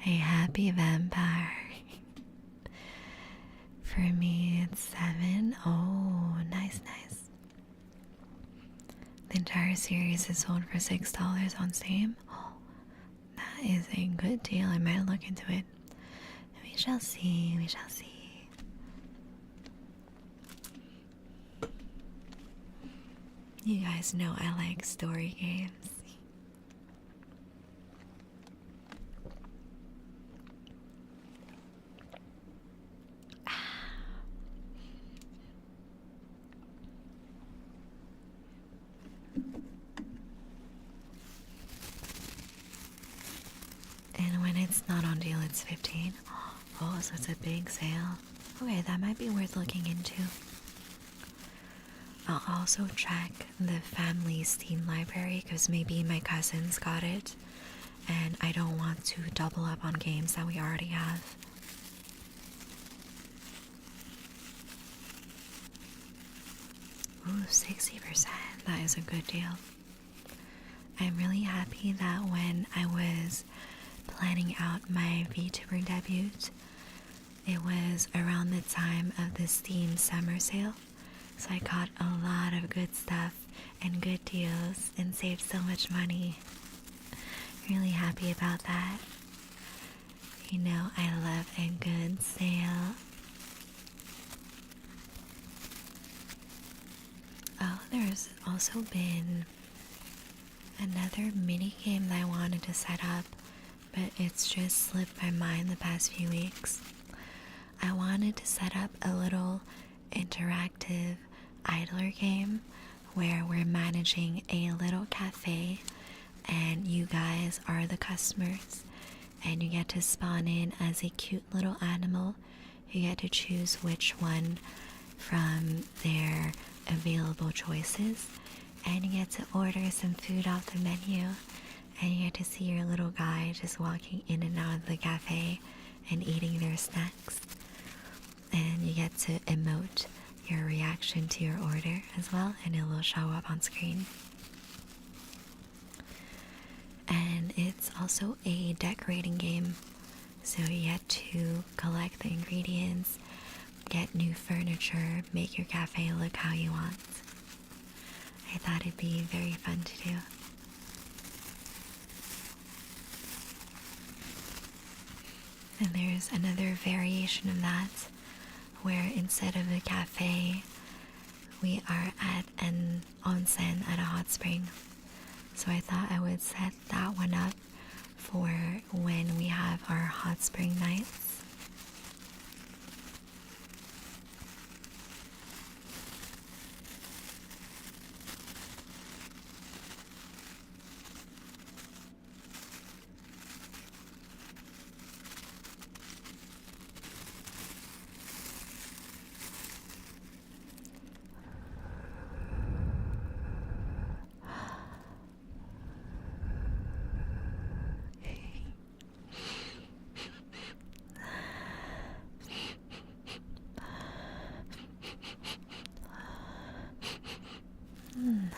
a happy vampire. For me, it's 7. Oh, nice. The entire series is sold for $6 on Steam. Oh, that is a good deal. I might look into it. We shall see. You guys know I like story games. And when it's not on deal, it's 15. Oh, so it's a big sale. Okay, that might be worth looking into. I'll also check the family Steam library because maybe my cousins got it and I don't want to double up on games that we already have. Ooh, 60%. That is a good deal. I'm really happy that when I was planning out my VTuber debut, it was around the time of the Steam summer sale. So I got a lot of good stuff and good deals and saved so much money. Really happy about that. You know, I love a good sale. Oh, there's also been another mini game that I wanted to set up, but it's just slipped my mind the past few weeks. I wanted to set up a little interactive idler game where we're managing a little cafe and you guys are the customers and you get to spawn in as a cute little animal. You get to choose which one from their available choices and you get to order some food off the menu and you get to see your little guy just walking in and out of the cafe and eating their snacks, and you get to emote your reaction to your order as well, and it will show up on screen. And it's also a decorating game, so you get to collect the ingredients, get new furniture, make your cafe look how you want. I thought it'd be very fun to do. And there's another variation of that where instead of a cafe, we are at an onsen at a hot spring. So I thought I would set that one up for when we have our hot spring nights.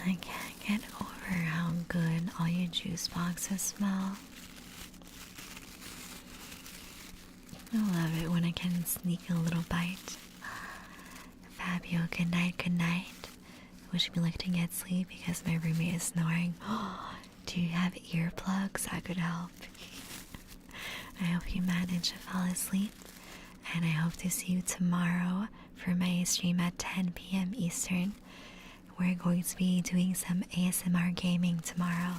I can't get over how good all your juice boxes smell. I love it when I can sneak a little bite. Fabio, good night, good night. Wish me luck to get sleep because my roommate is snoring. Do you have earplugs that could help? I hope you manage to fall asleep, and I hope to see you tomorrow for my stream at 10 p.m. Eastern, we're going to be doing some ASMR gaming tomorrow.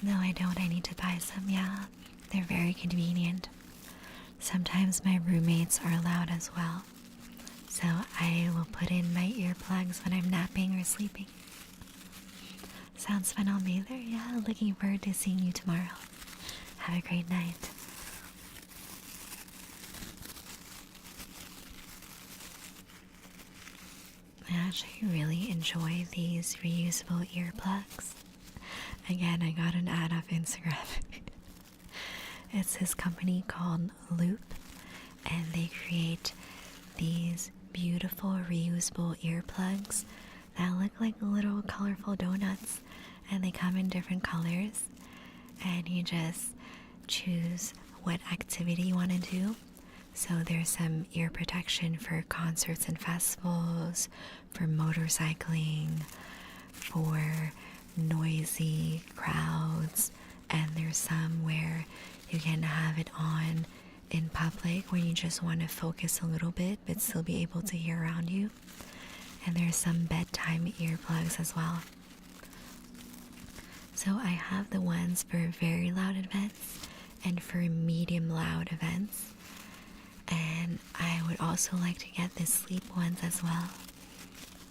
No, I don't. I need to buy some, yeah. They're very convenient. Sometimes my roommates are allowed as well. So I will put in my earplugs when I'm napping or sleeping. Sounds fun. I'll be there. Yeah, looking forward to seeing you tomorrow. Have a great night. I actually really enjoy these reusable earplugs. Again, I got an ad off Instagram. It's this company called Loop, and they create these beautiful reusable earplugs that look like little colorful donuts, and they come in different colors, and you just choose what activity you want to do. So there's some ear protection for concerts and festivals, for motorcycling, for noisy crowds, and there's some where you can have it on in public when you just want to focus a little bit but still be able to hear around you. And there's some bedtime earplugs as well. So I have the ones for very loud events and for medium loud events. And I would also like to get the sleep ones as well,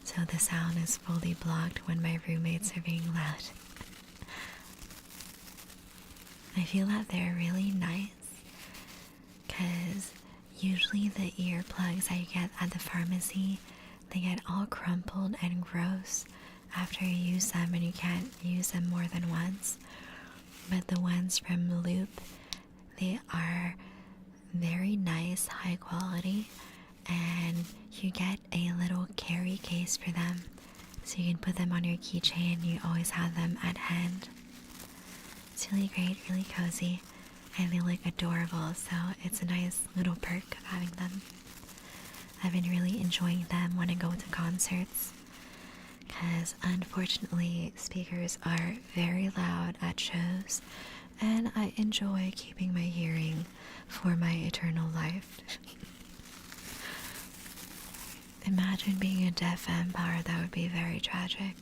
so the sound is fully blocked when my roommates are being loud. I feel that they're really nice, because usually the earplugs I get at the pharmacy, they get all crumpled and gross after you use them, and you can't use them more than once. But the ones from Loop, they are very nice, high quality, and you get a little carry case for them, so you can put them on your keychain. You always have them at hand. It's really great, really cozy, and they look adorable, so it's a nice little perk of having them. I've been really enjoying them when I go to concerts, because unfortunately speakers are very loud at shows, and I enjoy keeping my hearing for my eternal life. Imagine being a deaf vampire. That would be very tragic.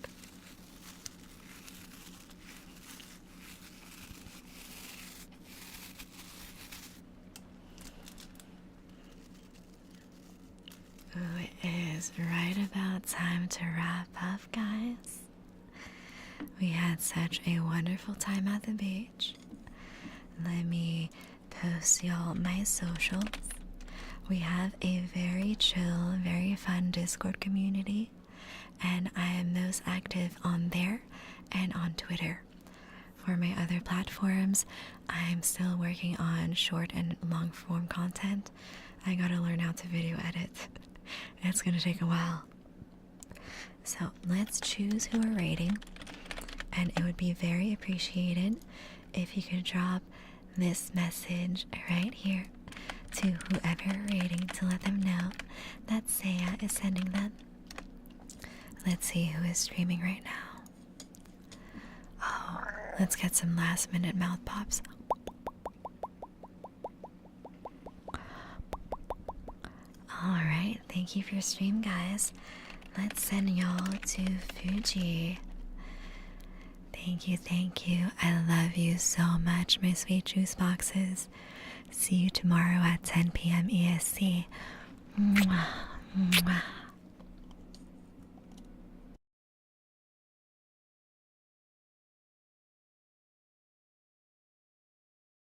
Ooh, it is right about time to wrap up, guys. We had such a wonderful time at the beach. Let me post y'all my socials. We have a very chill, very fun Discord community, and I am most active on there and on Twitter. For my other platforms, I'm still working on short and long form content. I gotta learn how to video edit. It's gonna take a while. So let's choose who we're rating, and it would be very appreciated if you could drop this message right here to whoever you're rating to let them know that Saya is sending them. Let's see who is streaming right now. Oh, let's get some last minute mouth pops. Alright, thank you for your stream, guys. Let's send y'all to Fuji. Thank you, thank you. I love you so much, my sweet juice boxes. See you tomorrow at 10 p.m. EST. Mwah, mwah.